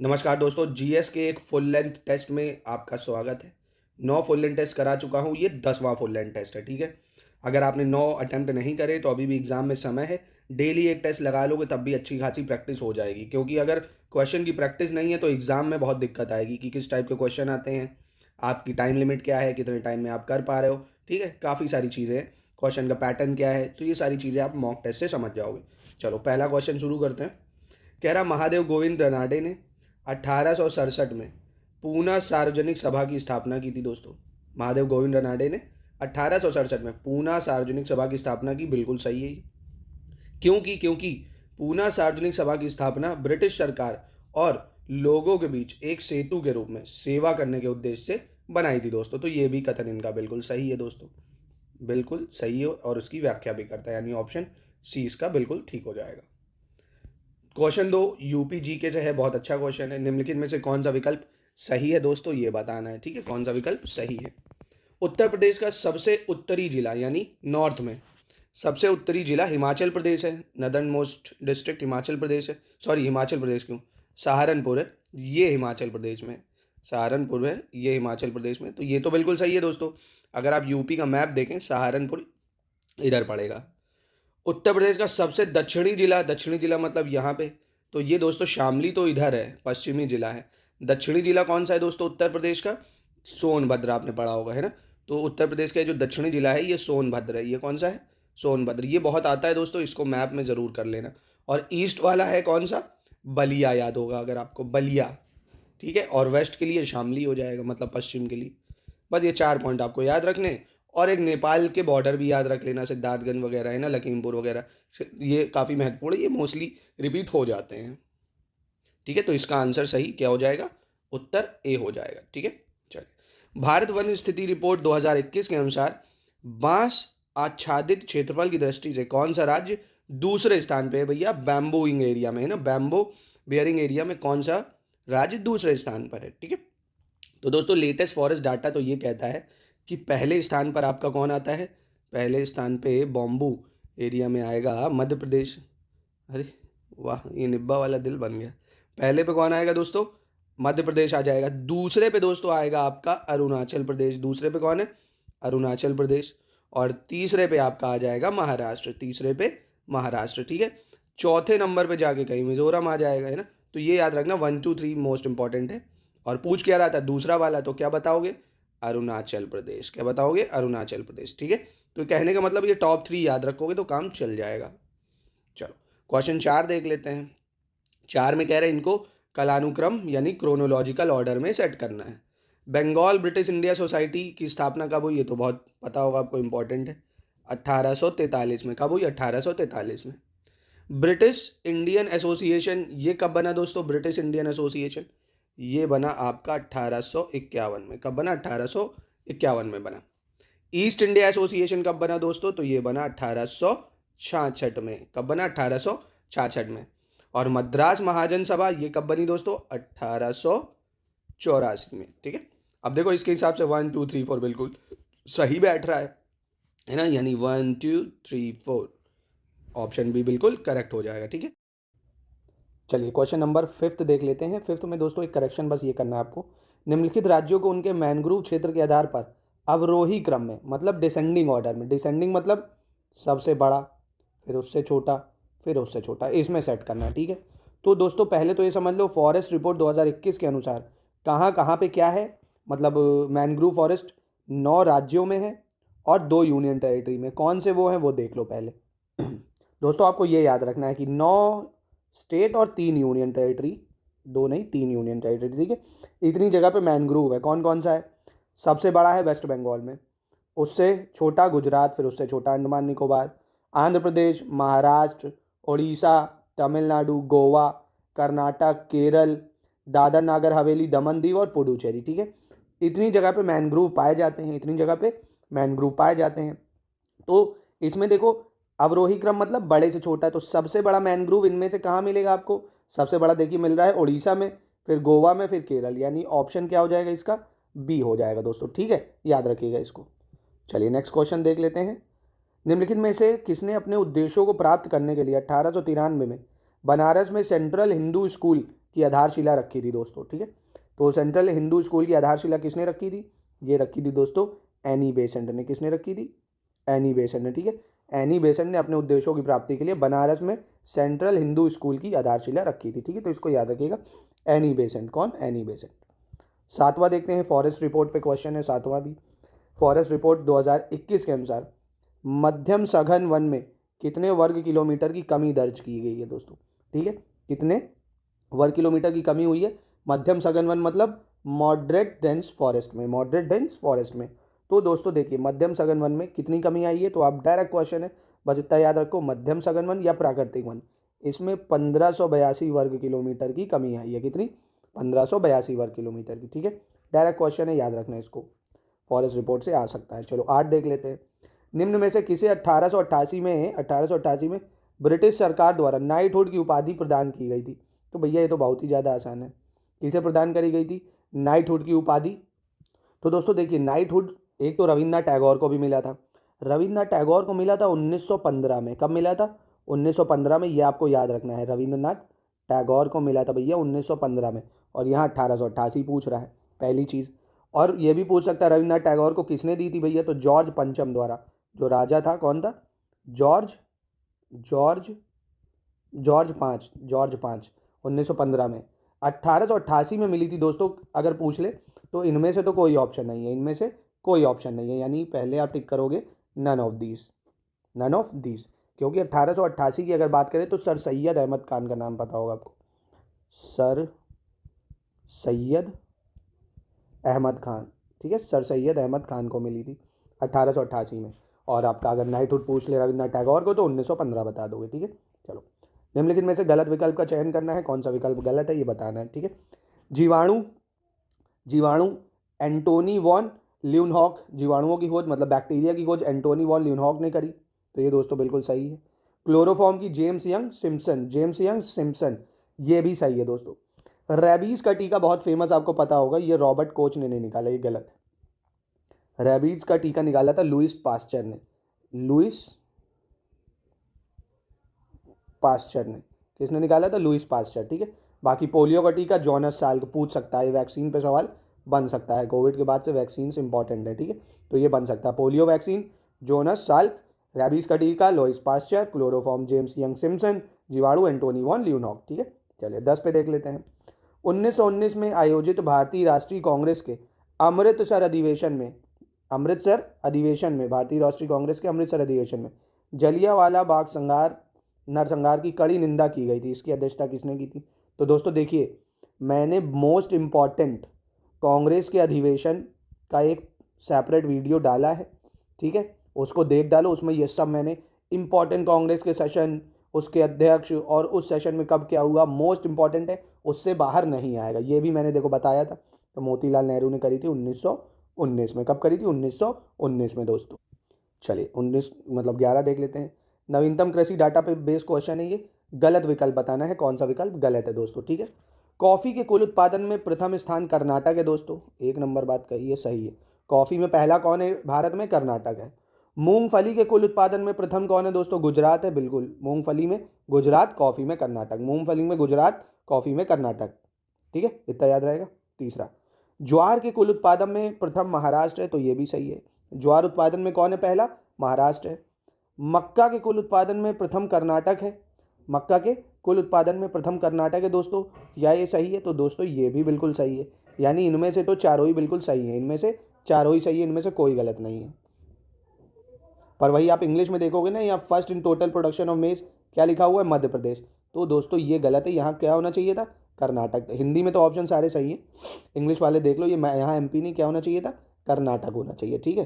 नमस्कार दोस्तों, जीएस के एक फुल लेंथ टेस्ट में आपका स्वागत है। 9 फुल लेंथ टेस्ट करा चुका हूँ, ये 10वां फुल लेंथ टेस्ट है, ठीक है। अगर आपने 9 अटेम्प्ट नहीं करे तो अभी भी एग्ज़ाम में समय है। डेली एक टेस्ट लगा लोगे तब भी अच्छी खासी प्रैक्टिस हो जाएगी, क्योंकि अगर क्वेश्चन की प्रैक्टिस नहीं है तो एग्ज़ाम में बहुत दिक्कत आएगी कि किस टाइप के क्वेश्चन आते हैं, आपकी टाइम लिमिट क्या है, कितने टाइम में आप कर पा रहे हो, ठीक है। काफ़ी सारी चीज़ें हैं, क्वेश्चन का पैटर्न क्या है, तो ये सारी चीज़ें आप मॉक टेस्ट से समझ जाओगे। चलो पहला क्वेश्चन शुरू करते हैं। कह रहा महादेव गोविंद रनाडे ने 1867 में पूना सार्वजनिक सभा की स्थापना की थी दोस्तों। महादेव गोविंद रनाडे ने 1867 में पूना सार्वजनिक सभा की स्थापना की, बिल्कुल सही है। क्योंकि पूना सार्वजनिक सभा की स्थापना ब्रिटिश सरकार और लोगों के बीच एक सेतु के रूप में सेवा करने के उद्देश्य से बनाई थी दोस्तों। तो ये भी कथन इनका बिल्कुल सही है दोस्तों, बिल्कुल सही है, और उसकी व्याख्या भी करता है, यानी ऑप्शन सी इसका बिल्कुल ठीक हो जाएगा। क्वेश्चन 2 यूपी जीके से है, बहुत अच्छा क्वेश्चन है। निम्नलिखित में से कौन सा विकल्प सही है दोस्तों, ये बताना है, ठीक है। कौन सा विकल्प सही है। उत्तर प्रदेश का सबसे उत्तरी जिला यानी नॉर्थ में सबसे उत्तरी जिला हिमाचल प्रदेश है। Northern most district Himachal Pradesh है, सॉरी हिमाचल प्रदेश क्यों, सहारनपुर है, ये हिमाचल प्रदेश में, सहारनपुर है ये हिमाचल प्रदेश में। तो ये तो बिल्कुल सही है दोस्तों। अगर आप यूपी का मैप देखें, सहारनपुर इधर पड़ेगा। उत्तर प्रदेश का सबसे दक्षिणी जिला मतलब यहाँ पे, तो ये दोस्तों शामली तो इधर है, पश्चिमी जिला है। दक्षिणी जिला कौन सा है दोस्तों उत्तर प्रदेश का? सोनभद्र, आपने पढ़ा होगा है ना। तो उत्तर प्रदेश का जो दक्षिणी जिला है ये सोनभद्र है। ये कौन सा है? सोनभद्र। ये बहुत आता है दोस्तों, इसको मैप में ज़रूर कर लेना। और ईस्ट वाला है कौन सा? बलिया, याद होगा अगर आपको, बलिया, ठीक है। और वेस्ट के लिए शामली हो जाएगा, मतलब पश्चिम के लिए। बस ये 4 पॉइंट आपको याद रखने। और एक नेपाल के बॉर्डर भी याद रख लेना, सिद्धार्थगंज वगैरह है ना, लखीमपुर वगैरह, ये काफ़ी महत्वपूर्ण है, ये मोस्टली रिपीट हो जाते हैं, ठीक है। तो इसका आंसर सही क्या हो जाएगा? उत्तर ए हो जाएगा, ठीक है। चलिए, भारत वन स्थिति रिपोर्ट 2021 के अनुसार बांस आच्छादित क्षेत्रफल की दृष्टि से कौन सा राज्य दूसरे स्थान पे है भैया? बैम्बोइंग एरिया में है ना, बैम्बो बियरिंग एरिया में कौन सा राज्य दूसरे स्थान पर है, ठीक है। तो दोस्तों लेटेस्ट फॉरेस्ट डाटा तो ये कहता है कि पहले स्थान पर आपका कौन आता है? पहले स्थान पे बॉम्बू एरिया में आएगा मध्य प्रदेश। अरे वाह, ये निब्बा वाला दिल बन गया। पहले पे कौन आएगा दोस्तों? मध्य प्रदेश आ जाएगा। दूसरे पे दोस्तों आएगा आपका अरुणाचल प्रदेश। दूसरे पे कौन है? अरुणाचल प्रदेश। और तीसरे पे आपका आ जाएगा महाराष्ट्र। तीसरे पे महाराष्ट्र, ठीक है। चौथे नंबर पे जाके कहीं मिजोरम आ जाएगा, है ना। तो ये याद रखना, 1 2 3 मोस्ट इंपॉर्टेंट है। और पूछ क्या रहा था दूसरा वाला, तो क्या बताओगे? अरुणाचल प्रदेश। क्या बताओगे? अरुणाचल प्रदेश, ठीक है। तो कहने का मतलब ये टॉप 3 याद रखोगे तो काम चल जाएगा। चलो क्वेश्चन 4 देख लेते हैं। 4 में कह रहे हैं इनको कालानुक्रम यानी क्रोनोलॉजिकल ऑर्डर में सेट करना है। बंगाल ब्रिटिश इंडिया सोसाइटी की स्थापना कब हुई? ये तो बहुत पता होगा आपको, इंपॉर्टेंट है। 1843 में। कब हुई? 1843 में। ब्रिटिश इंडियन एसोसिएशन ये कब बना दोस्तों? ब्रिटिश इंडियन एसोसिएशन ये बना आपका 1851 में। कब बना? 1851 में बना। ईस्ट इंडिया एसोसिएशन कब बना दोस्तों? तो ये बना 1866 में। कब बना? 1866 में। और मद्रास महाजन सभा ये कब बनी दोस्तों? 1884 में, ठीक है। अब देखो इसके हिसाब से 1 2 3 4 बिल्कुल सही बैठ रहा है ना, यानी 1 2 3 4 ऑप्शन भी बिल्कुल करेक्ट हो जाएगा, ठीक है। चलिए क्वेश्चन नंबर 5 देख लेते हैं। 5 में दोस्तों एक करेक्शन बस ये करना है आपको। निम्नलिखित राज्यों को उनके मैनग्रोव क्षेत्र के आधार पर अवरोही क्रम में, मतलब डिसेंडिंग ऑर्डर में, डिसेंडिंग मतलब सबसे बड़ा, फिर उससे छोटा, फिर उससे छोटा, इसमें सेट करना है, ठीक है। तो दोस्तों पहले तो ये समझ लो, फॉरेस्ट रिपोर्ट 2021 के अनुसार कहाँ कहाँ पे क्या है, मतलब मैनग्रोव फॉरेस्ट 9 राज्यों में है और 2 यूनियन टेरिटरी में। कौन से वो हैं वो देख लो पहले। दोस्तों आपको ये याद रखना है कि 9 स्टेट और 3 यूनियन टेरिटरी, 2 नहीं 3 यूनियन टेरिटरी, ठीक है। इतनी जगह पे मैनग्रोव है। कौन कौन सा है? सबसे बड़ा है वेस्ट बंगाल में, उससे छोटा गुजरात, फिर उससे छोटा अंडमान निकोबार, आंध्र प्रदेश, महाराष्ट्र, उड़ीसा, तमिलनाडु, गोवा, कर्नाटक, केरल, दादर नागर हवेली, दमन दीव और पुडुचेरी, ठीक है। इतनी जगह पे मैनग्रोव पाए जाते हैं, इतनी जगह पे मैनग्रोव पाए जाते हैं। तो इसमें देखो अवरोही क्रम मतलब बड़े से छोटा है, तो सबसे बड़ा मैनग्रोव इनमें से कहाँ मिलेगा आपको? सबसे बड़ा देखिए मिल रहा है उड़ीसा में, फिर गोवा में, फिर केरल, यानी ऑप्शन क्या हो जाएगा इसका? बी हो जाएगा दोस्तों, ठीक है। याद रखिएगा इसको। चलिए नेक्स्ट क्वेश्चन देख लेते हैं। निम्नलिखित में से किसने अपने उद्देश्यों को प्राप्त करने के लिए 1893 में बनारस में सेंट्रल हिंदू स्कूल की आधारशिला रखी थी दोस्तों, ठीक है। तो सेंट्रल हिंदू स्कूल की आधारशिला किसने रखी थी? ये रखी थी दोस्तों एनी बेसेंट ने। किसने रखी थी? एनी बेसेंट ने, ठीक है। एनी बेसेंट ने अपने उद्देश्यों की प्राप्ति के लिए बनारस में सेंट्रल हिंदू स्कूल की आधारशिला रखी थी, ठीक है। तो इसको याद रखिएगा, एनी बेसेंट। कौन? Annie Besant. सातवां देखते हैं, फॉरेस्ट रिपोर्ट पे क्वेश्चन है सातवां भी। फॉरेस्ट रिपोर्ट 2021 के अनुसार मध्यम सघन वन में कितने वर्ग किलोमीटर की कमी दर्ज की गई है दोस्तों, ठीक है। कितने वर्ग किलोमीटर की कमी हुई है मध्यम सघन वन मतलब मॉडरेट डेंस फॉरेस्ट में, मॉडरेट डेंस फॉरेस्ट में। तो दोस्तों देखिए मध्यम सघन वन में कितनी कमी आई है, तो आप डायरेक्ट क्वेश्चन है, बस इतना याद रखो, मध्यम सघन वन या प्राकृतिक वन, इसमें 1582 वर्ग किलोमीटर की कमी आई है। कितनी? 1582 वर्ग किलोमीटर की, ठीक है। डायरेक्ट क्वेश्चन है, याद रखना इसको, फॉरेस्ट रिपोर्ट से आ सकता है। चलो 8 देख लेते हैं। निम्न में से किसे 1888 में ब्रिटिश सरकार द्वारा नाइटहुड की उपाधि प्रदान की गई थी? तो भैया ये तो बहुत ही ज़्यादा आसान है। किसे प्रदान करी गई थी नाइटहुड की उपाधि? तो दोस्तों देखिए नाइटहुड एक तो रविन्द्रनाथ टैगोर को भी मिला था। रविन्द्रनाथ टैगोर को मिला था 1915 में। कब मिला था? 1915 में। ये आपको याद रखना है, रविन्द्रनाथ टैगोर को मिला था भैया 1915 में। और यहाँ 1888 पूछ रहा है, पहली चीज़। और ये भी पूछ सकता है रविन्द्रनाथ टैगोर को किसने दी थी भैया, तो जॉर्ज पंचम द्वारा। जो राजा था कौन था? जॉर्ज जॉर्ज जॉर्ज पाँच, जॉर्ज पाँच 1915 में। 1888 में मिली थी दोस्तों, अगर पूछ ले तो इनमें से तो कोई ऑप्शन नहीं है, इनमें से कोई ऑप्शन नहीं है, यानी पहले आप टिक करोगे none of these, none of these. क्योंकि 1888 की अगर बात करें तो सर सैयद अहमद खान का नाम पता होगा आपको, सर सैयद अहमद खान, ठीक है। सर सैयद अहमद खान को मिली थी 1888 में। और आपका अगर नाइटहुड पूछ ले रविन्द्रनाथ टैगोर को तो 1915 बता दोगे, ठीक है। चलो निम्नलिखित में से गलत विकल्प का चयन करना है, कौन सा विकल्प गलत है ये बताना है, ठीक है। जीवाणु जीवाणु एंटोनी वॉन ल्यूनहॉक, जीवाणुओं की खोज मतलब बैक्टीरिया की खोज एंटोनी वॉन ल्यूनहॉक ने करी, तो ये दोस्तों बिल्कुल सही है। क्लोरोफॉर्म की जेम्स यंग सिम्पसन, ये भी सही है दोस्तों। रेबीज का टीका बहुत फेमस, आपको पता होगा, ये रॉबर्ट कोच ने नहीं निकाला, ये गलत है। रेबीज का टीका निकाला था लुइस पास्चर ने, लुइस पास्चर ने। किसने निकाला था? लुइस पास्चर, ठीक है। बाकी पोलियो का टीका जोनास साल्क, पूछ सकता है, वैक्सीन पे सवाल बन सकता है, कोविड के बाद से वैक्सीन इंपॉर्टेंट है, ठीक है। तो ये बन सकता है, polio vaccine Jonas Salk, rabies का टीका Louis Pasteur, chloroform James Young Simpson, जीवाणु एंटोनी वॉन ल्यूनहॉक, ठीक है। चलिए 10 पे देख लेते हैं। 1919 में आयोजित भारतीय राष्ट्रीय कांग्रेस के अमृतसर अधिवेशन में भारतीय राष्ट्रीय कांग्रेस के अमृतसर अधिवेशन में जलियांवाला बाग नरसंहार की कड़ी निंदा की गई थी। इसकी अध्यक्षता किसने की थी? तो दोस्तों देखिए मैंने मोस्ट इम्पॉर्टेंट कांग्रेस के अधिवेशन का एक सेपरेट वीडियो डाला है, ठीक है, उसको देख डालो। उसमें ये सब मैंने इम्पॉर्टेंट कांग्रेस के सेशन, उसके अध्यक्ष और उस सेशन में कब क्या हुआ, मोस्ट इंपॉर्टेंट है, उससे बाहर नहीं आएगा, ये भी मैंने देखो बताया था। तो मोतीलाल नेहरू ने करी थी 1919 में। कब करी थी? 1919 में दोस्तों। चलिए 19 मतलब 11 देख लेते हैं। नवीनतम कृषि डाटा पे बेस्ड क्वेश्चन है ये, गलत विकल्प बताना है, कौन सा विकल्प गलत है दोस्तों, ठीक है। कॉफ़ी के कुल उत्पादन में प्रथम स्थान कर्नाटक है दोस्तों, एक नंबर बात कही है, सही है। कॉफ़ी में पहला कौन है भारत में? कर्नाटक है। मूंगफली के कुल उत्पादन में प्रथम कौन है दोस्तों? गुजरात है, बिल्कुल। मूंगफली में गुजरात, कॉफ़ी में कर्नाटक। मूंगफली में गुजरात, कॉफ़ी में कर्नाटक, ठीक है, इतना याद रहेगा। तीसरा, ज्वार के कुल उत्पादन में प्रथम महाराष्ट्र है, तो ये भी सही है। ज्वार उत्पादन में कौन है पहला? महाराष्ट्र है। मक्का के कुल उत्पादन में प्रथम कर्नाटक है, मक्का के कुल उत्पादन में प्रथम कर्नाटक है दोस्तों, या ये सही है? तो दोस्तों ये भी बिल्कुल सही है, यानी इनमें से तो चारों ही बिल्कुल सही हैं, इनमें से चारों ही सही है, इनमें से कोई गलत नहीं है। पर वही आप इंग्लिश में देखोगे ना, यहाँ first in total production of मेज क्या लिखा हुआ है? मध्य प्रदेश। तो दोस्तों ये गलत है, यहाँ क्या होना चाहिए था? कर्नाटक। हिंदी में तो ऑप्शन सारे सही हैं, इंग्लिश वाले देख लो, ये यहाँ एमपी नहीं, क्या होना चाहिए था? कर्नाटक होना चाहिए, ठीक है।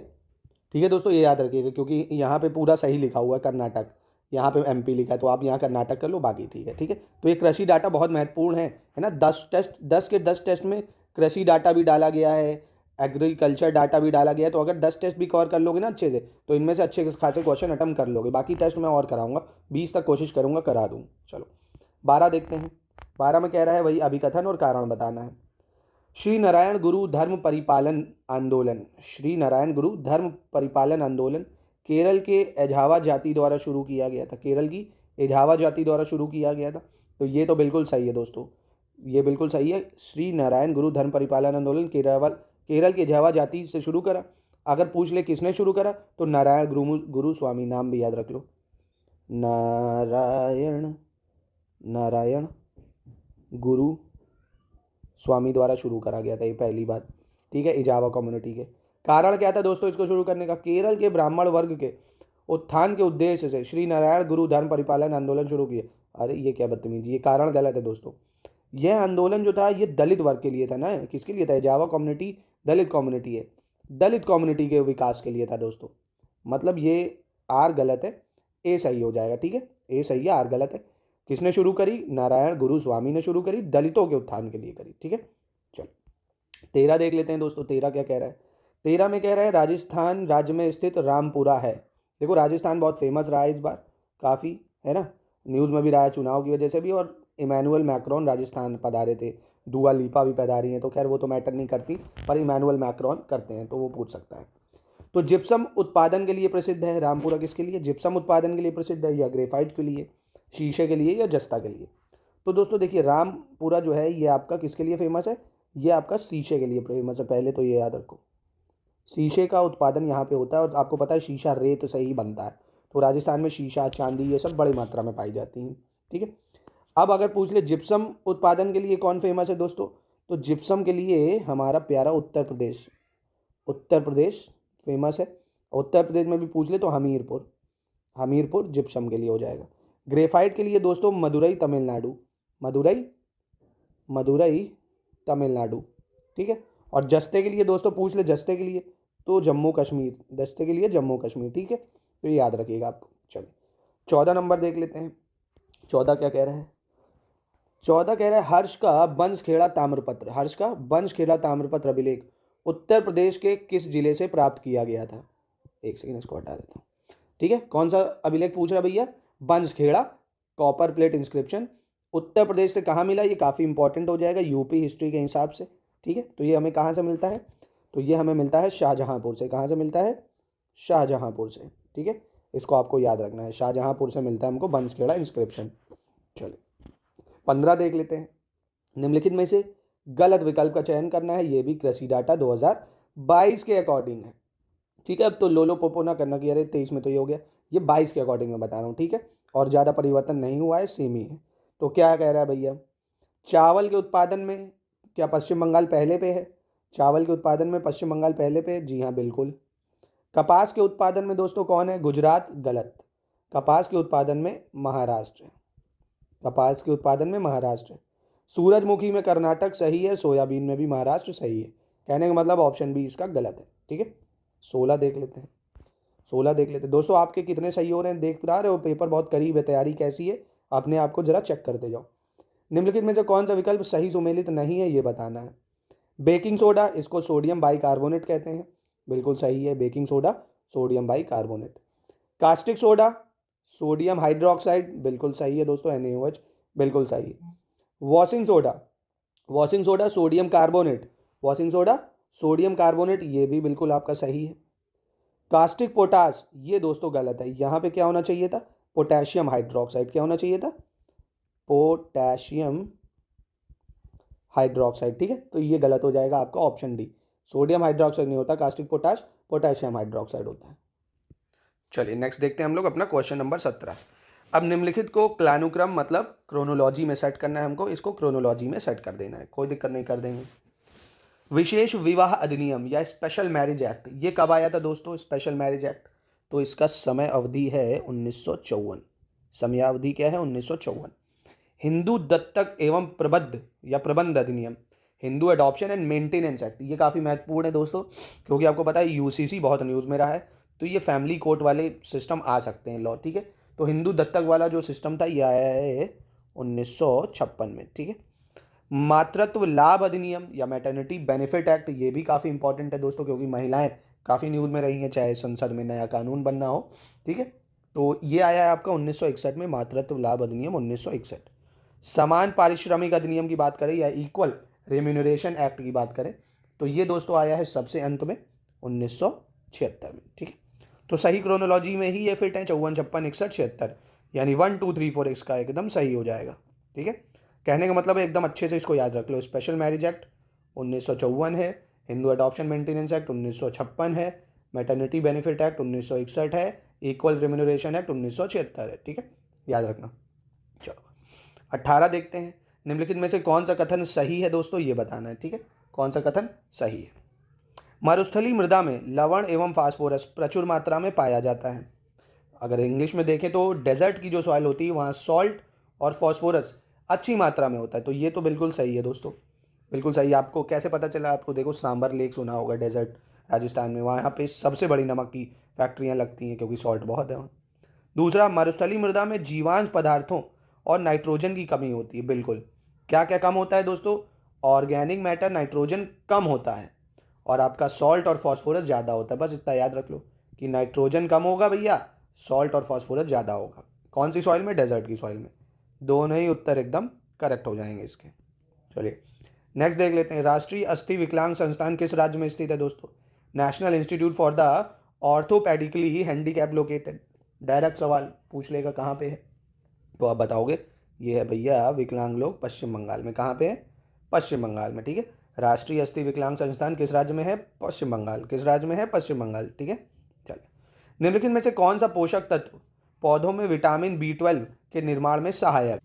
ठीक है दोस्तों, ये याद रखिएगा क्योंकि यहाँ पे पूरा सही लिखा हुआ है कर्नाटक, यहाँ पे एमपी लिखा है, तो आप यहाँ कर्नाटक कर लो, बाकी ठीक है, ठीक है। तो ये कृषि डाटा बहुत महत्वपूर्ण है ना। 10 के 10 टेस्ट में कृषि डाटा भी डाला गया है, एग्रीकल्चर डाटा भी डाला गया है। तो अगर 10 टेस्ट भी कवर कर लोगे ना अच्छे से, तो इनमें से अच्छे खासे क्वेश्चन अटेम्प्ट कर लोगे। बाकी टेस्ट मैं और कराऊंगा, 20 तक कोशिश करूंगा करा दूँ। चलो 12 देखते हैं। 12 में कह रहा है वही अभिकथन और कारण बताना है। श्री नारायण गुरु धर्म परिपालन आंदोलन, श्री नारायण गुरु धर्म परिपालन आंदोलन केरल के एझावा जाति द्वारा शुरू किया गया था, केरल की एझावा जाति द्वारा शुरू किया गया था। तो ये तो बिल्कुल सही है दोस्तों, ये बिल्कुल सही है। श्री नारायण गुरु धर्म परिपालन आंदोलन केरल की जावा जाति से शुरू करा। अगर पूछ ले किसने शुरू करा तो नारायण गुरु स्वामी, नाम भी याद रख लो, नारायण नारायण गुरु स्वामी द्वारा शुरू करा गया था ये पहली बात, ठीक है, इजावा कम्युनिटी के। कारण क्या था दोस्तों इसको शुरू करने का? केरल के ब्राह्मण वर्ग के उत्थान के उद्देश्य से श्री नारायण गुरु धर्म परिपालन आंदोलन शुरू किए। अरे ये क्या बदतमीजी, ये कारण गलत है दोस्तों। यह आंदोलन जो था ये दलित वर्ग के लिए था ना, किसके लिए था? इजावा कम्युनिटी दलित कम्युनिटी है, दलित कम्युनिटी के विकास के लिए था दोस्तों। मतलब ये आर गलत है, ए सही हो जाएगा, ठीक है, ए सही है, आर गलत है। किसने शुरू करी? नारायण गुरु स्वामी ने शुरू करी, दलितों के उत्थान के लिए करी, ठीक है। चलो 13 देख लेते हैं दोस्तों। 13 क्या कह रहा है? 13 में कह रहा है राजस्थान राज्य में स्थित रामपुरा है। देखो राजस्थान बहुत फेमस रहा है इस बार, काफ़ी, है ना, न्यूज़ में भी रहा है चुनाव की वजह से भी, और इमैनुअल मैक्रोन राजस्थान पधारे थे, दुआ लिपा भी पधारी हैं, तो खैर वो तो मैटर नहीं करती, पर इमैनुअल मैक्रोन करते हैं तो वो पूछ सकता है। तो जिप्सम उत्पादन के लिए प्रसिद्ध है रामपुरा। किसके लिए जिप्सम उत्पादन के लिए प्रसिद्ध है? या ग्रेफाइट के लिए, शीशे के लिए, या जस्ता के लिए? तो दोस्तों देखिए रामपुरा जो है ये आपका किसके लिए फेमस है? ये आपका शीशे के लिए फेमस है, पहले तो ये याद रखो। शीशे का उत्पादन यहाँ पे होता है, और आपको पता है शीशा रेत से ही बनता है, तो राजस्थान में शीशा, चांदी, ये सब बड़ी मात्रा में पाई जाती हैं, ठीक है। अब अगर पूछ ले जिप्सम उत्पादन के लिए कौन फेमस है दोस्तों, तो जिप्सम के लिए हमारा प्यारा उत्तर प्रदेश, उत्तर प्रदेश फेमस है। उत्तर प्रदेश में भी पूछ ले तो हमीरपुर, हमीरपुर जिप्सम के लिए हो जाएगा। ग्रेफाइट के लिए दोस्तों मदुरई तमिलनाडु, मदुरई मदुरई तमिलनाडु, ठीक है। और जस्ते के लिए दोस्तों पूछ ले, जस्ते के लिए तो जम्मू कश्मीर, जस्ते के लिए जम्मू कश्मीर, ठीक है, तो ये याद रखिएगा आपको। चलिए 14 नंबर देख लेते हैं। 14 क्या कह रहा है? 14 कह रहा है हर्ष का बंसखेड़ा ताम्रपत्र, हर्ष का बंसखेड़ा ताम्रपत्र अभिलेख उत्तर प्रदेश के किस जिले से प्राप्त किया गया था? एक सेकंड इसको हटा देता हूँ, ठीक है। कौन सा अभिलेख पूछ रहा भैया? बंसखेड़ा copper plate inscription, Uttar Pradesh से कहाँ मिला? ये काफ़ी इंपॉर्टेंट हो जाएगा यूपी हिस्ट्री के हिसाब से, ठीक है। तो ये हमें कहाँ से मिलता है? तो ये हमें मिलता है शाहजहाँपुर से। कहाँ से मिलता है? शाहजहाँपुर से, ठीक है, इसको आपको याद रखना है, शाहजहाँपुर से मिलता है हमको बंसखेड़ा इंस्क्रिप्शन। चलिए 15 देख लेते हैं। निम्नलिखित में से गलत विकल्प का चयन करना है, ये भी कृषि डाटा 2022 के अकॉर्डिंग है, ठीक है। अब तो लोलो पोपो ना करना कि अरे 23 में तो ये हो गया, ये 22 के अकॉर्डिंग मैं बता रहा हूँ, ठीक है, और ज़्यादा परिवर्तन नहीं हुआ है, सेम ही है। तो क्या कह रहा है भैया? चावल के उत्पादन में क्या पश्चिम बंगाल पहले पे है? चावल के उत्पादन में पश्चिम बंगाल पहले पे? जी हाँ बिल्कुल। कपास के उत्पादन में दोस्तों कौन है? गुजरात, गलत। कपास के उत्पादन में महाराष्ट्र, कपास के उत्पादन में महाराष्ट्र। सूरजमुखी में कर्नाटक सही है, सोयाबीन में भी महाराष्ट्र सही है। कहने का मतलब ऑप्शन बी इसका गलत है, ठीक है। 16 देख लेते हैं। 16 देख लेते हैं दोस्तों। आपके कितने सही हो रहे हैं देख पा रहे हो? पेपर बहुत करीब है, तैयारी कैसी है अपने आप को जरा चेक करते जाओ। निम्नलिखित में से कौन सा विकल्प सही सुमेलित नहीं है ये बताना है। बेकिंग सोडा, इसको सोडियम बाइकार्बोनेट कहते हैं, बिल्कुल सही है, baking soda sodium bicarbonate. Caustic soda sodium hydroxide, बिल्कुल सही है दोस्तों, NaOH, बिल्कुल सही है। Washing soda, washing soda sodium carbonate, washing soda sodium carbonate, ये भी बिल्कुल आपका सही है। कास्टिक पोटास, ये दोस्तों गलत है, यहाँ पे क्या होना चाहिए था? Potassium hydroxide. क्या होना चाहिए था? पोटेशियम हाइड्रोक्साइड, ठीक है, तो ये गलत हो जाएगा आपका ऑप्शन डी। सोडियम हाइड्रोक्साइड नहीं होता कास्टिक पोटाश, पोटेशियम हाइड्रोक्साइड होता है। चलिए नेक्स्ट देखते हैं हम लोग अपना क्वेश्चन नंबर 17। अब निम्नलिखित को क्लानुक्रम मतलब क्रोनोलॉजी में सेट करना है हमको, इसको क्रोनोलॉजी में सेट कर देना है, कोई दिक्कत नहीं, कर देंगे। विशेष विवाह अधिनियम या स्पेशल मैरिज एक्ट, ये कब आया था दोस्तों? स्पेशल मैरिज एक्ट, तो इसका समय अवधि है 1954, समयावधि क्या है? 1954। हिंदू दत्तक एवं प्रबंध या प्रबंध अधिनियम, Hindu adoption and maintenance act, ये काफ़ी महत्वपूर्ण है दोस्तों, क्योंकि आपको पता है यूसीसी बहुत न्यूज़ में रहा है, तो ये फैमिली कोर्ट वाले सिस्टम आ सकते हैं लॉ, ठीक है। तो हिंदू दत्तक वाला जो सिस्टम था ये आया है 1956 में, ठीक है। मातृत्व लाभ अधिनियम या मैटरनिटी बेनिफिट एक्ट, ये भी काफ़ी इंपॉर्टेंट है दोस्तों, क्योंकि महिलाएं काफ़ी न्यूज़ में रही हैं, चाहे संसद में नया कानून बनना हो, ठीक है। तो ये आया है आपका 1961 में, मातृत्व लाभ अधिनियम 1961। समान पारिश्रमिक अधिनियम की बात करें या इक्वल रेम्यूनरेशन एक्ट की बात करें, तो ये दोस्तों आया है सबसे अंत में 1976 में, ठीक है। तो सही क्रोनोलॉजी में ही ये फिट है, 54, 56, 61, 76, यानी 1 2 3 4 इसका एकदम सही हो जाएगा, ठीक है। कहने का मतलब है एकदम अच्छे से इसको याद रख लो। स्पेशल मैरिज एक्ट 1954 है, हिंदू अडॉप्शन मेंटेनेंस एक्ट 1956 है, मैटरनिटी बेनिफिट एक्ट 1961 है, इक्वल रिम्यूनरेशन एक्ट 1976 है। ठीक है, याद रखना। चलो 18 देखते हैं। निम्नलिखित में से कौन सा कथन सही है दोस्तों, ये बताना है। ठीक है, कौन सा कथन सही है। मरुस्थलीय मृदा में लवण एवं फास्फोरस प्रचुर मात्रा में पाया जाता है। अगर इंग्लिश में देखें तो डेजर्ट की जो सॉइल होती है वहाँ सॉल्ट और फास्फोरस अच्छी मात्रा में होता है। तो ये तो बिल्कुल सही है दोस्तों, बिल्कुल सही। आपको कैसे पता चला? आपको देखो सांबर लेक सुना होगा, डेजर्ट राजस्थान में, वहाँ पे सबसे बड़ी नमक की फैक्ट्रियाँ लगती हैं क्योंकि सॉल्ट बहुत है वहाँ। दूसरा, मरुस्थलीय मृदा में जीवांश पदार्थों और नाइट्रोजन की कमी होती है। बिल्कुल। क्या क्या कम होता है दोस्तों? ऑर्गेनिक मैटर, नाइट्रोजन कम होता है, और आपका सॉल्ट और फास्फोरस ज़्यादा होता है। बस इतना याद रख लो कि नाइट्रोजन कम होगा भैया, सॉल्ट और फास्फोरस ज़्यादा होगा। कौन सी सॉइल में? डेजर्ट की सॉइल में। दोनों ही उत्तर एकदम करेक्ट हो जाएंगे इसके। चलिए नेक्स्ट देख लेते हैं। राष्ट्रीय अस्थि विकलांग संस्थान किस राज्य में स्थित है दोस्तों? National Institute for the orthopaedically handicap located. Direct सवाल पूछ लेगा कहाँ पे है, तो आप बताओगे ये है भैया विकलांग लोग पश्चिम बंगाल में। कहाँ पे है? पश्चिम बंगाल में। ठीक है, राष्ट्रीय अस्थि विकलांग संस्थान किस राज्य में है? पश्चिम बंगाल। किस राज्य में है? पश्चिम बंगाल। ठीक है, चलिए निम्नलिखित में से कौन सा पोषक तत्व पौधों में विटामिन B12 के निर्माण में सहायक?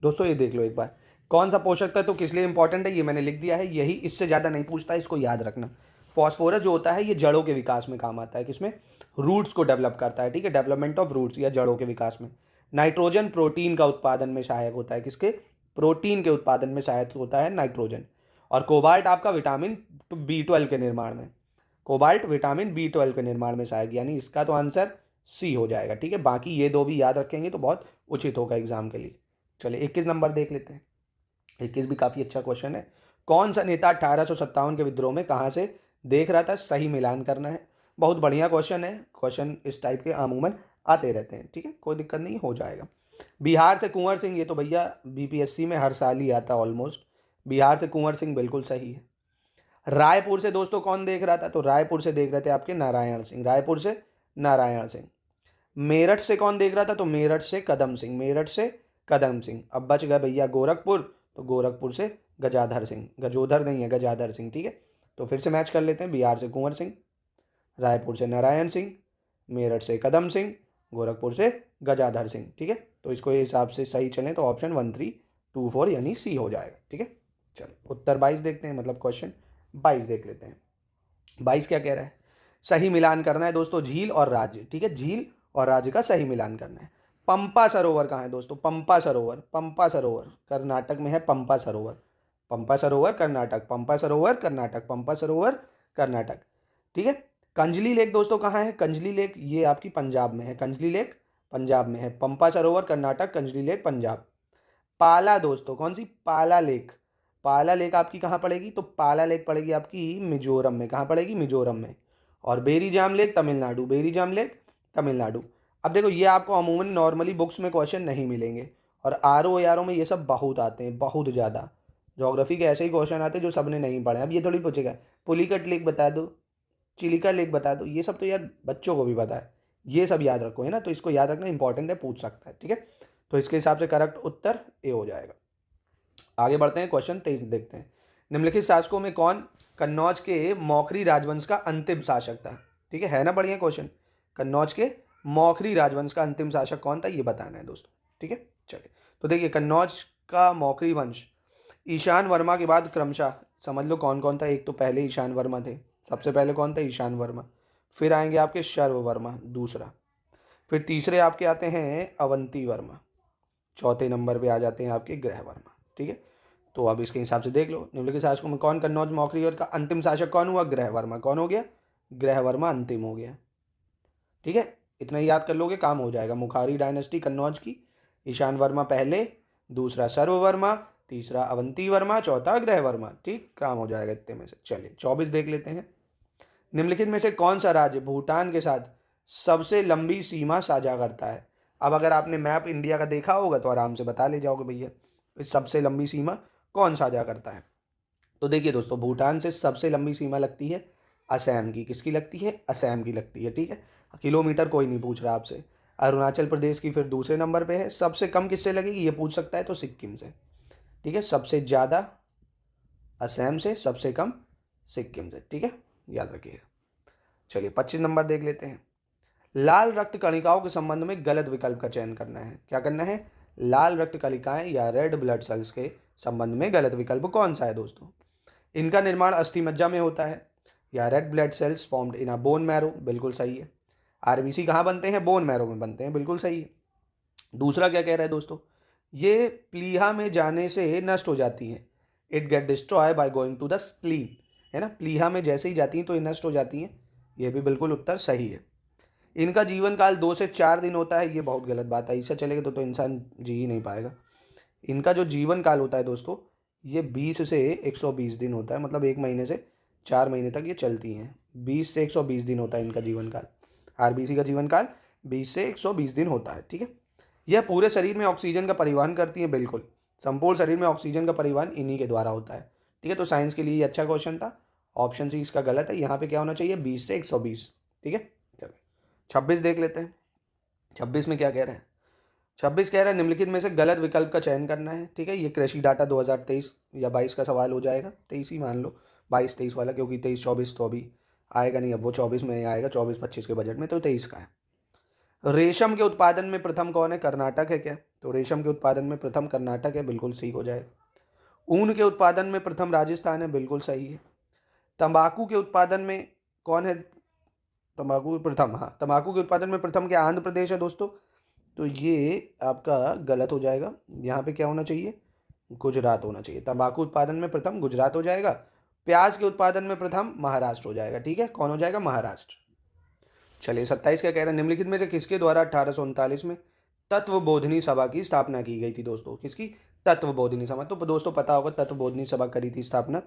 दोस्तों ये देख लो एक बार, कौन सा पोषक तत्व किस लिए इंपॉर्टेंट है ये मैंने लिख दिया है। यही, इससे ज़्यादा नहीं पूछता है, इसको याद रखना। फॉस्फोरस जो होता है ये जड़ों के विकास में काम आता है। किसमें? रूट्स को डेवलप करता है। ठीक है, डेवलपमेंट ऑफ रूट्स या जड़ों के विकास में। नाइट्रोजन प्रोटीन का उत्पादन में सहायक होता है। किसके? प्रोटीन के उत्पादन में सहायक होता है नाइट्रोजन। और कोबाल्ट आपका विटामिन B12 के निर्माण में, कोबाल्ट विटामिन B12 के निर्माण में सहायक, यानी इसका तो आंसर सी हो जाएगा। ठीक है, बाकी ये दो भी याद रखेंगे तो बहुत उचित होगा एग्जाम के लिए। चलिए 21 नंबर देख लेते हैं। 21 भी काफ़ी अच्छा क्वेश्चन है। कौन सा नेता 1857 के विद्रोह में कहाँ से देख रहा था? सही मिलान करना है। बहुत बढ़िया क्वेश्चन है। क्वेश्चन इस टाइप के अमूमन आते रहते हैं। ठीक है, कोई दिक्कत नहीं, हो जाएगा। बिहार से कुंवर सिंह, ये तो भैया BPSC में हर साल ही आता ऑलमोस्ट। बिहार से कुंवर सिंह बिल्कुल सही है। रायपुर से दोस्तों कौन देख रहा था? तो रायपुर से देख रहे थे आपके नारायण सिंह। रायपुर से नारायण सिंह। मेरठ से कौन देख रहा था? तो मेरठ से कदम सिंह। मेरठ से कदम सिंह। अब बच गए भैया गोरखपुर, तो गोरखपुर से गजाधर सिंह। गजोधर नहीं है, गजाधर सिंह। ठीक है, तो फिर से मैच कर लेते हैं। बिहार से कुंवर सिंह, रायपुर से नारायण सिंह, मेरठ से कदम सिंह, गोरखपुर से गजाधर सिंह। ठीक है, तो इसको ये हिसाब से सही चलें तो ऑप्शन 1 3 2 4 यानी सी हो जाएगा। ठीक है, चलो उत्तर 22 देखते हैं, मतलब क्वेश्चन 22 देख लेते हैं। 22 क्या कह रहा है? सही मिलान करना है दोस्तों, झील और राज्य। ठीक है, झील और राज्य का सही मिलान करना है। पंपा सरोवर कहाँ है दोस्तों? पंपा सरोवर, पंपा सरोवर कर्नाटक में है। पंपा सरोवर, पंपा सरोवर कर्नाटक, पंपा सरोवर कर्नाटक, पंपा सरोवर कर्नाटक। ठीक है, कंजली लेक दोस्तों कहाँ है? कंजली लेक ये आपकी पंजाब में है। कंजली लेक पंजाब में है। पंपा सरोवर कर्नाटक, कंजली लेक पंजाब। पाला दोस्तों, कौन सी? पाला लेक। पाला लेक आपकी कहाँ पड़ेगी? तो पाला लेक पड़ेगी आपकी मिजोरम में। कहाँ पड़ेगी? मिजोरम में। और बेरीजाम लेक तमिलनाडु, बेरीजाम लेक तमिलनाडु। अब देखो ये आपको अमूमन नॉर्मली बुक्स में क्वेश्चन नहीं मिलेंगे, और RO में ये सब बहुत आते हैं, बहुत ज़्यादा। ज्योग्राफी के ऐसे ही क्वेश्चन आते हैं जो सबने नहीं पढ़े। अब ये थोड़ी पूछेगा पुलिकट लेक बता दो, चिलिका लेक बता दो, ये सब तो यार बच्चों को भी पता है। ये सब याद रखो, है ना, तो इसको याद रखना इंपॉर्टेंट है, पूछ सकता है। ठीक है, तो इसके हिसाब से करेक्ट उत्तर ए हो जाएगा। आगे बढ़ते हैं, क्वेश्चन 23 देखते हैं। निम्नलिखित शासकों में कौन कन्नौज के मौखरी राजवंश का अंतिम शासक था? ठीक है ना, बढ़िया क्वेश्चन। कन्नौज के मौखरी राजवंश का अंतिम शासक कौन था, ये बताना है दोस्तों। ठीक है, चलिए तो देखिए कन्नौज का मौखरी वंश ईशान वर्मा के बाद क्रमशः समझ लो कौन कौन था। एक तो पहले ईशान वर्मा थे, सबसे पहले कौन था? ईशान वर्मा। फिर आएंगे आपके शर्व वर्मा दूसरा। फिर तीसरे आपके आते हैं अवंती वर्मा। चौथे नंबर पे आ जाते हैं आपके ग्रह वर्मा। ठीक है, तो अब इसके हिसाब से देख लो निम्नलिखित शासकों में कौन कन्नौज मौखरी और का अंतिम शासक कौन हुआ? ग्रह वर्मा। कौन हो गया? ग्रह वर्मा अंतिम हो गया। ठीक है, इतना ही याद कर लोगे काम हो जाएगा। मुखारी डायनेस्टी कन्नौज की, ईशान वर्मा पहले, दूसरा सर्व वर्मा, तीसरा अवंती वर्मा, चौथा ग्रह वर्मा। ठीक, काम हो जाएगा इतने में से। चलिए 24 देख लेते हैं। निम्नलिखित में से कौन सा राज्य भूटान के साथ सबसे लंबी सीमा साझा करता है? अब अगर आपने मैप इंडिया का देखा होगा तो आराम से बता ले जाओगे भैया इस सबसे लंबी सीमा कौन साझा करता है। तो देखिए दोस्तों, भूटान से सबसे लंबी सीमा लगती है असम की। किसकी लगती है? असम की लगती है। ठीक है, किलोमीटर कोई नहीं पूछ रहा आपसे। अरुणाचल प्रदेश की फिर दूसरे नंबर पे है। सबसे कम किससे लगेगी ये पूछ सकता है तो सिक्किम से। ठीक है, सबसे ज़्यादा असम से, सबसे कम सिक्किम से, ठीक है, याद रखिएगा। चलिए 25 नंबर देख लेते हैं। लाल रक्त कणिकाओं के संबंध में गलत विकल्प का चयन करना है। क्या करना है? लाल रक्त कणिकाएं या रेड ब्लड सेल्स के संबंध में गलत विकल्प कौन सा है दोस्तों? इनका निर्माण अस्थि मज्जा में होता है, या red blood cells formed in a bone marrow, बिल्कुल सही है। आरबीसी कहाँ बनते हैं? बोन मैरो में बनते हैं, बिल्कुल सही है। दूसरा क्या कह रहा है दोस्तों? ये प्लीहा में जाने से नष्ट हो जाती हैं। It get destroy by going to the spleen, है ना, प्लीहा में जैसे ही जाती हैं तो ये नष्ट हो जाती हैं। ये भी बिल्कुल उत्तर सही है। इनका जीवन काल 2 से 4 दिन होता है, ये बहुत गलत बात है। ऐसा चलेगा तो इंसान जी ही नहीं पाएगा। इनका जो जीवन काल होता है दोस्तों, ये 20 से 120 दिन होता है, मतलब 1 महीने से 4 महीने तक ये चलती हैं। 20 से 120 दिन होता है इनका जीवन काल। आरबीसी का जीवन काल 20 से 120 दिन होता है, ठीक है। यह पूरे शरीर में ऑक्सीजन का परिवहन करती है, बिल्कुल। संपूर्ण शरीर में ऑक्सीजन का परिवहन इन्हीं के द्वारा होता है, ठीक है। तो साइंस के लिए ये अच्छा क्वेश्चन था। ऑप्शन सी इसका गलत है। यहाँ पे क्या होना चाहिए? 20 से 120, ठीक है। चलो 26 देख लेते हैं। 26 में क्या कह रहा है? 26 कह रहा है निम्नलिखित में से गलत विकल्प का चयन करना है, ठीक है। ये कृषि डाटा 2023 या 22 का सवाल हो जाएगा, 23 ही मान लो, 22-23 वाला, क्योंकि 23-24 तो अभी आएगा नहीं, अब वो 24 में आएगा, 24-25 के बजट में, तो 23 का है। रेशम के उत्पादन में प्रथम कौन है? कर्नाटक है क्या? तो रेशम के उत्पादन में प्रथम कर्नाटक है, बिल्कुल सही हो जाएगा। ऊन के उत्पादन में प्रथम राजस्थान है, बिल्कुल सही है। तंबाकू के उत्पादन में कौन है? तंबाकू प्रथम, हाँ, तंबाकू के उत्पादन में प्रथम क्या आंध्र प्रदेश है दोस्तों? तो ये आपका गलत हो जाएगा। यहाँ पे क्या होना चाहिए? गुजरात होना चाहिए। तंबाकू उत्पादन में प्रथम गुजरात हो जाएगा। प्याज के उत्पादन में प्रथम महाराष्ट्र हो जाएगा, ठीक है। कौन हो जाएगा? महाराष्ट्र। चलिए 27 क्या कह रहा है? निम्नलिखित में से किसके द्वारा 1839 में तत्वबोधिनी सभा की स्थापना की गई थी दोस्तों? किसकी? तत्वबोधिनी सभा। तो दोस्तों पता होगा तत्वबोधिनी सभा करी थी स्थापना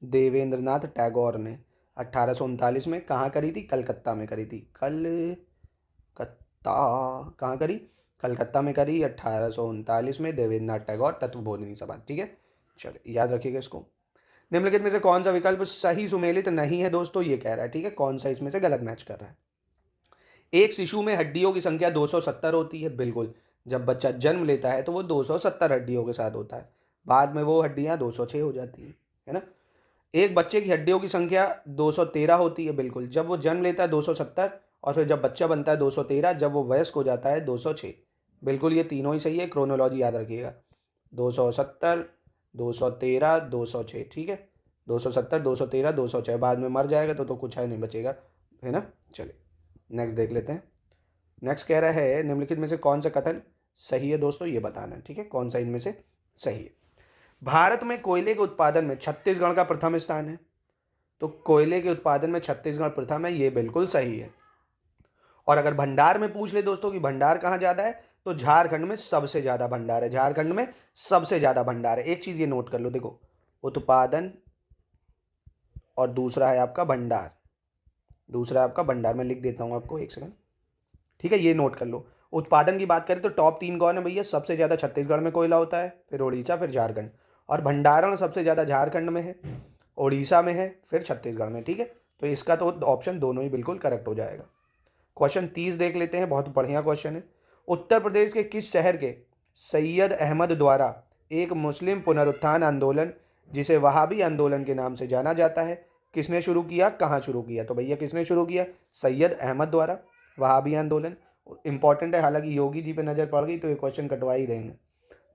देवेंद्रनाथ टैगोर ने 1839 में। कहाँ करी थी? कलकत्ता में करी थी। कलकत्ता कहाँ करी? कलकत्ता में करी 1839 में देवेंद्रनाथ टैगोर तत्वबोधिनी सभा, ठीक है। चलिए याद रखिएगा इसको। निम्नलिखित में से कौन सा विकल्प सही सुमेलित नहीं है दोस्तों? ये कह रहा है, ठीक है। कौन सा इसमें से गलत मैच कर रहा है? एक शिशु में हड्डियों की संख्या 270 होती है, बिल्कुल। जब बच्चा जन्म लेता है तो वो 270 हड्डियों के साथ होता है, बाद में वो हड्डियां 206 हो जाती है ना। एक बच्चे की हड्डियों की संख्या 213 होती है, बिल्कुल। जब वो जन्म लेता है 270, और फिर जब बच्चा बनता है 213, जब वो वयस्क हो जाता है 206, बिल्कुल। ये तीनों ही सही है, क्रोनोलॉजी याद रखिएगा। 270, 213, 206, ठीक है। 270, 213, 206, बाद में मर जाएगा तो कुछ है नहीं बचेगा, है ना। चलिए नेक्स्ट देख लेते हैं। नेक्स्ट कह रहा है निम्नलिखित में से कौन सा कथन सही है दोस्तों? ये बताना है, ठीक है। कौन सा इनमें से सही है? भारत में कोयले के उत्पादन में छत्तीसगढ़ का प्रथम स्थान है। तो कोयले के उत्पादन में छत्तीसगढ़ प्रथम है, ये बिल्कुल सही है। और अगर भंडार में पूछ ले दोस्तों कि भंडार कहाँ ज़्यादा है, तो झारखंड में सबसे ज़्यादा भंडार है। झारखंड में सबसे ज़्यादा भंडार है। एक चीज़ ये नोट कर लो, देखो, उत्पादन और दूसरा है आपका भंडार। दूसरा है आपका भंडार, मैं लिख देता हूँ आपको, एक सेकंड, ठीक है। ये नोट कर लो। उत्पादन की बात करें तो टॉप 3 कौन है भैया? सबसे ज़्यादा छत्तीसगढ़ में कोयला होता है, फिर उड़ीसा, फिर झारखंड। और भंडारण सबसे ज़्यादा झारखंड में है, उड़ीसा में है, फिर छत्तीसगढ़ में, ठीक है। तो इसका तो ऑप्शन दोनों ही बिल्कुल करेक्ट हो जाएगा। क्वेश्चन 30 देख लेते हैं, बहुत बढ़िया क्वेश्चन है। उत्तर प्रदेश के किस शहर के सैयद अहमद द्वारा एक मुस्लिम पुनरुत्थान आंदोलन, जिसे वहाबी आंदोलन के नाम से जाना जाता है, किसने शुरू किया, कहाँ शुरू किया? तो भैया किसने शुरू किया? सैयद अहमद द्वारा। वहाबी आंदोलन इंपॉर्टेंट है, हालांकि योगी जी पे नज़र पड़ गई तो ये क्वेश्चन कटवा ही देंगे।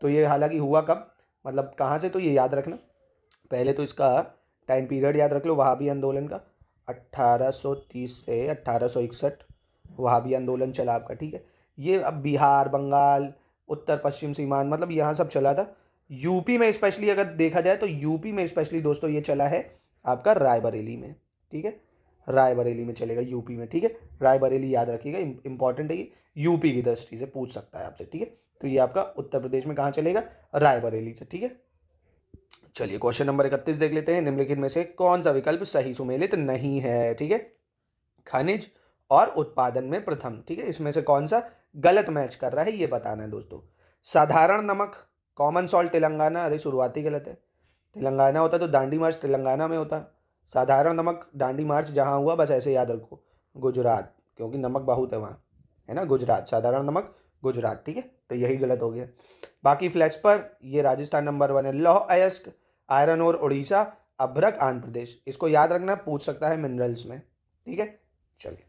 तो ये हालांकि हुआ कब, मतलब कहाँ से, तो ये याद रखना। पहले तो इसका टाइम पीरियड याद रख लो वहाबी आंदोलन का। 1830 से 1861 वहाबी आंदोलन चला आपका, ठीक है। ये अब बिहार, बंगाल, उत्तर पश्चिम सीमांत, मतलब यहाँ सब चला था। यूपी में स्पेशली अगर देखा जाए तो यूपी में स्पेशली दोस्तों ये चला है आपका रायबरेली में, ठीक है। रायबरेली में चलेगा, यूपी में, ठीक है। रायबरेली याद रखिएगा, इंपॉर्टेंट है ये, यूपी की दृष्टि से पूछ सकता है आपसे, ठीक है। तो ये आपका उत्तर प्रदेश में कहाँ चलेगा? रायबरेली से, ठीक है। चलिए क्वेश्चन नंबर 31 देख लेते हैं। निम्नलिखित में से कौन सा विकल्प सही सुमेलित नहीं है, ठीक है। खनिज और उत्पादन में प्रथम, ठीक है। इसमें से कौन सा गलत मैच कर रहा है ये बताना है दोस्तों। साधारण नमक, कॉमन सॉल्ट तेलंगाना, अरे शुरुआती गलत है। तेलंगाना होता तो दांडी मार्च तेलंगाना में होता। साधारण नमक दांडी मार्च जहाँ हुआ, बस ऐसे याद रखो, गुजरात, क्योंकि नमक बहुत है वहाँ, है ना। गुजरात, साधारण नमक गुजरात, ठीक है, तो यही गलत हो गया। बाकी फ्लैश पर ये राजस्थान नंबर 1 है। लौह अयस्क, आयरन और उड़ीसा, अभ्रक आंध्र प्रदेश। इसको याद रखना, पूछ सकता है मिनरल्स में, ठीक है। चलिए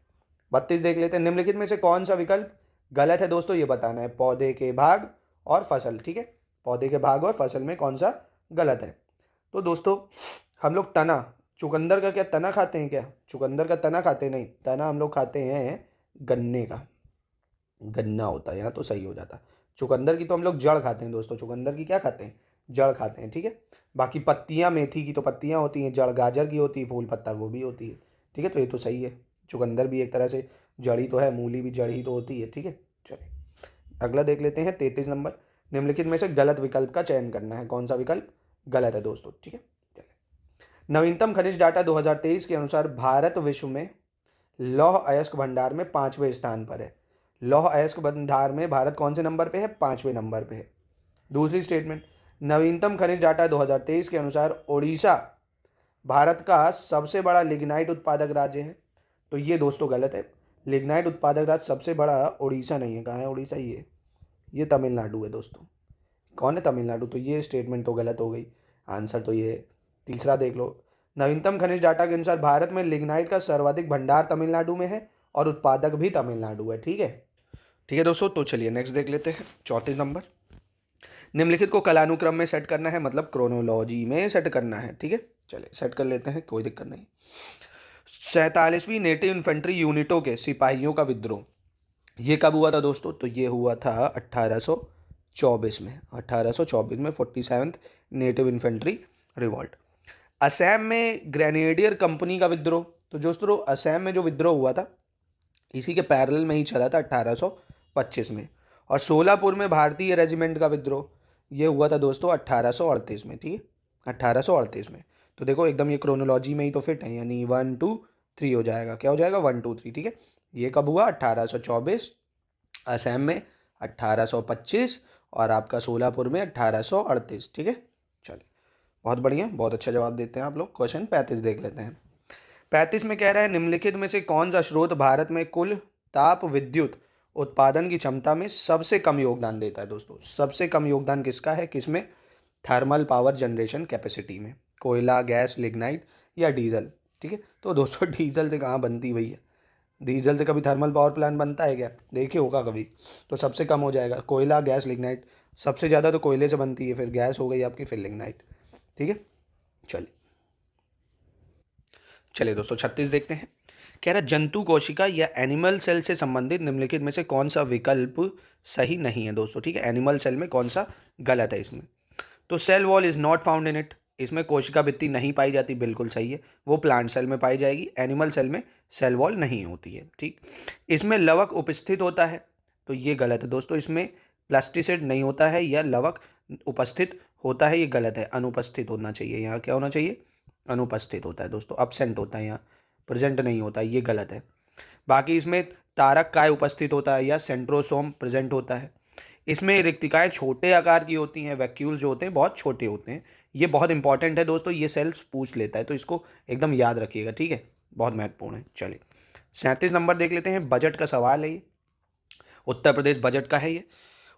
32 देख लेते हैं। निम्नलिखित में से कौन सा विकल्प गलत है दोस्तों, ये बताना है। पौधे के भाग और फसल, ठीक है, पौधे के भाग और फसल में कौन सा गलत है। तो दोस्तों हम लोग तना, चुकंदर का क्या तना खाते हैं क्या? चुकंदर का तना खाते हैं? नहीं, तना हम लोग खाते हैं गन्ने का, गन्ना होता है यहाँ, तो सही हो जाता। चुकंदर की तो हम लोग जड़ खाते हैं दोस्तों, चुकंदर की क्या खाते हैं? जड़ खाते हैं, ठीक है। बाकी पत्तियाँ, मेथी की तो पत्तियाँ होती हैं, जड़ गाजर की होती है, फूल पत्ता गोभी होती है, ठीक है, तो ये तो सही है। चुकंदर भी एक तरह से जड़ ही तो है, मूली भी जड़ ही तो होती है, ठीक है। चलिए अगला देख लेते हैं 33 नंबर। निम्नलिखित में से गलत विकल्प का चयन करना है, कौन सा विकल्प गलत है दोस्तों, ठीक है। चलिए नवीनतम खनिज डाटा 2023 के अनुसार भारत विश्व में लौह अयस्क भंडार में 5वें स्थान पर है। लौह अयस्क भंडार में भारत कौन से नंबर पे है? 5वें नंबर पे है। दूसरी स्टेटमेंट, नवीनतम खनिज डाटा 2023 के अनुसार उड़ीसा भारत का सबसे बड़ा लिग्नाइट उत्पादक राज्य है। तो ये दोस्तों गलत है। लिग्नाइट उत्पादक राज्य सबसे बड़ा उड़ीसा नहीं है। कहाँ है उड़ीसा? ये तमिलनाडु है दोस्तों। कौन है? तमिलनाडु। तो ये स्टेटमेंट तो गलत हो गई, आंसर तो ये है। तीसरा देख लो, नवीनतम खनिज डाटा के अनुसार भारत में लिग्नाइट का सर्वाधिक भंडार तमिलनाडु में है और उत्पादक भी तमिलनाडु है, ठीक है। ठीक है दोस्तों, तो चलिए नेक्स्ट देख लेते हैं 34 नंबर। निम्नलिखित को कालानुक्रम में सेट करना है, मतलब क्रोनोलॉजी में सेट करना है, ठीक है। चलिए सेट कर लेते हैं, कोई दिक्कत नहीं। 47वीं नेटिव इन्फेंट्री यूनिटों के सिपाहियों का विद्रोह ये कब हुआ था दोस्तों? तो ये हुआ था 1824 में। 1824 में 47th native infantry revolt. Assam में ग्रेनेडियर कंपनी का विद्रोह, तो दोस्तों असम में जो विद्रोह हुआ था इसी के पैरेलल में ही चला था 1825 में। और सोलापुर में भारतीय रेजिमेंट का विद्रोह ये हुआ था दोस्तों 1838 में, ठीक है, 1838 में। तो देखो एकदम ये क्रोनोलॉजी में ही तो फिट है, यानी 1 2 3 हो जाएगा। क्या हो जाएगा? 1 2 3, ठीक है। ये कब हुआ? 1824 असम में, 1825 और आपका सोलापुर में 1838, ठीक है। चलिए बहुत बढ़िया, बहुत अच्छा जवाब देते हैं आप लोग। क्वेश्चन 35 देख लेते हैं। 35 में कह रहा है निम्नलिखित में से कौन सा स्रोत भारत में कुल ताप विद्युत उत्पादन की क्षमता में सबसे कम योगदान देता है? दोस्तों सबसे कम योगदान किसका है? किसमें? थर्मल पावर जनरेशन कैपेसिटी में। कोयला, गैस, लिग्नाइट या डीजल, ठीक है। तो दोस्तों डीजल से कहाँ बनती भैया? डीजल से कभी थर्मल पावर प्लांट बनता है क्या? देखिए होगा कभी। तो सबसे कम हो जाएगा कोयला, गैस, लिग्नाइट। सबसे ज़्यादा तो कोयले से बनती है, फिर गैस हो गई आपकी, फिर लिग्नाइट, ठीक है। चलिए दोस्तों 36 देखते हैं। कह रहा जंतु कोशिका या एनिमल सेल से संबंधित निम्नलिखित में से कौन सा विकल्प सही नहीं है दोस्तों, ठीक है। एनिमल सेल में कौन सा गलत है इसमें? तो cell wall is not found in it, इसमें कोशिका भित्ति नहीं पाई जाती, बिल्कुल सही है। वो प्लांट सेल में पाई जाएगी, एनिमल सेल में सेल वॉल नहीं होती है, ठीक। इसमें लवक उपस्थित होता है, तो ये गलत है दोस्तों। इसमें प्लास्टिसाइड नहीं होता है या लवक उपस्थित होता है, ये गलत है। अनुपस्थित होना चाहिए, यहाँ क्या होना चाहिए? अनुपस्थित होता है दोस्तों, अब्सेंट होता है, यहाँ प्रेजेंट नहीं होता, ये गलत है। बाकी इसमें तारक काय उपस्थित होता है या सेंट्रोसोम प्रेजेंट होता है। इसमें रिक्तिकाएं छोटे आकार की होती हैं, वैक्यूल्स जो होते हैं बहुत छोटे होते हैं। ये बहुत इंपॉर्टेंट है दोस्तों, ये सेल्स पूछ लेता है, तो इसको एकदम याद रखिएगा, ठीक है, बहुत महत्वपूर्ण है। चलिए 37 नंबर देख लेते हैं। बजट का सवाल है ये, उत्तर प्रदेश बजट का है ये।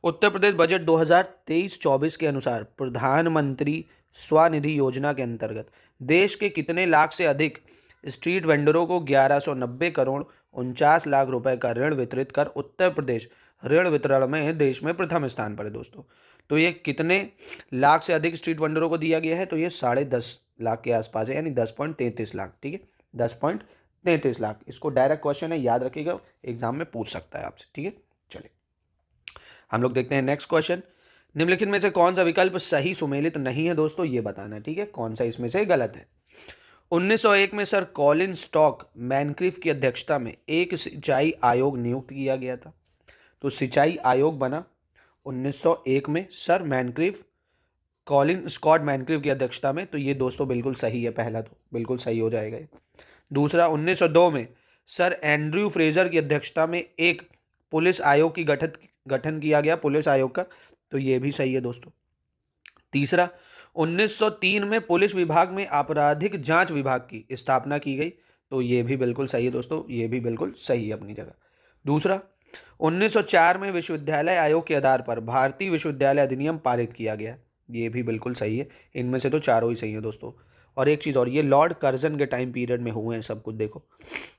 उत्तर प्रदेश बजट 2023-24 के अनुसार प्रधानमंत्री स्वनिधि योजना के अंतर्गत देश के कितने लाख से अधिक स्ट्रीट वेंडरों को 1190 करोड़ 49 लाख रुपए का ऋण वितरित कर उत्तर प्रदेश ऋण वितरण में देश में प्रथम स्थान पर है दोस्तों। तो ये कितने लाख से अधिक स्ट्रीट वेंडरों को दिया गया है? तो ये 10.5 लाख के आसपास है, यानी 10.33 लाख, ठीक है, 10.33 लाख। इसको डायरेक्ट क्वेश्चन है, याद रखिएगा, एग्जाम में पूछ सकता है आपसे, ठीक है। चलिए हम लोग देखते हैं नेक्स्ट क्वेश्चन। निम्नलिखित में से कौन सा विकल्प सही सुमेलित नहीं है दोस्तों, ये बताना है, ठीक है, कौन सा इसमें से गलत है। 1901 में सर कॉलिन स्टॉक मैनक्रिफ की अध्यक्षता में एक सिंचाई आयोग नियुक्त किया गया था। तो सिंचाई आयोग बना 1901 में सर मैनक्रिफ, कॉलिन स्कॉट मैनक्रिफ की अध्यक्षता में। तो ये दोस्तों बिल्कुल सही है, पहला तो बिल्कुल सही हो जाएगा। दूसरा 1902 में सर एंड्रयू फ्रेजर की अध्यक्षता में एक पुलिस आयोग की गठन किया गया, पुलिस आयोग का। तो ये भी सही है दोस्तों। तीसरा 1903 में पुलिस विभाग में आपराधिक जांच विभाग की स्थापना की गई। तो ये भी बिल्कुल सही है दोस्तों, ये भी बिल्कुल सही है अपनी जगह। दूसरा 1904 में विश्वविद्यालय आयोग के आधार पर भारतीय विश्वविद्यालय अधिनियम पारित किया गया। ये भी बिल्कुल सही है, इनमें से तो चारों ही सही है दोस्तों। और एक चीज़ और, ये लॉर्ड कर्जन के टाइम पीरियड में हुए हैं सब कुछ देखो,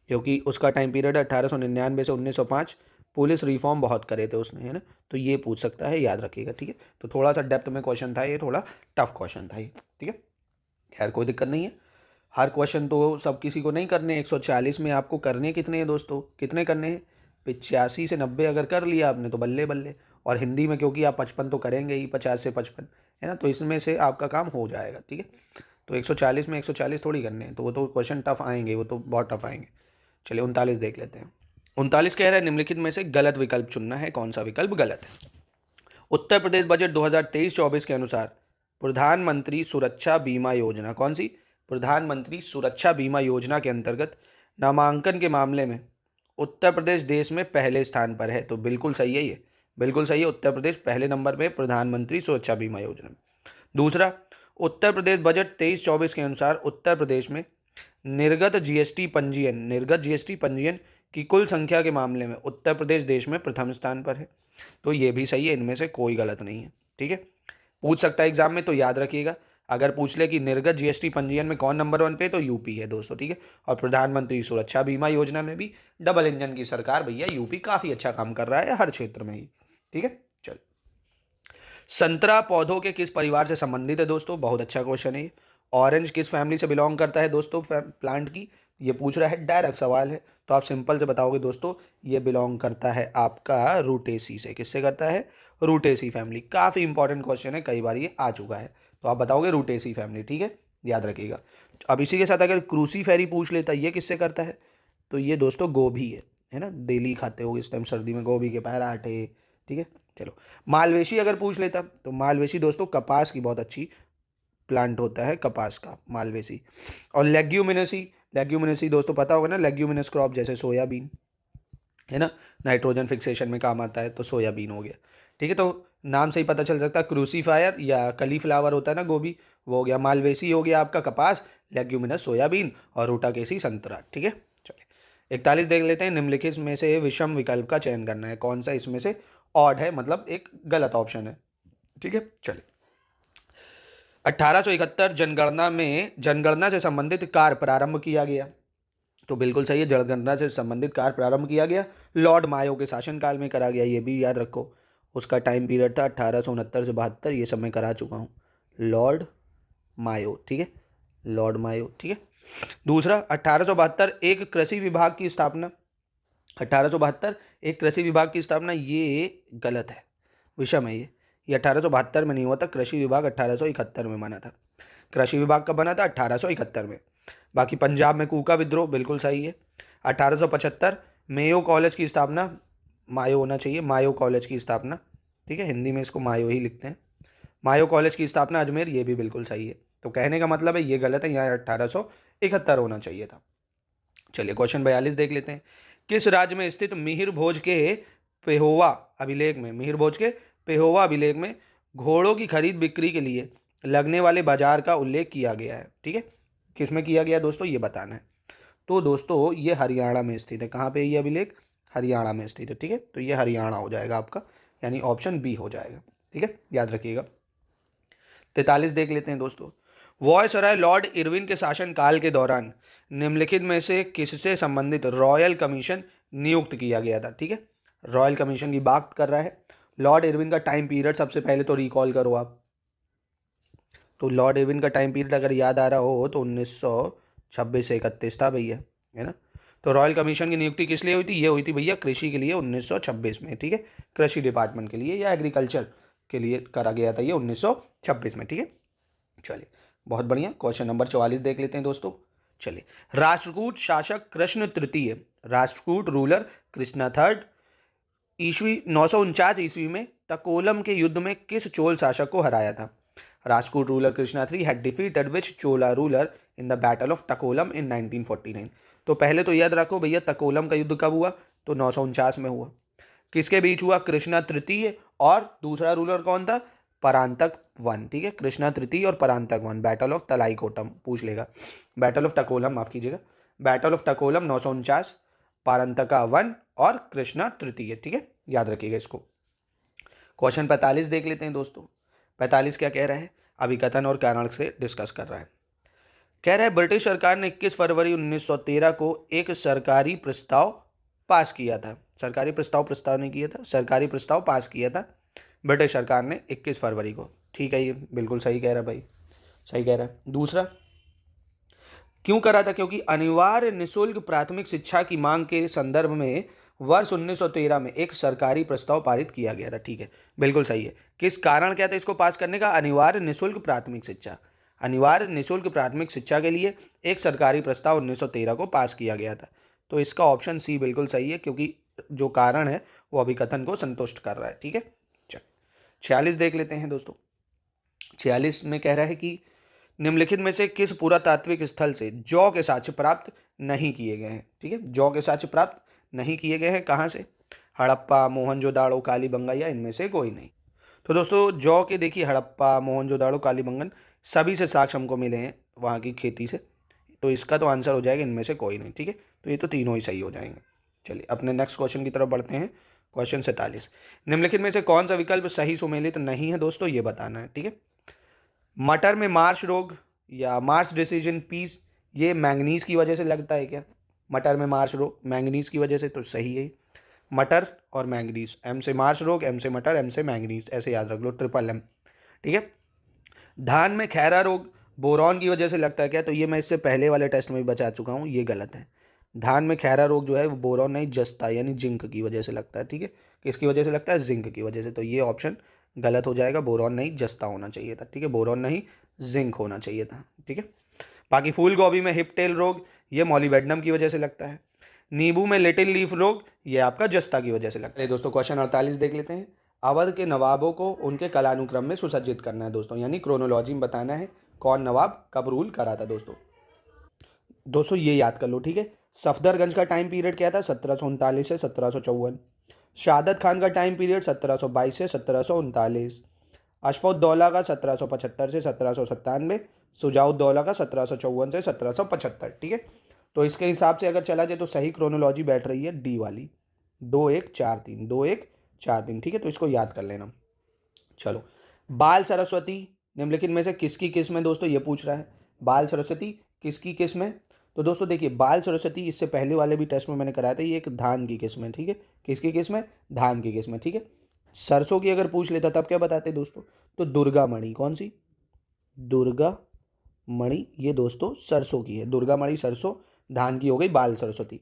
क्योंकि उसका टाइम पीरियड 1899 से 1905। पुलिस रिफॉर्म बहुत करे थे उसने, है ना, तो ये पूछ सकता है, याद रखिएगा, ठीक है। तो थोड़ा सा डेप्थ में क्वेश्चन था ये, थोड़ा टफ क्वेश्चन था ये, ठीक है। खैर कोई दिक्कत नहीं है, हर क्वेश्चन तो सब किसी को नहीं करने। 140 में आपको करने कितने हैं दोस्तों, कितने करने हैं? 85 से 90 अगर कर लिया आपने तो बल्ले बल्ले। और हिंदी में क्योंकि आप 55 तो करेंगे ही, 50 से 55, है ना, तो इसमें से आपका काम हो जाएगा, ठीक है। तो 140 में 140 थोड़ी करने हैं, तो वो तो क्वेश्चन टफ आएंगे, वो तो बहुत टफ आएंगे। चलिए 39 देख लेते हैं। 39 कह रहा है निम्नलिखित में से गलत विकल्प चुनना है, कौन सा विकल्प गलत है। उत्तर प्रदेश बजट 2023-24 के अनुसार प्रधानमंत्री सुरक्षा बीमा योजना, कौन सी? प्रधानमंत्री सुरक्षा बीमा योजना के अंतर्गत नामांकन के मामले में उत्तर प्रदेश देश में पहले स्थान पर है, तो बिल्कुल सही है, ये बिल्कुल सही है। उत्तर प्रदेश पहले नंबर पे प्रधानमंत्री सुरक्षा बीमा योजना। दूसरा, उत्तर प्रदेश बजट 23-24 के अनुसार उत्तर प्रदेश में निर्गत जीएसटी पंजीयन की कुल संख्या के मामले में उत्तर प्रदेश देश में प्रथम स्थान पर है, तो ये भी सही है, इनमें से कोई गलत नहीं है, ठीक है। पूछ सकता है एग्जाम में, तो याद रखिएगा, अगर पूछ ले कि निर्गत जीएसटी पंजीयन में कौन नंबर 1 पे, तो यूपी है दोस्तों, ठीक है। और प्रधानमंत्री सुरक्षा बीमा योजना में भी डबल इंजन की सरकार भैया, यूपी काफ़ी अच्छा काम कर रहा है हर क्षेत्र में ही, ठीक है। चल, संतरा पौधों के किस परिवार से संबंधित है दोस्तों? बहुत अच्छा क्वेश्चन है ये। ऑरेंज किस फैमिली से बिलोंग करता है दोस्तों, प्लांट की? ये पूछ रहा है, डायरेक्ट सवाल है, तो आप सिंपल से बताओगे दोस्तों, ये बिलोंग करता है आपका रूटेसी से। किससे करता है? Rutaceae family. काफ़ी इंपॉर्टेंट क्वेश्चन है, कई बार ये आ चुका है, तो आप बताओगे रूटेसी फैमिली, ठीक है, याद रखिएगा। अब इसी के साथ अगर क्रूसीफेरी पूछ लेता, ये किससे करता है? तो ये दोस्तों गोभी है ना, डेली खाते हो इस टाइम सर्दी में गोभी के पराठे, ठीक है। चलो, मालवेशी अगर पूछ लेता, तो मालवेशी दोस्तों कपास की बहुत अच्छी प्लांट होता है, कपास का मालवेसी। और लेग्यूमिनेसी दोस्तों पता होगा ना, लेग्यूमिनस क्रॉप जैसे सोयाबीन, है ना, नाइट्रोजन फिक्सेशन में काम आता है, तो सोयाबीन हो गया, ठीक है। तो नाम से ही पता चल सकता है, क्रूसीफायर या कलीफ्लावर होता है ना गोभी, वो हो गया। मालवेसी हो गया आपका कपास, लेग्यूमिनस सोयाबीन, और रूटाकेसी संतरा, ठीक है। चलिए 41 देख लेते हैं। निम्नलिखित में से विषम विकल्प का चयन करना है, कौन सा इसमें से ऑड है, मतलब एक गलत ऑप्शन है, ठीक है। चलिए, 1871 जनगणना से संबंधित कार्य प्रारंभ किया गया, तो बिल्कुल सही है, जनगणना से संबंधित कार्य प्रारंभ किया गया लॉर्ड मायो के शासनकाल में करा गया, ये भी याद रखो। उसका टाइम पीरियड था 1869 से 72, ये सब मैं करा चुका हूँ। लॉर्ड मायो, ठीक है, लॉर्ड मायो, ठीक है। दूसरा, 1872 एक कृषि विभाग की स्थापना, 1872 एक कृषि विभाग की स्थापना, ये गलत है, विषम है ये 1872 में नहीं हुआ था। कृषि विभाग 1871 में बना था। कृषि विभाग कब बना था? 1871 में। बाकी पंजाब में कूका विद्रोह बिल्कुल सही है। 1875 मेयो कॉलेज की स्थापना, मायो होना चाहिए, मायो कॉलेज की स्थापना, ठीक है, हिंदी में इसको मायो ही लिखते हैं। मायो कॉलेज की स्थापना अजमेर, ये भी बिल्कुल सही है। तो कहने का मतलब है ये गलत है, यहाँ 1871 होना चाहिए था। चलिए क्वेश्चन 42 देख लेते हैं। किस राज्य में स्थित मिहिर भोज के पेहोवा अभिलेख में घोड़ों की खरीद बिक्री के लिए लगने वाले बाजार का उल्लेख किया गया है, ठीक है। किस में किया गया दोस्तों, ये बताना है। तो दोस्तों ये हरियाणा में स्थित है। कहाँ पे ये अभिलेख? हरियाणा में स्थित है, ठीक है। तो ये हरियाणा हो जाएगा आपका, यानी ऑप्शन बी हो जाएगा, ठीक है, याद रखिएगा। 43 देख लेते हैं दोस्तों। वॉयसराय लॉर्ड इरविन के शासनकाल के दौरान निम्नलिखित में से किससे संबंधित रॉयल कमीशन नियुक्त किया गया था, ठीक है। रॉयल कमीशन की बात कर रहा है। लॉर्ड इरविन का टाइम पीरियड सबसे पहले तो रिकॉल करो आप। तो लॉर्ड इरविन का टाइम पीरियड अगर याद आ रहा हो तो 1926 से 31 था भैया, है ना। तो रॉयल कमीशन की नियुक्ति किस लिए हुई थी? ये हुई थी भैया कृषि के लिए 1926 में, ठीक है, कृषि डिपार्टमेंट के लिए या एग्रीकल्चर के लिए करा गया था ये 1926 में, ठीक है। चलिए बहुत बढ़िया। क्वेश्चन नंबर 44 देख लेते हैं दोस्तों। चलिए, राष्ट्रकूट शासक कृष्ण तृतीय, राष्ट्रकूट रूलर कृष्णा थर्ड ईस्वी 949 ईस्वी में तकोलम के युद्ध में किस चोल शासक को हराया था? Rashtrakuta ruler Krishna three had defeated which Chola ruler in the battle of Takkolam in 1949। तो पहले तो याद रखो भैया, तकोलम का युद्ध कब हुआ? तो 949 में हुआ। किसके बीच हुआ? कृष्णा तृतीय और दूसरा रूलर कौन था? परांतक वन, ठीक है, कृष्णा तृतीय और परांतक वन। बैटल ऑफ तलाईकोटम पूछ लेगा, बैटल ऑफ तकोलम, माफ कीजिएगा, बैटल ऑफ तकोलम 949, परांतका वन और कृष्णा तृतीय, ठीक है। याद रखिएगा इसको। क्वेश्चन 45 देख लेते हैं दोस्तों। 45 क्या कह रहा है, अभिकथन और कारण से डिस्कस कर रहा है। कह रहा है ब्रिटिश सरकार ने 21 फरवरी 1913 को एक सरकारी प्रस्ताव पास किया था। सरकारी प्रस्ताव नहीं किया था, सरकारी प्रस्ताव पास किया था ब्रिटिश सरकार ने 21 फरवरी को। ठीक है, ये बिल्कुल सही कह रहा है भाई, सही कह रहा है। दूसरा, क्यों करा था, क्योंकि अनिवार्य निःशुल्क प्राथमिक शिक्षा की मांग के संदर्भ में वर्ष 1913 में एक सरकारी प्रस्ताव पारित किया गया था। ठीक है, बिल्कुल सही है। किस कारण क्या था इसको पास करने का, अनिवार्य निःशुल्क प्राथमिक शिक्षा, अनिवार्य निःशुल्क प्राथमिक शिक्षा के लिए एक सरकारी प्रस्ताव 1913 को पास किया गया था। तो इसका ऑप्शन सी बिल्कुल सही है, क्योंकि जो कारण है वो अभिकथन को संतुष्ट कर रहा है। ठीक है, चल 46 देख लेते हैं दोस्तों। 46 में कह रहा है कि निम्नलिखित में से किस पुरातात्विक स्थल से जौ के साक्ष्य प्राप्त नहीं किए गए हैं। ठीक है, जौ के साक्ष्य प्राप्त नहीं किए गए हैं, कहाँ से, हड़प्पा, मोहनजोदाड़ो, कालीबंगा या इनमें से कोई नहीं। तो दोस्तों जौ के देखिए हड़प्पा, मोहनजोदाड़ो, कालीबंगन सभी से साक्ष्य हमको मिले हैं वहाँ की खेती से, तो इसका तो आंसर हो जाएगा इनमें से कोई नहीं। ठीक है, तो ये तो तीनों ही सही हो जाएंगे। चलिए अपने नेक्स्ट क्वेश्चन की तरफ बढ़ते हैं। क्वेश्चन 47, निम्नलिखित में से कौन सा विकल्प सही सुमेलित नहीं है दोस्तों, ये बताना है। ठीक है, मटर में मार्श रोग या मार्श डिसीजन पीस, ये मैंगनीज की वजह से लगता है क्या, मटर में मार्श रोग मैंगनीज की वजह से, तो सही है मटर और मैंगनीज। एम से मार्श रोग, एम से मटर, एम से मैंगनीज, ऐसे याद रख लो, ट्रिपल एम। ठीक है, धान में खैरा रोग बोरॉन की वजह से लगता है क्या, तो ये मैं इससे पहले वाले टेस्ट में भी बचा चुका हूँ, ये गलत है। धान में खैरा रोग जो है वो बोरॉन नहीं, जस्ता यानी जिंक की वजह से लगता है। ठीक है, किसकी वजह से लगता है, जिंक की वजह से, तो ये ऑप्शन गलत हो जाएगा, बोरॉन नहीं जस्ता होना चाहिए था। ठीक है, बोरॉन नहीं जिंक होना चाहिए था। ठीक है, बाकी फूल गोभी में हिपटेल रोग ये मॉलीबेडनम की वजह से लगता है। नींबू में लिटिल लीफ रोग ये आपका जस्ता की वजह से लगता है। दोस्तों क्वेश्चन 48 देख लेते हैं। अवध के नवाबों को उनके कालानुक्रम में सुसज्जित करना है दोस्तों, यानी क्रोनोलॉजी में बताना है कौन नवाब कब रूल करा था दोस्तों ये याद कर लो। ठीक है, सफदरगंज का टाइम पीरियड क्या था, 1739 से 1754। शहादत खान का टाइम पीरियड 1722 से 1739। अशफाउद्दौला का 1775 से 1797। शुजाउद्दौला का 1754 से 1775। ठीक है, तो इसके हिसाब से अगर चला जाए तो सही क्रोनोलॉजी बैठ रही है डी वाली, 2143, 2143। ठीक है, तो इसको याद कर लेना। चलो, बाल सरस्वती निम्नलिखित में से किसकी किस्म है दोस्तों, ये पूछ रहा है, बाल सरस्वती किसकी किस्म है। तो दोस्तों देखिए बाल सरस्वती इससे पहले वाले भी टेस्ट में मैंने कराया था, ये एक धान की किस्म है। ठीक है, किसकी किस्म है, धान की किस्म है। ठीक है, सरसों की अगर पूछ लेता तब क्या बताते दोस्तों, तो दुर्गा मणि, कौन सी, दुर्गा मणि, ये दोस्तों सरसों की है, दुर्गा मणि सरसों, धान की हो गई बाल सरस्वती।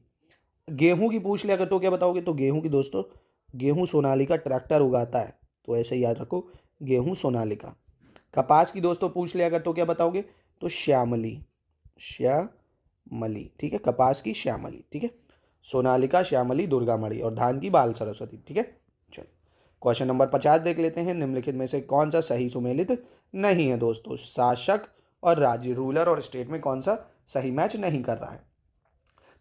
गेहूं की पूछ लिया अगर तो क्या बताओगे, तो गेहूं की दोस्तों, गेहूं सोनालिका ट्रैक्टर उगाता है, तो ऐसे याद रखो, गेहूं सोनालिका। कपास की दोस्तों पूछ लिया अगर तो क्या बताओगे, तो श्यामली, श्यामली। ठीक है, कपास की श्यामली। ठीक है, सोनालिका, श्यामली, दुर्गामणि, और धान की बाल सरस्वती। ठीक है, चलो क्वेश्चन नंबर 50 देख लेते हैं। निम्नलिखित में से कौन सा सही सुमेलित नहीं है दोस्तों, शासक और राज्य, रूलर और स्टेट में कौन सा सही मैच नहीं कर रहा है।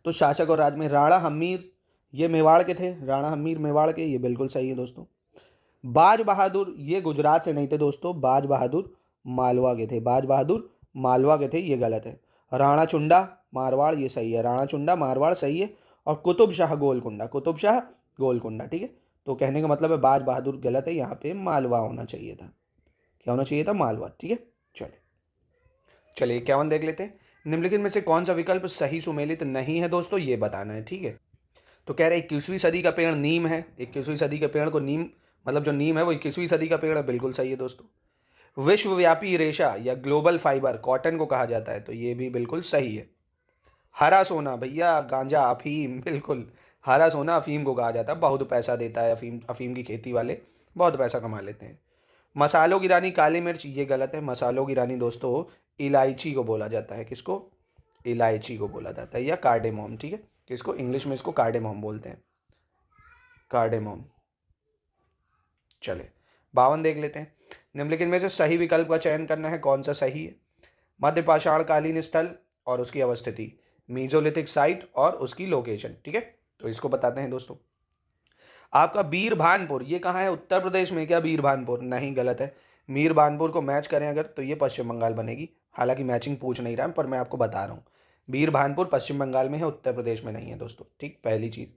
तो शासक और राज्य में राणा हमीर ये मेवाड़ के थे, राणा हमीर मेवाड़ के, ये बिल्कुल सही है दोस्तों। बाज बहादुर ये गुजरात से नहीं थे दोस्तों, बाज बहादुर मालवा के थे, बाज बहादुर मालवा के थे, ये गलत है। राणा चुंडा मारवाड़ ये सही है, राणा चुंडा मारवाड़ सही है। और कुतुब शाह गोलकुंडा, कुतुब शाह गोलकुंडा। ठीक है, तो कहने का मतलब है बाज बहादुर गलत है, यहाँ पे मालवा होना चाहिए था, क्या होना चाहिए था, मालवा। ठीक है, चलिए 51 देख लेते हैं। निम्नलिखित में से कौन सा विकल्प सही सुमेलित नहीं है दोस्तों, ये बताना है। ठीक है, तो कह रहे 21वीं सदी का पेड़ नीम है, 21वीं सदी के पेड़ को नीम, मतलब जो नीम है वो 21वीं सदी का पेड़ है, बिल्कुल सही है दोस्तों। विश्वव्यापी रेशा या ग्लोबल फाइबर कॉटन को कहा जाता है, तो ये भी बिल्कुल सही है। हरा सोना भैया गांजा अफीम, बिल्कुल हरा सोना अफीम को कहा जाता है, बहुत पैसा देता है अफीम, अफीम की खेती वाले बहुत पैसा कमा लेते हैं। मसालों की रानी काली मिर्च ये गलत है, मसालों की रानी दोस्तों इलायची को बोला जाता है, किसको, इलायची को बोला जाता है, या कार्डेमोम। ठीक है, किसको, इंग्लिश में इसको कार्डेमोम बोलते हैं, कार्डेमोम। चले 52 देख लेते हैं। निम्नलिखित में से सही विकल्प का चयन करना है, कौन सा सही है। मध्य पाषाणकालीन स्थल और उसकी अवस्थिति, मीजोलिथिक साइट और उसकी लोकेशन। ठीक है, तो इसको बताते हैं दोस्तों। आपका बीरभानपुर ये कहाँ है, उत्तर प्रदेश में क्या बीरभानपुर, नहीं गलत है। मीरभानपुर को मैच करें अगर तो ये पश्चिम बंगाल बनेगी, हालांकि मैचिंग पूछ नहीं रहा है पर मैं आपको बता रहा हूँ, बीरभानपुर पश्चिम बंगाल में है, उत्तर प्रदेश में नहीं है दोस्तों। ठीक, पहली चीज़।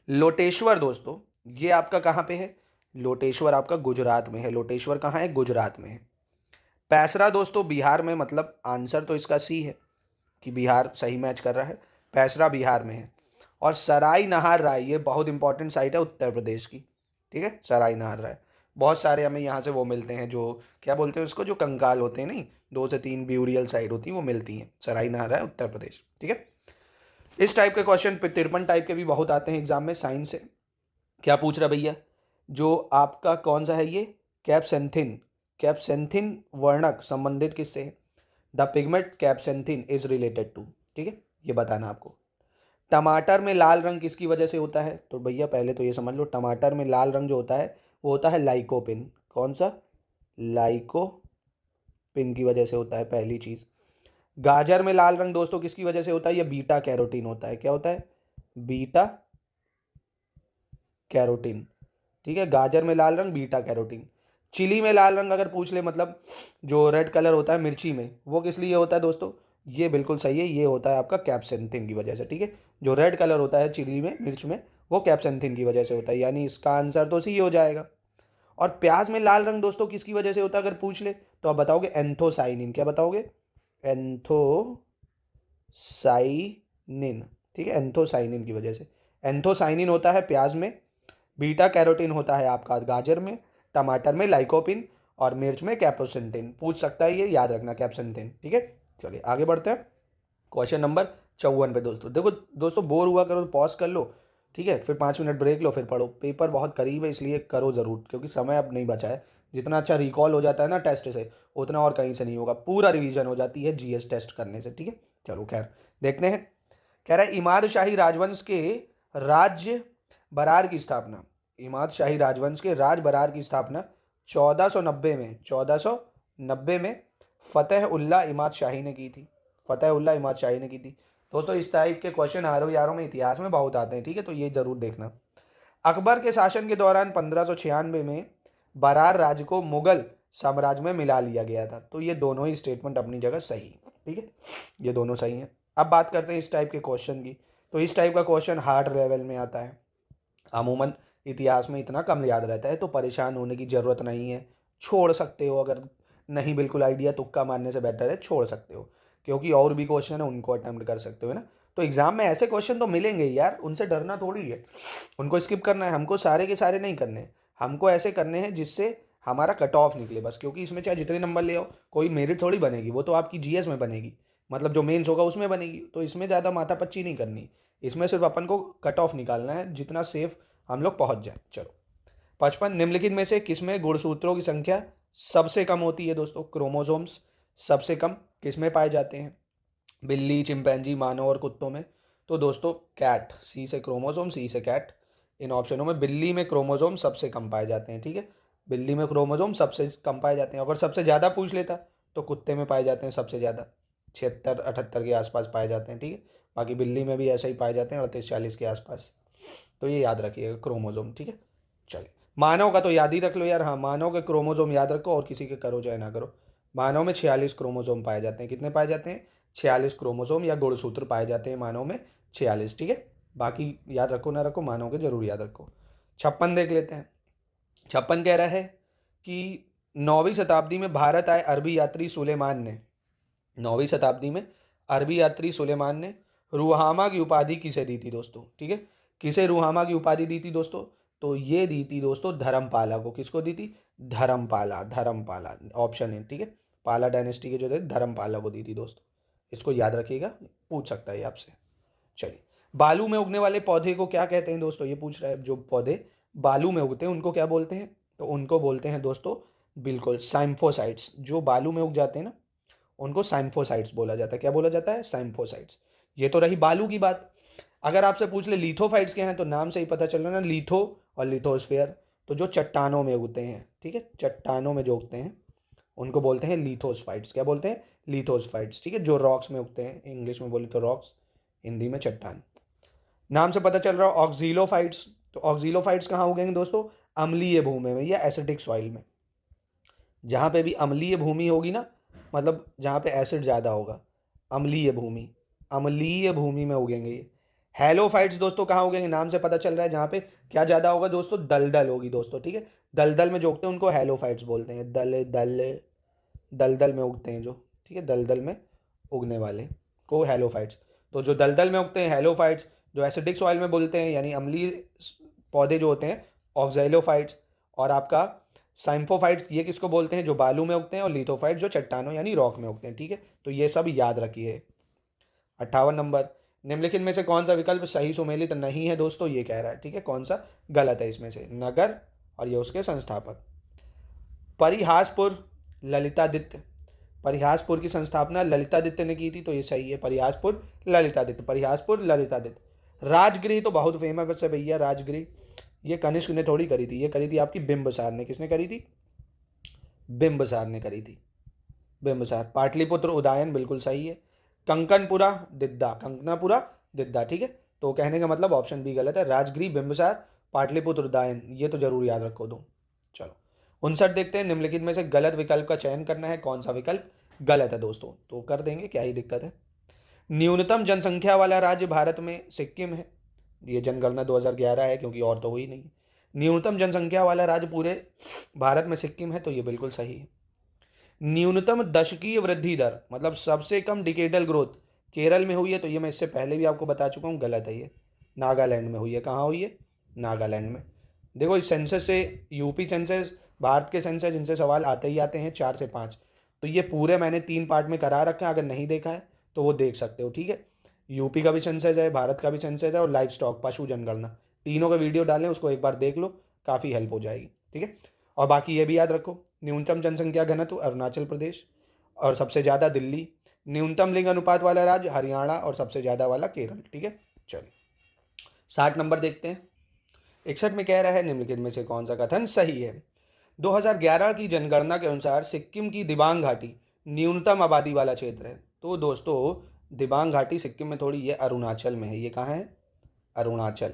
लोटेश्वर दोस्तों ये आपका कहाँ पे है? लोटेश्वर आपका गुजरात में है। लोटेश्वर कहाँ है? गुजरात में है। पैसरा दोस्तों बिहार में, मतलब आंसर तो इसका सी है कि बिहार सही मैच कर रहा है। पैसरा बिहार में है। और सराय नहार राय, ये बहुत इंपॉर्टेंट साइट है उत्तर प्रदेश की, ठीक है, सराय नहार राय। बहुत सारे हमें यहाँ से वो मिलते हैं, जो क्या बोलते हैं उसको, जो कंकाल होते हैं, नहीं 2 से 3 ब्यूरियल साइट होती हैं वो मिलती हैं। सराय नहार राय उत्तर प्रदेश, ठीक है। इस टाइप के क्वेश्चन 53 टाइप के भी बहुत आते हैं एग्जाम में साइंस से। क्या पूछ रहा भैया? जो आपका कौन सा है ये? कैप्सेंथिन। कैप्सेंथिन वर्णक संबंधित किससे है? The pigment capsanthin is related to, ठीक है, ये बताना आपको। टमाटर में लाल रंग किसकी वजह से होता है? तो भैया पहले तो ये समझ लो, टमाटर में लाल रंग जो होता है वो होता है लाइकोपिन। कौन सा? लाइकोपिन की वजह से होता है, पहली चीज। गाजर में लाल रंग दोस्तों किसकी वजह से होता है? ये बीटा कैरोटीन होता है। क्या होता है? बीटा कैरोटीन, ठीक है। गाजर में लाल रंग बीटा कैरोटीन। चिली में लाल रंग अगर पूछ ले, मतलब जो रेड कलर होता है मिर्ची में, वो किस लिए होता है दोस्तों? ये बिल्कुल सही है, ये होता है आपका कैप्सेंथिन की वजह से, ठीक है। जो रेड कलर होता है चिली में, मिर्च में, वो कैप्सेंथिन की वजह से होता है, यानी इसका आंसर तो सी हो जाएगा। और प्याज में लाल रंग दोस्तों किसकी वजह से होता है अगर पूछ ले, तो आप बताओगे एंथोसाइनिन। क्या बताओगे? एंथोसाइनिन, ठीक है, एंथोसाइनिन की वजह से। एंथोसाइनिन होता है प्याज में, बीटा कैरोटीन होता है आपका गाजर में, टमाटर में लाइकोपिन, और मिर्च में कैप्सेंथिन। पूछ सकता है ये, याद रखना कैप्सेंथिन, ठीक है। चलिए आगे बढ़ते हैं क्वेश्चन नंबर 54 पे दोस्तों। देखो दोस्तों, बोर हुआ करो तो पॉज कर लो, ठीक है, फिर 5 मिनट ब्रेक लो, फिर पढ़ो। पेपर बहुत करीब है इसलिए करो ज़रूर, क्योंकि समय अब नहीं बचा है। जितना अच्छा रिकॉल हो जाता है ना टेस्ट से, उतना और कहीं से नहीं होगा। पूरा रिवीजन हो जाती है जीएस टेस्ट करने से, ठीक है। चलो खैर देखते हैं। कह रहा है इमाद शाही राजवंश के राज्य बरार की स्थापना, इमाद शाही राजवंश के राज बरार की स्थापना 1490 में, 1490 में फतेह उल्ला इमाद शाही ने की थी। फतेह उल्ला इमाद शाही ने की थी। दोस्तों इस टाइप के क्वेश्चन आरो यारों में इतिहास में बहुत आते हैं, ठीक है, तो ये जरूर देखना। अकबर के शासन के दौरान 1596 में बरार राज्य को मुगल साम्राज्य में मिला लिया गया था। तो ये दोनों ही स्टेटमेंट अपनी जगह सही, ठीक है, ये दोनों सही हैं। अब बात करते हैं इस टाइप के क्वेश्चन की। तो इस टाइप का क्वेश्चन हार्ड लेवल में आता है, अमूमन इतिहास में इतना कम याद रहता है, तो परेशान होने की ज़रूरत नहीं है। छोड़ सकते हो, अगर नहीं बिल्कुल आइडिया, तुक्का मारने से बेटर है छोड़ सकते हो, क्योंकि और भी क्वेश्चन है उनको अटेम्प्ट कर सकते हो, है ना। तो एग्जाम में ऐसे क्वेश्चन तो मिलेंगे ही यार, उनसे डरना थोड़ी है। उनको स्किप करना है, हमको सारे के सारे नहीं करने हैं। हमको ऐसे करने हैं जिससे हमारा कट ऑफ निकले बस, क्योंकि इसमें चाहे जितने नंबर ले आओ, कोई मेरिट थोड़ी बनेगी, वो तो आपकी जीएस में बनेगी, मतलब जो मेंस होगा उसमें बनेगी। तो इसमें ज़्यादा माथापच्ची नहीं करनी, इसमें सिर्फ अपन को कट ऑफ निकालना है, जितना सेफ हम लोग पहुंच जाए। चलो 55 निम्नलिखित में से किसमें गुणसूत्रों की संख्या सबसे कम होती है दोस्तों? क्रोमोसोम्स सबसे कम किसमें पाए जाते हैं? बिल्ली, चिंपैंजी, मानव और कुत्तों में। तो दोस्तों कैट, सी से क्रोमोसोम, सी से कैट। इन ऑप्शनों में बिल्ली में क्रोमोसोम सबसे कम पाए जाते हैं, ठीक है, बिल्ली में क्रोमोसोम सबसे कम पाए जाते हैं। अगर सबसे ज़्यादा पूछ लेता तो कुत्ते में पाए जाते हैं सबसे ज़्यादा, 76-78 के आसपास पाए जाते हैं, ठीक है। बाकी बिल्ली में भी ऐसे ही पाए जाते हैं 38-40 के आसपास। तो ये याद रखिएगा क्रोमोसोम, ठीक है। चलिए मानव का तो याद ही रख लो यार, हाँ मानव के क्रोमोसोम याद रखो, और किसी के करो चाहे ना करो। मानव में 46 क्रोमोसोम पाए जाते हैं। कितने पाए जाते हैं? 46 क्रोमोसोम या गुणसूत्र पाए जाते हैं मानव में, 46, ठीक है। बाकी याद रखो ना रखो, मानव के जरूर याद रखो। 56 देख लेते हैं। 56 कह रहा है कि 9वीं शताब्दी में भारत आए अरबी यात्री सुलेमान ने, 9वीं शताब्दी में अरबी यात्री सुलेमान ने रूहामा की उपाधि किसे दी थी दोस्तों? ठीक है, किसे रूहामा की उपाधि दी थी दोस्तों? तो ये दी थी दोस्तों धर्मपाला को। किसको दी थी? धर्मपाला, धर्मपाला ऑप्शन है, ठीक है। पाला डायनेस्टी के जो थे धर्मपाला को दी थी दोस्तों, इसको याद रखिएगा, पूछ सकता है ये आपसे। चलिए बालू में उगने वाले पौधे को क्या कहते हैं दोस्तों? ये पूछ रहा है, जो पौधे बालू में उगते हैं उनको क्या बोलते हैं? तो उनको बोलते हैं दोस्तों बिल्कुल साइम्फोसाइट्स। जो बालू में उग जाते हैं ना, उनको साइम्फोसाइट्स बोला जाता है। क्या बोला जाता है? साइम्फोसाइट्स। ये तो रही बालू की बात। अगर आपसे पूछ ले लिथोफाइट्स क्या हैं, तो नाम से ही पता चल रहा है ना, लिथो और लिथोस्फेयर। तो जो चट्टानों में उगते हैं, ठीक है, चट्टानों में जो उगते हैं उनको बोलते हैं लिथोसफाइट्स। क्या बोलते हैं? लिथोसफाइट्स, ठीक है। जो रॉक्स में उगते हैं, इंग्लिश में बोले तो रॉक्स, हिंदी में चट्टान। नाम से पता चल रहा है ऑक्जीलोफाइट्स। तो ऑक्जीलोफाइट्स कहाँ उगेंगे दोस्तों? अम्लीय भूमि में या एसिडिक सॉइल में। जहाँ पे भी अम्लीय भूमि होगी ना, मतलब जहाँ पे एसिड ज़्यादा होगा, अम्लीय भूमि, अम्लीय भूमि में उगेंगे ये। हेलोफाइट्स दोस्तों कहाँ उगेंगे, नाम से पता चल रहा है, जहाँ पे क्या ज़्यादा होगा दोस्तों, दलदल होगी दोस्तों, ठीक है। दलदल में जो उगते हैं उनको हेलोफाइट्स बोलते हैं, दलदल में उगते हैं जो, ठीक है, दलदल में उगने वाले को हेलोफाइट्स। तो जो दलदल में उगते हैं हेलोफाइट्स, जो एसिडिक सॉइल में बोलते हैं यानी अम्लीय पौधे जो होते हैं ऑक्जेलोफाइट्स, और आपका साइम्फोफाइट्स ये किसको बोलते हैं, जो बालू में उगते हैं, और लिथोफाइट्स जो चट्टानों यानी रॉक में उगते हैं, ठीक है। तो ये सब याद रखिए। 58 नंबर, निम्नलिखित में से कौन सा विकल्प सही सुमेलित नहीं है दोस्तों, ये कह रहा है, ठीक है, कौन सा गलत है इसमें से, नगर और ये उसके संस्थापक। परिहासपुर ललितादित्य, परिहासपुर की संस्थापना ललितादित्य ने की थी, तो ये सही है, परिहासपुर ललितादित्य, परिहासपुर ललितादित्य। राजगृह तो बहुत फेमस है भैया, राजगृह ये कनिष्क ने थोड़ी करी थी, ये करी थी आपकी बिंबसार ने। किसने करी थी, बिंबसार ने करी थी, बिंबसार। पाटलिपुत्र उदयन बिल्कुल सही है। कंकनपुरा दिद्दा, कंकनापुरा दिद्दा, ठीक है। तो कहने का मतलब ऑप्शन बी गलत है, राजगृह बिंबसार पाटलिपुत्र उदयन, ये तो जरूर याद रखो दो। चलो 59 देखते हैं, निम्नलिखित में से गलत विकल्प का चयन करना है, कौन सा विकल्प गलत है दोस्तों, तो कर देंगे, क्या ही दिक्कत है। न्यूनतम जनसंख्या वाला राज्य भारत में सिक्किम है, ये जनगणना 2011 है क्योंकि और तो हुई नहीं। न्यूनतम जनसंख्या वाला राज्य पूरे भारत में सिक्किम है, तो ये बिल्कुल सही है। न्यूनतम दशकीय वृद्धि दर मतलब सबसे कम डिकेडल ग्रोथ केरल में हुई है, तो ये मैं इससे पहले भी आपको बता चुका हूँ, गलत है ये, नागालैंड में हुई है। कहाँ हुई है, नागालैंड में। देखो इस सेंसस से, यूपी सेंसस, भारत के सेंसस, इनसे सवाल आते ही आते हैं 4 से 5, तो ये पूरे मैंने 3 पार्ट में करा रखा है, अगर नहीं देखा है तो वो देख सकते हो, ठीक है। यूपी का भी सेंसस है, भारत का भी सेंसस है, और लाइफ स्टॉक पशु जनगणना, तीनों का वीडियो डालें, उसको एक बार देख लो, काफ़ी हेल्प हो जाएगी, ठीक है। और बाकी ये भी याद रखो, न्यूनतम जनसंख्या घनत्व अरुणाचल प्रदेश, और सबसे ज़्यादा दिल्ली। न्यूनतम लिंग अनुपात वाला राज्य हरियाणा, और सबसे ज़्यादा वाला केरल, ठीक है। चलिए 60 नंबर देखते हैं। 61 में कह रहा है, निम्नलिखित में से कौन सा कथन सही है। 2011 की जनगणना के अनुसार सिक्किम की दिबांग घाटी न्यूनतम आबादी वाला क्षेत्र है। तो दोस्तों दिबांग घाटी सिक्किम में थोड़ी, ये अरुणाचल में है, ये कहाँ है, अरुणाचल।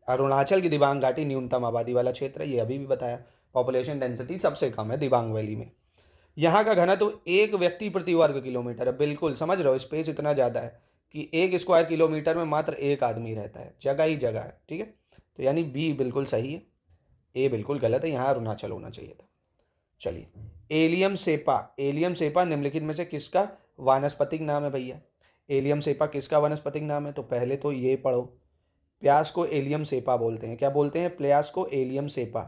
अरुणाचल की दिबांग घाटी न्यूनतम आबादी वाला क्षेत्र है, ये अभी भी बताया। पॉपुलेशन डेंसिटी सबसे कम है दिबांग वैली में। यहाँ का घनत्व एक व्यक्ति प्रति वर्ग किलोमीटर है, बिल्कुल समझ रहे हो, स्पेस इतना ज़्यादा है कि 1 स्क्वायर किलोमीटर में मात्र एक आदमी रहता है, जगह ही जगह है, ठीक है। तो यानी बी बिल्कुल सही है, ए बिल्कुल गलत है, यहाँ अरुणाचल होना चाहिए था। चलिए एलियम सेपा, एलियम सेपा निम्नलिखित में से किसका वानस्पतिक नाम है भैया, एलियम सेपा किसका वानस्पतिक नाम है, तो पहले तो ये पढ़ो, प्याज को एलियम सेपा बोलते हैं, क्या बोलते हैं, प्याज को एलियम सेपा,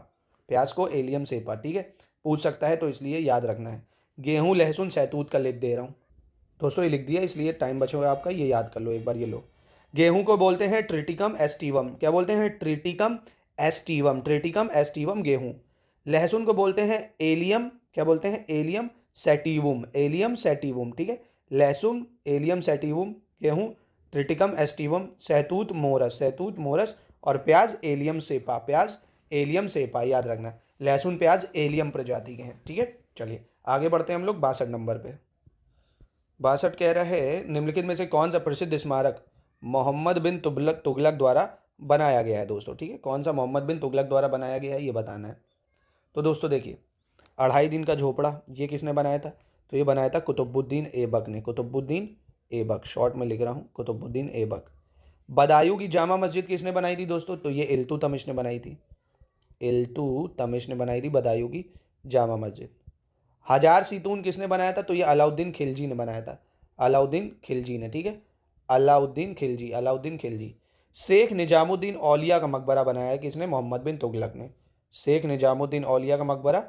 प्याज को एलियम सेपा, ठीक है, पूछ सकता है, तो इसलिए याद रखना है। गेहूं लहसुन सहतूत का लिख दे रहा हूँ दोस्तों, ये लिख दिया इसलिए टाइम बचेगा आपका, ये याद कर लो एक बार, ये लो। गेहूं को बोलते हैं ट्रिटिकम एस्टिवम, क्या बोलते हैं, ट्रिटिकम एस्टिवम, ट्रिटिकम एस्टिवम गेहूं। लहसुन को बोलते हैं एलियम, क्या बोलते हैं, एलियम सेटिवुम, एलियम सेटिवुम, ठीक है, लहसुन एलियम सेटिवुम, गेहूं ट्रिटिकम एस्टिवम, सहतूत मोरस, सहतूत मोरस, और प्याज एलियम सेपा, प्याज एलियम सेपा, याद रखना, लहसुन प्याज एलियम प्रजाति के हैं, ठीक है। चलिए आगे बढ़ते हैं हम लोग 62 नंबर पे। 62 कह रहा है, निम्नलिखित में से कौन सा प्रसिद्ध स्मारक मोहम्मद बिन तुगलक द्वारा बनाया गया है दोस्तों, ठीक है, कौन सा मोहम्मद बिन तुगलक द्वारा बनाया गया है, ये बताना है। तो दोस्तों देखिए, 2.5 दिन का झोपड़ा ये किसने बनाया था, तो ये बनाया था कुतुबुद्दीन ऐबक ने, कुतुबुद्दीन ऐबक, शॉर्ट में लिख रहा हूँ, कुतुबुद्दीन ऐबक। बदायूं की जामा मस्जिद किसने बनाई थी दोस्तों, तो ये इल्तुतमिश ने बनाई थी, इल्तुतमिश ने बनाई थी बदायूं की जामा मस्जिद। हजार सीतून किसने बनाया था, तो ये अलाउद्दीन खिलजी ने बनाया था, अलाउद्दीन खिलजी ने, ठीक है, अलाउद्दीन खिलजी, अलाउद्दीन खिलजी। शेख निजामुद्दीन औलिया का मकबरा बनाया है किसने, मोहम्मद बिन तुगलक ने। शेख निजामुद्दीन औलिया का मकबरा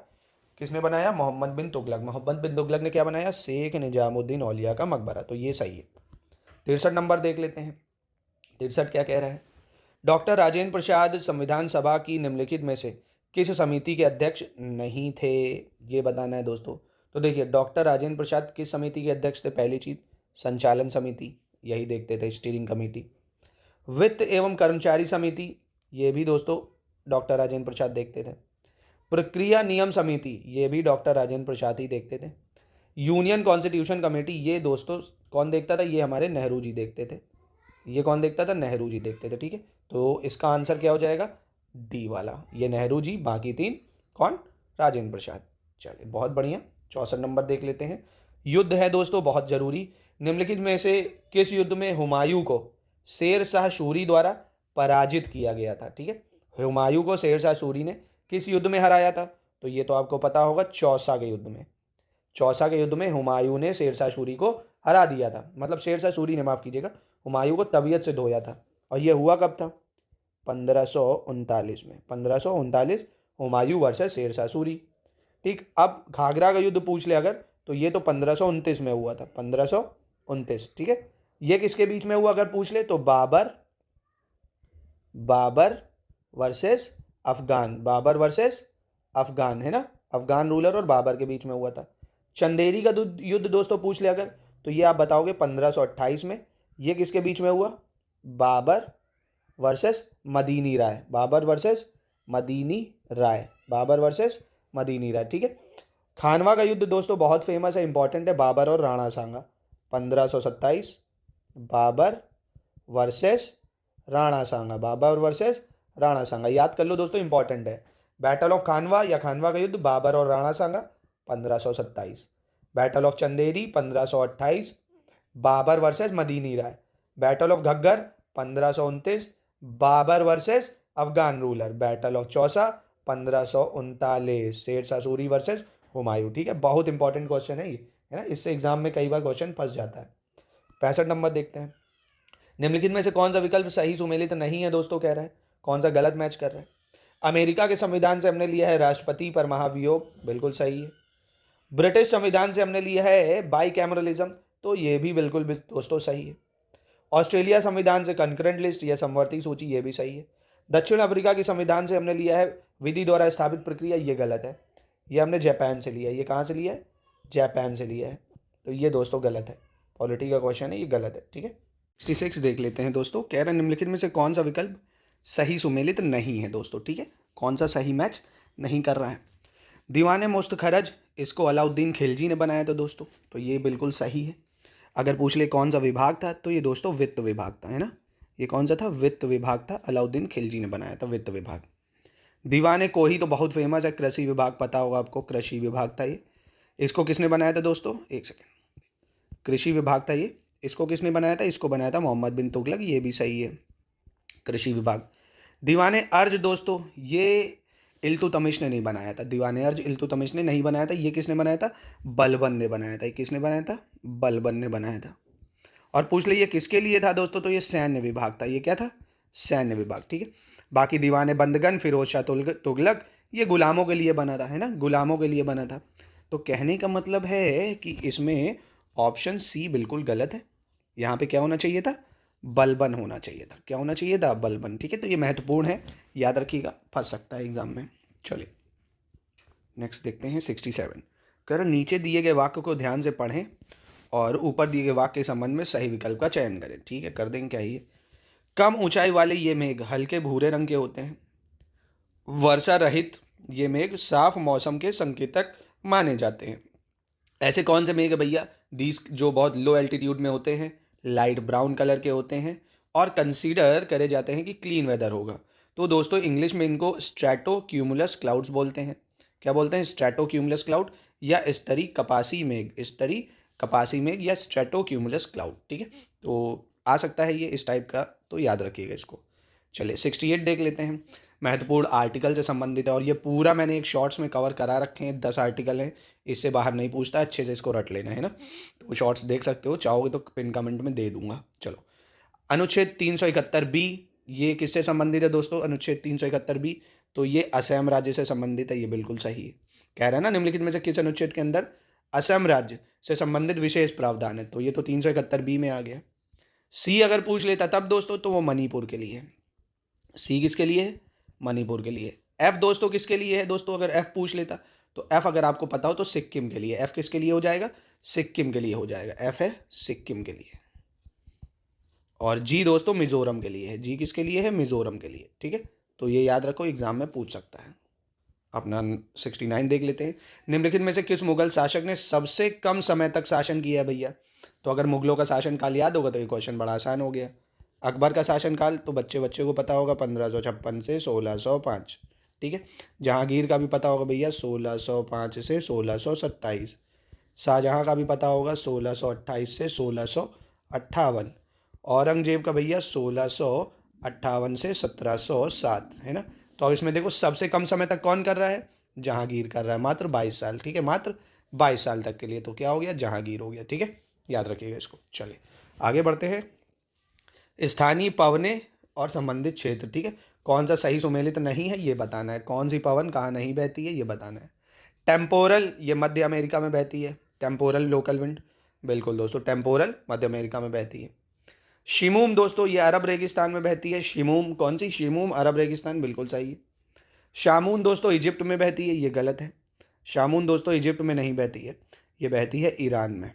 किसने बनाया, मोहम्मद बिन तुगलक, मोहम्मद बिन तुगलक ने क्या बनाया, शेख निजामुद्दीन औलिया का मकबरा, तो ये सही है। 63 नंबर देख लेते हैं, 63 क्या कह रहा है। डॉक्टर राजेंद्र प्रसाद संविधान सभा की निम्नलिखित में से किस समिति के अध्यक्ष नहीं थे, ये बताना है दोस्तों। तो देखिए डॉक्टर राजेंद्र प्रसाद किस समिति के अध्यक्ष थे, पहली चीज संचालन समिति, यही देखते थे, स्टीयरिंग कमेटी। वित्त एवं कर्मचारी समिति, ये भी दोस्तों डॉक्टर राजेंद्र प्रसाद देखते थे। प्रक्रिया नियम समिति, ये भी डॉक्टर राजेंद्र प्रसाद ही देखते थे। यूनियन कॉन्स्टिट्यूशन कमेटी, ये दोस्तों कौन देखता था, ये हमारे नेहरू जी देखते थे, ये कौन देखता था, नेहरू जी देखते थे, ठीक है। तो इसका आंसर क्या हो जाएगा, डी वाला, ये नेहरू जी, बाकी 3 कौन, राजेंद्र प्रसाद। चलिए बहुत बढ़िया। 64 नंबर देख लेते हैं। युद्ध है दोस्तों बहुत जरूरी, निम्नलिखित में से किस युद्ध में हुमायूं को शेर शाह सूरी द्वारा पराजित किया गया था। ठीक है, हुमायूं को शेर शाह सूरी ने किस युद्ध में हराया था? तो ये तो आपको पता होगा, चौसा के युद्ध में। चौसा के युद्ध में हुमायूं ने शेर शाह सूरी को हरा दिया था, मतलब शेर शाह सूरी ने, माफ़ कीजिएगा, हुमायूं को तबीयत से धोया था। और ये हुआ कब था? 1539 में। 1539 हुमायूं वर्सेस शेर शाह सूरी। ठीक, अब घाघरा का युद्ध पूछ ले अगर, तो ये तो 1529 में हुआ था, 1529। ठीक है, ये किसके बीच में हुआ अगर पूछ ले, तो बाबर वर्सेस अफगान, बाबर वर्सेस अफगान, है ना, अफगान रूलर और बाबर के बीच में हुआ था। चंदेरी का युद्ध दोस्तों पूछ ले अगर, तो ये आप बताओगे 1528 में। ये किसके बीच में हुआ? बाबर वर्सेस मदीनी राय, बाबर वर्सेस मदीनी राय, बाबर वर्सेस मदीनी राय। ठीक है, खानवा का युद्ध दोस्तों बहुत फेमस है, इंपॉर्टेंट है, बाबर और राणा सांगा, 1527, बाबर वर्सेस राणा सांगा, बाबर वर्सेस राणा सांगा, याद कर लो दोस्तों, इंपॉर्टेंट है। बैटल ऑफ खानवा या खानवा का युद्ध, बाबर और Rana Sanga, 1527। Battle of Chanderi 1528, Babur versus Medini Rai. Battle of Ghaggar 1529, Babur versus Afghan ruler. Battle of Chausa 1539, Sher Shah Suri versus Humayun. ठीक है, बहुत इंपॉर्टेंट क्वेश्चन है ये, है ना, इससे एग्जाम में कई बार क्वेश्चन फंस जाता है। 65 नंबर देखते हैं, निम्नलिखित में से कौन सा विकल्प सही सुमेलित नहीं है दोस्तों, कह रहा है, कौन सा गलत मैच कर रहा है? अमेरिका के संविधान से हमने लिया है राष्ट्रपति पर महाभियोग, बिल्कुल सही है। ब्रिटिश संविधान से हमने लिया है बाईकैमरलिज्म, तो ये भी बिल्कुल भी दोस्तों सही है। ऑस्ट्रेलिया संविधान से कंकरेंट लिस्ट या समवर्ती सूची, ये भी सही है। दक्षिण अफ्रीका की संविधान से हमने लिया है विधि द्वारा स्थापित प्रक्रिया, ये गलत है। ये हमने जापान से लिया है, ये कहाँ से लिया है? जापान से लिया है, तो ये दोस्तों गलत है, पॉलिटी का क्वेश्चन है, ये गलत है। ठीक है, 66 देख लेते हैं दोस्तों, कह रहे हैं निम्नलिखित में से कौन सा विकल्प सही सुमेलित नहीं है दोस्तों। ठीक है, कौन सा सही मैच नहीं कर रहा है? दीवाने मुस्तखरज, इसको अलाउद्दीन खिलजी ने बनाया था दोस्तों, तो ये बिल्कुल सही है। अगर पूछ ले कौन सा विभाग था, तो ये दोस्तों वित्त विभाग था, है ना, ये कौन सा था? वित्त विभाग था, अलाउद्दीन खिलजी ने बनाया था वित्त विभाग। दीवाने कोही तो बहुत फेमस है, कृषि विभाग पता होगा आपको, कृषि विभाग था ये। इसको किसने बनाया था दोस्तों? एक सेकेंड, कृषि विभाग था ये, इसको किसने बनाया था? इसको बनाया था मोहम्मद बिन तुगलक, ये भी सही है, कृषि विभाग। दीवाने अर्ज दोस्तों, ये इल्तुतमिश ने नहीं बनाया था, दीवाने अर्ज इल्तुतमिश ने नहीं बनाया था, ये किसने बनाया था? बलबन ने बनाया था। किसने बनाया था? बलबन ने बनाया था। और पूछ लीजिए किसके लिए था दोस्तों, तो ये सैन्य विभाग था, ये क्या था? सैन्य विभाग। ठीक है, बाकी दीवाने बंदगन फिरोज शाह तुगलक, ये गुलामों के लिए बना था, है ना, गुलामों के लिए बना था। तो कहने का मतलब है कि इसमें ऑप्शन सी बिल्कुल गलत है, यहाँ पे क्या होना चाहिए था? बलबन होना चाहिए था। क्या होना चाहिए था? बलबन। ठीक है, तो ये महत्वपूर्ण है, याद रखिएगा, फंस सकता है एग्जाम में। चलिए नेक्स्ट देखते हैं 67, कह रहे नीचे दिए गए वाक्य को ध्यान से पढ़ें और ऊपर दिए गए वाक्य के संबंध में सही विकल्प का चयन करें। ठीक है, कर देंगे क्या ये? कम ऊंचाई वाले ये मेघ हल्के भूरे रंग के होते हैं। वर्षा रहित ये मेघ साफ मौसम के संकेतक माने जाते हैं। ऐसे कौन से मेघ है भैया? दीज जो बहुत लो एल्टीट्यूड में होते हैं, लाइट ब्राउन कलर के होते हैं और कंसीडर करे जाते हैं कि क्लीन वेदर होगा। तो दोस्तों इंग्लिश में इनको स्ट्रैटो क्यूमुलस क्लाउड्स बोलते हैं। क्या बोलते हैं? स्ट्रैटो क्यूमुलस क्लाउड या स्तरी कपासी मेघ, स्तरी कपासी मेघ या स्ट्रैटो क्यूमुलस क्लाउड। ठीक है, तो आ सकता है ये इस टाइप का, तो याद रखिएगा इसको। चलिए 68 देख लेते हैं, महत्वपूर्ण आर्टिकल से संबंधित है और ये पूरा मैंने एक शॉर्ट्स में कवर करा रखे हैं, 10 आर्टिकल हैं, इससे बाहर नहीं पूछता, अच्छे से इसको रट लेना, है ना। तो शॉर्ट्स देख सकते हो, चाहोगे तो पिन कमेंट में दे दूंगा। चलो, अनुच्छेद 371B, ये किससे संबंधित है दोस्तों? अनुच्छेद 371B, तो ये असम राज्य से संबंधित है, ये बिल्कुल सही है। कह रहा है ना निम्नलिखित में से किस अनुच्छेद के अंदर असम राज्य से संबंधित विशेष प्रावधान है, तो ये तो 371B में आ गया। सी अगर पूछ लेता तब दोस्तों, तो वो मणिपुर के लिए है। सी किसके लिए है? मणिपुर के लिए। एफ दोस्तों किसके लिए है दोस्तों? अगर एफ पूछ लेता, तो एफ अगर आपको पता हो तो सिक्किम के लिए। एफ किसके लिए हो जाएगा? सिक्किम के लिए हो जाएगा, एफ है सिक्किम के लिए। और जी दोस्तों मिजोरम के लिए है। जी किसके लिए है? मिजोरम के लिए। ठीक है, तो ये याद रखो, एग्जाम में पूछ सकता है। अपना 69 देख लेते हैं, निम्नलिखित में से किस मुगल शासक ने सबसे कम समय तक शासन किया है भैया? तो अगर मुगलों का शासनकाल याद होगा तो ये क्वेश्चन बड़ा आसान हो गया। अकबर का शासनकाल तो बच्चे को पता होगा, 1556 से 1605। ठीक है, जहांगीर का भी पता होगा भैया, 1605 से 1627। शाहजहां का भी पता होगा, 1628 से 1658। औरंगजेब का भैया 1658 से 1707 है ना। तो अब इसमें देखो सबसे कम समय तक कौन कर रहा है, जहांगीर कर रहा है, मात्र 22 साल, ठीक है, मात्र 22 साल तक के लिए। तो क्या हो गया, जहांगीर हो गया, ठीक है, याद रखिएगा इसको। चलिए आगे बढ़ते हैं। स्थानीय पवने और संबंधित क्षेत्र, ठीक है, कौन सा सही सुमेलित नहीं है ये बताना है, कौन सी पवन कहाँ नहीं बहती है ये बताना है। टेम्पोरल, ये मध्य अमेरिका में बहती है, टेम्पोरल लोकल विंड, बिल्कुल दोस्तों, टेम्पोरल मध्य अमेरिका में बहती है। शिमूम दोस्तों ये अरब रेगिस्तान में बहती है, शिमूम कौन सी, शिमूम अरब रेगिस्तान, बिल्कुल सही है। शामून दोस्तों इजिप्ट में बहती है, ये गलत है। शामून दोस्तों इजिप्ट में नहीं बहती है, ये बहती है ईरान में।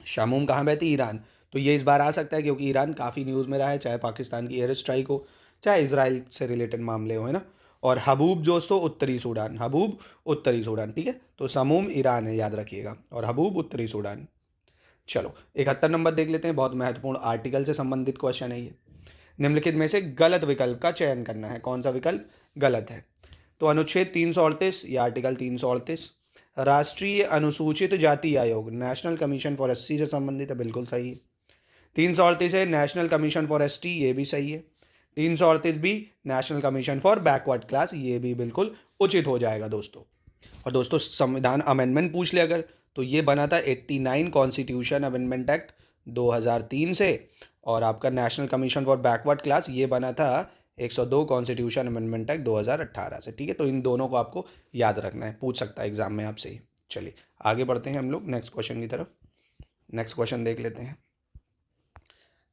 शामूम कहाँ बहती है, ईरान। तो ये इस बार आ सकता है क्योंकि ईरान काफ़ी न्यूज़ में रहा है, चाहे पाकिस्तान की एयर स्ट्राइक हो, चाहे इसराइल से रिलेटेड मामले हो, है ना। और हबूब दोस्तों उत्तरी सूडान, हबूब उत्तरी सूडान, ठीक है। तो समूम ईरान है, याद रखिएगा, और हबूब उत्तरी सूडान। चलो 71 नंबर देख लेते हैं, बहुत महत्वपूर्ण आर्टिकल से संबंधित क्वेश्चन है ये। निम्नलिखित में से गलत विकल्प का चयन करना है, कौन सा विकल्प गलत है। तो अनुच्छेद 338 या आर्टिकल 338, राष्ट्रीय अनुसूचित जाति आयोग, नेशनल कमीशन फॉर एससी से संबंधित है, बिल्कुल सही है। 338 है नेशनल कमीशन फॉर एसटी, ये भी सही है। 338 भी national commission for backward class, ये भी बिल्कुल उचित हो जाएगा दोस्तों। और दोस्तों संविधान अमेंडमेंट पूछ ले अगर, तो ये बना था 89 कॉन्स्टिट्यूशन अमेंडमेंट एक्ट 2003 से, और आपका national commission for backward class ये बना था 102 कॉन्स्टिट्यूशन अमेंडमेंट एक्ट 2018 से, ठीक है। तो इन दोनों को आपको याद रखना है, पूछ सकता है एग्जाम में आपसे ही। चलिए आगे बढ़ते हैं हम लोग नेक्स्ट क्वेश्चन की तरफ। नेक्स्ट क्वेश्चन देख लेते हैं।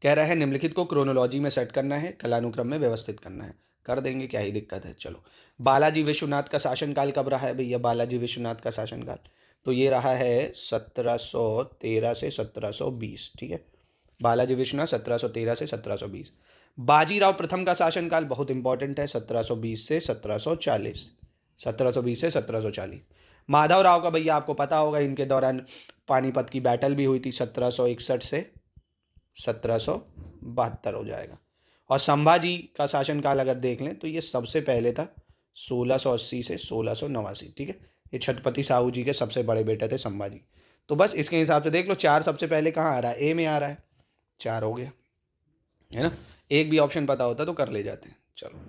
कह रहा है निम्नलिखित को क्रोनोलॉजी में सेट करना है, कालानुक्रम में व्यवस्थित करना है, कर देंगे, क्या ही दिक्कत है। चलो बालाजी विश्वनाथ का शासनकाल कब रहा है भैया, बालाजी विश्वनाथ का शासनकाल, तो ये रहा है 1713 से 1720, ठीक है। बालाजी विश्वनाथ 1713 से 1720। बाजीराव प्रथम का शासनकाल बहुत इंपॉर्टेंट है, 1720 से 1740, 1720 से 1740। माधवराव का भैया आपको पता होगा, इनके दौरान पानीपत की बैटल भी हुई थी, 1761 से 1772 हो जाएगा। और संभाजी का शासनकाल अगर देख लें तो ये सबसे पहले था 1680 से 1689, ठीक है। ये छत्रपति साहू जी के सबसे बड़े बेटे थे संभाजी। तो बस इसके हिसाब से देख लो, 4 सबसे पहले कहाँ आ रहा है, ए में आ रहा है, 4 हो गया, है ना। एक भी ऑप्शन पता होता तो कर ले जाते हैं। चलो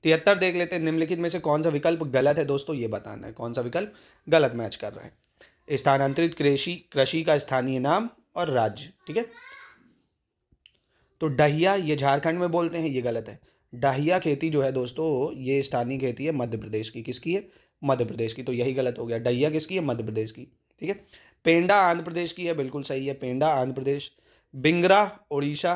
73 देख लेते हैं। निम्नलिखित में से कौन सा विकल्प गलत है दोस्तों, ये बताना है कौन सा विकल्प गलत मैच कर रहा है। स्थानांतरित कृषि का स्थानीय नाम और राज्य, ठीक है। तो डहिया ये झारखंड में बोलते हैं, ये गलत है। डहिया खेती जो है दोस्तों ये स्थानीय खेती है मध्य प्रदेश की, किसकी है, मध्य प्रदेश की, तो यही गलत हो गया। डहिया किसकी है, मध्य प्रदेश की, ठीक है। पेंडा आंध्र प्रदेश की है, बिल्कुल सही है, पेंडा आंध्र प्रदेश। बिंगरा उड़ीसा,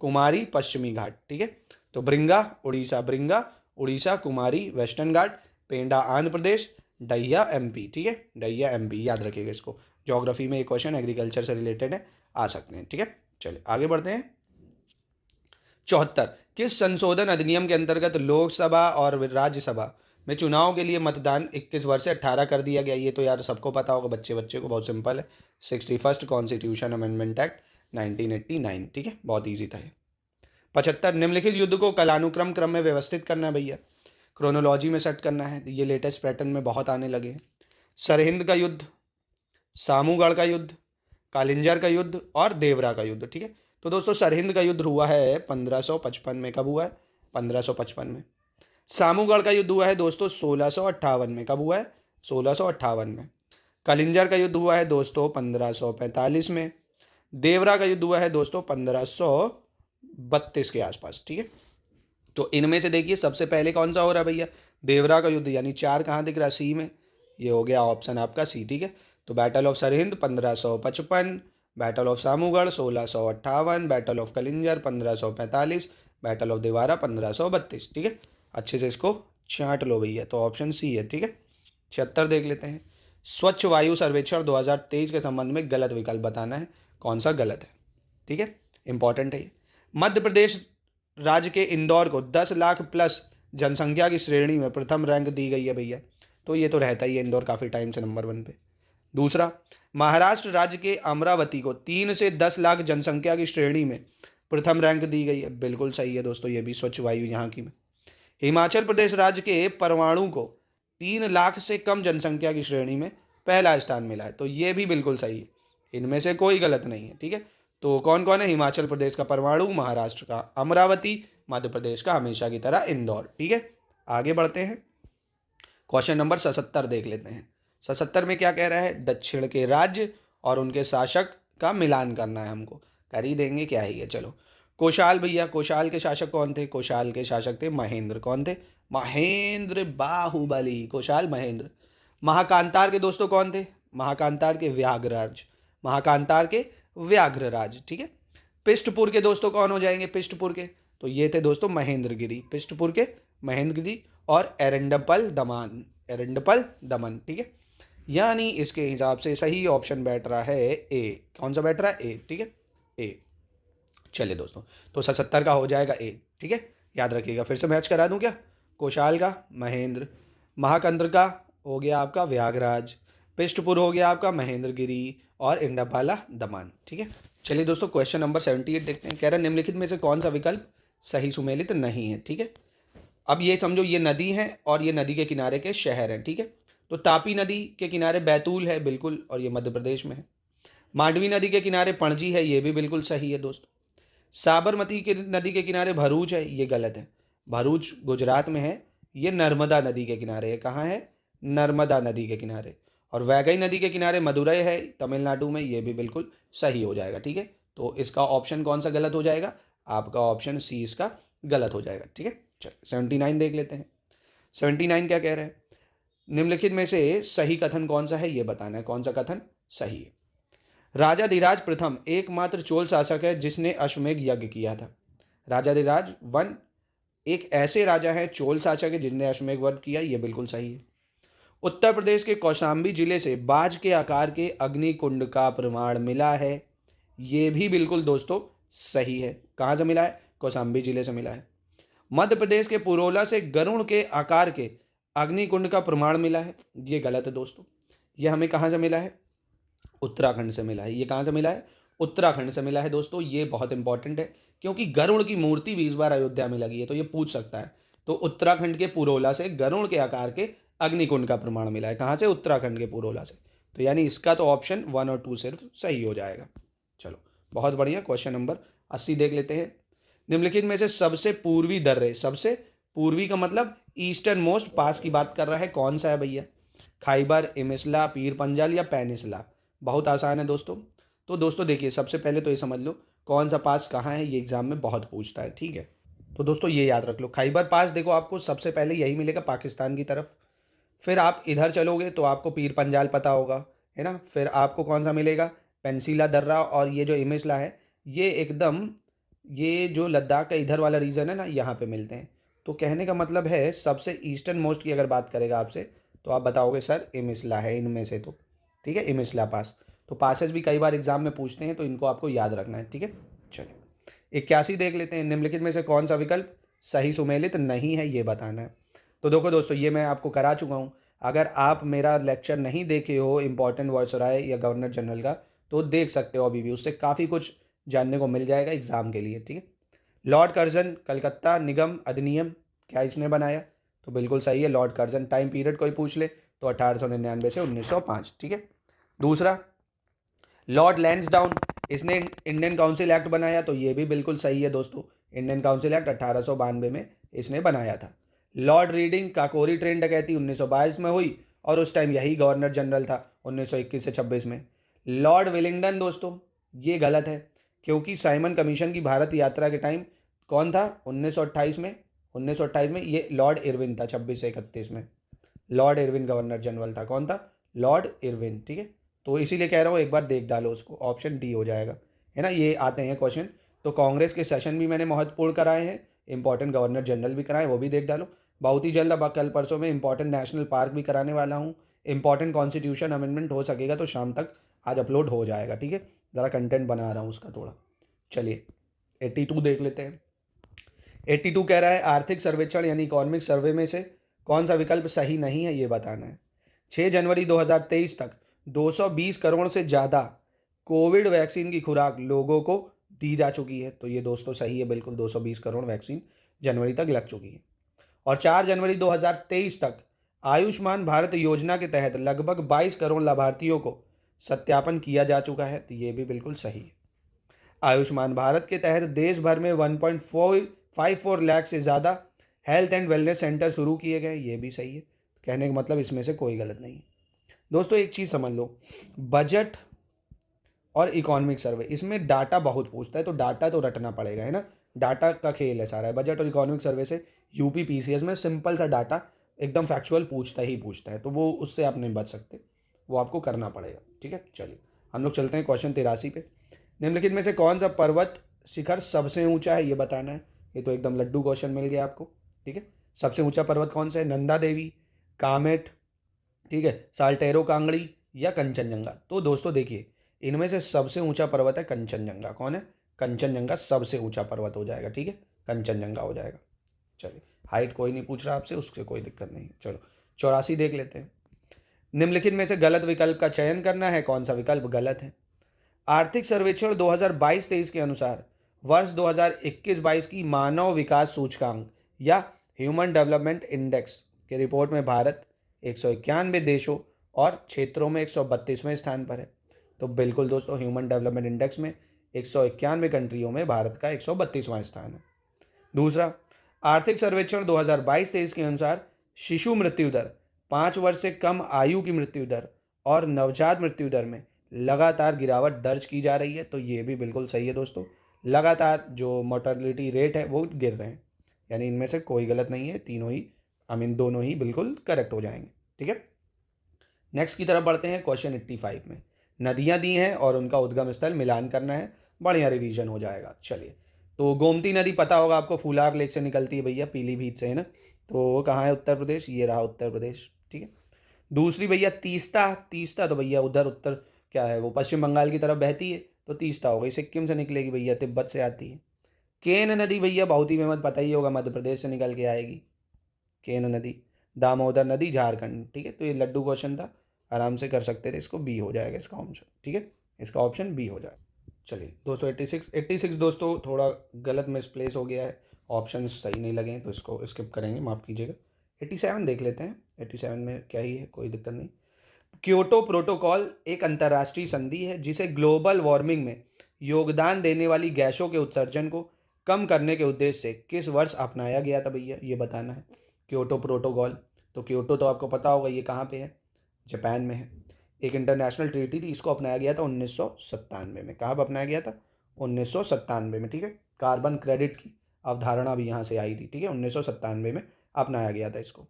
कुमारी पश्चिमी घाट, ठीक है। तो ब्रिंगा उड़ीसा, ब्रिंगा उड़ीसा, कुमारी वेस्टर्न घाट, पेंडा आंध्र प्रदेश, डहिया एमपी, ठीक है, डहिया एमपी, याद रखिएगा इसको। ज्योग्राफी में एक क्वेश्चन एग्रीकल्चर से रिलेटेड है, आ सकते हैं, ठीक है। चलिए आगे बढ़ते हैं। 74 किस संशोधन अधिनियम के अंतर्गत लोकसभा और राज्यसभा में चुनाव के लिए मतदान 21 वर्ष से 18 कर दिया गया, ये तो यार सबको पता होगा, बच्चे बच्चे को, बहुत सिंपल है। 61 कॉन्स्टिट्यूशन अमेंडमेंट एक्ट 1989, ठीक है, बहुत ईजी था ये। 75 निम्नलिखित युद्ध को कालानुक्रम क्रम में व्यवस्थित करना है भैया, क्रोनोलॉजी में सेट करना है, ये लेटेस्ट पैटर्न में बहुत आने लगे हैं। सरहिंद का युद्ध, सामूगढ़ का युद्ध, कालिंजर का युद्ध और देवरा का युद्ध, ठीक है। तो दोस्तों सरहिंद का युद्ध हुआ है 1555 में, कब हुआ है, 1555 में। सामूगढ़ का युद्ध हुआ है दोस्तों 1658 में, कब हुआ है, 1658 में। कालिंजर का युद्ध हुआ है दोस्तों 1545 में। देवरा का युद्ध हुआ है दोस्तों 1532 के आसपास, ठीक है। तो इनमें से देखिए सबसे पहले कौन सा हो रहा है भैया, देवरा का युद्ध, यानी 4 कहाँ दिख रहा है, सी में, ये हो गया ऑप्शन आपका सी, ठीक है। तो battle of Sirhind 1555, battle of Samugarh 1658, battle of Kalinjar 1545, battle of Devara 1532, ठीक है। अच्छे से इसको छांट लो भैया, तो ऑप्शन सी है, ठीक है। 76 देख लेते हैं। स्वच्छ वायु सर्वेक्षण 2023 के संबंध में गलत विकल्प बताना है, कौन सा गलत है, ठीक है, इंपॉर्टेंट है ये। मध्य प्रदेश राज्य के इंदौर को 10 लाख प्लस जनसंख्या की श्रेणी में प्रथम रैंक दी गई है भैया, तो ये तो रहता ही है, इंदौर काफ़ी टाइम से नंबर 1 पे। दूसरा, महाराष्ट्र राज्य के अमरावती को 3 से 10 लाख जनसंख्या की श्रेणी में प्रथम रैंक दी गई है, बिल्कुल सही है दोस्तों, ये भी स्वच्छ वायु यहाँ की में। हिमाचल प्रदेश राज्य के परवाणु को 3 लाख से कम जनसंख्या की श्रेणी में पहला स्थान मिला है, तो ये भी बिल्कुल सही है, इनमें से कोई गलत नहीं है, ठीक है। तो कौन कौन है? हिमाचल प्रदेश का परमाणु, महाराष्ट्र का अमरावती, मध्य प्रदेश का हमेशा की तरह इंदौर। ठीक है, आगे बढ़ते हैं। क्वेश्चन नंबर 77 देख लेते हैं। 77 में क्या कह रहा है? दक्षिण के राज्य और उनके शासक का मिलान करना है हमको। कर ही देंगे, क्या ही है। चलो, कोशाल भैया, कोशाल के शासक कौन थे? कोशाल के शासक थे महेंद्र। कौन थे? महेंद्र बाहुबली, कोशाल महेंद्र। महाकांतार के दोस्तों कौन थे? महाकांतार के व्याघ्रराज, महाकांतार के व्याघ्रराज। ठीक है। पिष्टपुर के दोस्तों कौन हो जाएंगे? पिष्टपुर के, तो ये थे दोस्तों महेंद्रगिरी, पिष्टपुर के महेंद्रगिरी और एरंडपल दमन, एरंडपल दमन। ठीक है, यानी इसके हिसाब से सही ऑप्शन बैठ रहा है ए। कौन सा बैठ रहा है? ए। ठीक है, ए। चलिए दोस्तों, तो 77 का हो जाएगा ए। ठीक है, याद रखिएगा। फिर से मैच करा दूं क्या? कोशाल का महेंद्र, महाकंद्र का हो गया आपका व्याघ्रराज, पिष्टपुर हो गया आपका महेंद्रगिरी और इंडपाला दमन। ठीक है, चलिए दोस्तों, क्वेश्चन नंबर 78 देखते हैं। कह रहा है निम्नलिखित में से कौन सा विकल्प सही सुमेलित नहीं है। ठीक है, अब ये समझो, ये नदी है और ये नदी के किनारे के शहर हैं। ठीक है, तो तापी नदी के किनारे बैतूल है, बिल्कुल, और ये मध्य प्रदेश में है। मांडवी नदी के किनारे पणजी है, ये भी बिल्कुल सही है दोस्तों। साबरमती के नदी के किनारे भरूच है, ये गलत है। भरूच गुजरात में है, ये नर्मदा नदी के किनारे है। कहाँ है? नर्मदा नदी के किनारे। और वैगई नदी के किनारे मदुरई है, तमिलनाडु में, ये भी बिल्कुल सही हो जाएगा। ठीक है, तो इसका ऑप्शन कौन सा गलत हो जाएगा? आपका ऑप्शन सी इसका गलत हो जाएगा। ठीक है, चलिए 79 देख लेते हैं। 79 क्या कह रहे हैं? निम्नलिखित में से सही कथन कौन सा है, ये बताना है। कौन सा कथन सही है? राजाधिराज प्रथम एकमात्र चोल शासक है जिसने अश्वमेध यज्ञ किया था। राजाधिराज वन एक ऐसे राजा हैं, चोल शासक है, जिनने अश्वमेध वध किया, ये बिल्कुल सही है। उत्तर प्रदेश के कौशाम्बी जिले से बाज के आकार के अग्निकुंड का प्रमाण मिला है, ये भी बिल्कुल दोस्तों सही है। कहाँ से मिला है? कौशाम्बी जिले से मिला है। मध्य प्रदेश के पुरोला से गरुड़ के आकार के अग्निकुंड का प्रमाण मिला है, ये गलत है दोस्तों। ये हमें कहाँ से मिला है? उत्तराखंड से मिला है। ये कहाँ से मिला है? उत्तराखंड से मिला है दोस्तों। ये बहुत इंपॉर्टेंट है, क्योंकि गरुड़ की मूर्ति भी इस बार अयोध्या में लगी है, तो ये पूछ सकता है। तो उत्तराखंड के पुरोला से गरुड़ के आकार के अग्निकुंड का प्रमाण मिला है। कहाँ से? उत्तराखंड के पुरोला से। तो यानी इसका तो ऑप्शन 1 और 2 सिर्फ सही हो जाएगा। चलो, बहुत बढ़िया। क्वेश्चन नंबर 80 देख लेते हैं। निम्नलिखित में से सबसे पूर्वी दर्रे, सबसे पूर्वी का मतलब ईस्टर्न मोस्ट पास की बात कर रहा है, कौन सा है भैया? खाइबर, इमिसला, पीर पंजाल या पेनिसला? बहुत आसान है दोस्तों। तो दोस्तों देखिए, सबसे पहले तो ये समझ लो कौन सा पास कहाँ है, ये एग्जाम में बहुत पूछता है। ठीक है, तो दोस्तों ये याद रख लो, खाइबर पास देखो आपको सबसे पहले यही मिलेगा पाकिस्तान की तरफ। फिर आप इधर चलोगे तो आपको पीर पंजाल पता होगा, है ना। फिर आपको कौन सा मिलेगा? पेंसिला दर्रा। और ये जो इमिसला है, ये एकदम, ये जो लद्दाख का इधर वाला रीजन है ना, यहाँ पे मिलते हैं। तो कहने का मतलब है सबसे ईस्टर्न मोस्ट की अगर बात करेगा आपसे, तो आप बताओगे सर इमिसला है इनमें से। तो ठीक है, इमिसला पास। तो पासेस भी कई बार एग्जाम में पूछते हैं, तो इनको आपको याद रखना है। ठीक है, चलिए 81 देख लेते हैं। निम्नलिखित में से कौन सा विकल्प सही सुमेलित नहीं है, ये बताना है। तो देखो दोस्तों, ये मैं आपको करा चुका हूँ। अगर आप मेरा लेक्चर नहीं देखे हो इंपॉर्टेंट वॉइसराय या गवर्नर जनरल का, तो देख सकते हो अभी भी, उससे काफ़ी कुछ जानने को मिल जाएगा एग्जाम के लिए। ठीक है, लॉर्ड कर्जन कलकत्ता निगम अधिनियम क्या इसने बनाया? तो बिल्कुल सही है, लॉर्ड कर्जन। टाइम पीरियड कोई पूछ ले तो 1899 से 1905। ठीक है, दूसरा लॉर्ड लैंसडाउन, इसने इंडियन काउंसिल एक्ट बनाया, तो ये भी बिल्कुल सही है दोस्तों। इंडियन काउंसिल एक्ट 1892 में इसने बनाया था। लॉर्ड रीडिंग, काकोरी ट्रेन डकैती 1922 में हुई, और उस टाइम यही गवर्नर जनरल था 1921 से 26 में। लॉर्ड विलिंगडन दोस्तों, ये गलत है, क्योंकि साइमन कमीशन की भारत यात्रा के टाइम कौन था? 1928 में, 1928 में ये लॉर्ड इरविन था। 26 से 31 में लॉर्ड इरविन गवर्नर जनरल था। कौन था? Lord Irwin. ठीक है, तो इसीलिए कह रहा हूँ एक बार देख डालो उसको, ऑप्शन डी हो जाएगा, है ना। ये आते हैं क्वेश्चन। तो कांग्रेस के सेशन भी मैंने महत्वपूर्ण कराए हैं, इंपॉर्टेंट गवर्नर जनरल भी कराए, वो भी देख डालो। बहुत ही जल्द, अब कल परसों में इंपॉर्टेंट नेशनल पार्क भी कराने वाला हूँ। इंपॉर्टेंट कॉन्स्टिट्यूशन अमेंडमेंट हो सकेगा तो शाम तक आज अपलोड हो जाएगा। ठीक है, ज़रा कंटेंट बना रहा हूँ उसका थोड़ा। चलिए 82 देख लेते हैं। 82 कह रहा है आर्थिक सर्वेक्षण यानी इकोनॉमिक सर्वे में से कौन सा विकल्प सही नहीं है, ये बताना है। 6 जनवरी 2023 तक 220 करोड़ से ज़्यादा कोविड वैक्सीन की खुराक लोगों को दी जा चुकी है, तो ये दोस्तों सही है बिल्कुल। 220 करोड़ वैक्सीन जनवरी तक लग चुकी है। और 4 जनवरी 2023 तक आयुष्मान भारत योजना के तहत लगभग 22 करोड़ लाभार्थियों को सत्यापन किया जा चुका है, तो ये भी बिल्कुल सही है। आयुष्मान भारत के तहत देश भर में 1.54 लाख से ज़्यादा हेल्थ एंड वेलनेस सेंटर शुरू किए गए, ये भी सही है। कहने का मतलब इसमें से कोई गलत नहीं है। दोस्तों एक चीज़ समझ लो, बजट और इकोनॉमिक सर्वे इसमें डाटा बहुत पूछता है, तो डाटा तो रटना पड़ेगा, है ना। डाटा का खेल है सारा। बजट और इकोनॉमिक सर्वे से यूपी पीसीएस में सिंपल सा डाटा एकदम फैक्चुअल पूछता है, तो वो उससे आप नहीं बच सकते, वो आपको करना पड़ेगा, ठीक है। चलिए हम लोग चलते हैं क्वेश्चन 83 पे। निम्नलिखित में से कौन सा पर्वत शिखर सबसे ऊंचा है, ये बताना है। ये तो एकदम लड्डू क्वेश्चन मिल गया आपको, ठीक है। सबसे ऊंचा पर्वत कौन सा है? नंदा देवी, कामेट, ठीक है, साल्टेरो कांगड़ी या कंचनजंगा। तो दोस्तों देखिए, इनमें से सबसे ऊंचा पर्वत है कंचनजंगा। कौन है? कंचनजंगा सबसे ऊंचा पर्वत हो जाएगा, ठीक है, कंचनजंगा हो जाएगा। चलिए हाइट कोई नहीं पूछ रहा आपसे, उससे कोई दिक्कत नहीं। चलो 84 देख लेते हैं। निम्नलिखित में से गलत विकल्प का चयन करना है, कौन सा विकल्प गलत है? आर्थिक सर्वेक्षण 2022-23 के अनुसार वर्ष 2021-22 की मानव विकास सूचकांक या ह्यूमन डेवलपमेंट इंडेक्स के रिपोर्ट में भारत 191 देशों और क्षेत्रों में 132वें स्थान पर है। तो बिल्कुल दोस्तों, ह्यूमन डेवलपमेंट इंडेक्स में 191 कंट्रियों में भारत का 132वां स्थान है। दूसरा, आर्थिक सर्वेक्षण 2022-23 के अनुसार शिशु मृत्यु दर, 5 वर्ष से कम आयु की मृत्यु दर और नवजात मृत्यु दर में लगातार गिरावट दर्ज की जा रही है। तो ये भी बिल्कुल सही है दोस्तों, लगातार जो मोर्टेलिटी रेट है वो गिर रहे हैं, यानी इनमें से कोई गलत नहीं है, तीनों ही दोनों ही बिल्कुल करेक्ट हो जाएंगे, ठीक है। नेक्स्ट की तरफ बढ़ते हैं। क्वेश्चन 85 में नदियां दी हैं और उनका उद्गम स्थल मिलान करना है, बढ़िया रिवीजन हो जाएगा। चलिए, तो गोमती नदी पता होगा आपको, फूलार लेक से निकलती है भैया, पीलीभीत से, है ना। तो वो कहाँ है? उत्तर प्रदेश, ये रहा उत्तर प्रदेश, ठीक है। दूसरी भैया तीस्ता, तीस्ता तो भैया उधर उत्तर क्या है, वो पश्चिम बंगाल की तरफ बहती है, तो तीस्ता हो गई, सिक्किम से निकलेगी भैया, तिब्बत से आती है। केन नदी भैया बहुत ही फेमस, पता ही होगा, मध्य प्रदेश से निकल के आएगी केन नदी। दामोदर नदी झारखंड, ठीक है। तो ये लड्डू क्वेश्चन था, आराम से कर सकते थे इसको, बी हो जाएगा इसका ऑप्शन, ठीक है, इसका ऑप्शन बी हो जाएगा। चलिए दोस्तों 86 दोस्तों थोड़ा गलत मिसप्लेस हो गया है, ऑप्शन सही नहीं लगे हैं, तो इसको स्किप करेंगे, माफ़ कीजिएगा। 87 देख लेते हैं। 87 में क्या ही है, कोई दिक्कत नहीं। क्योटो प्रोटोकॉल एक अंतर्राष्ट्रीय संधि है जिसे ग्लोबल वार्मिंग में योगदान देने वाली गैसों के उत्सर्जन को कम करने के उद्देश्य से किस वर्ष अपनाया गया था भैया, ये बताना है। क्योटो प्रोटोकॉल, तो क्योटो तो आपको पता होगा ये कहाँ पे है, जापान में है। एक इंटरनेशनल ट्रीटी थी, इसको अपनाया गया था 1997 में। कहाँ पर अपनाया गया था? 1997 में, ठीक है। कार्बन क्रेडिट की अवधारणा भी यहाँ से आई थी, ठीक है, 1997 में अपनाया गया था इसको।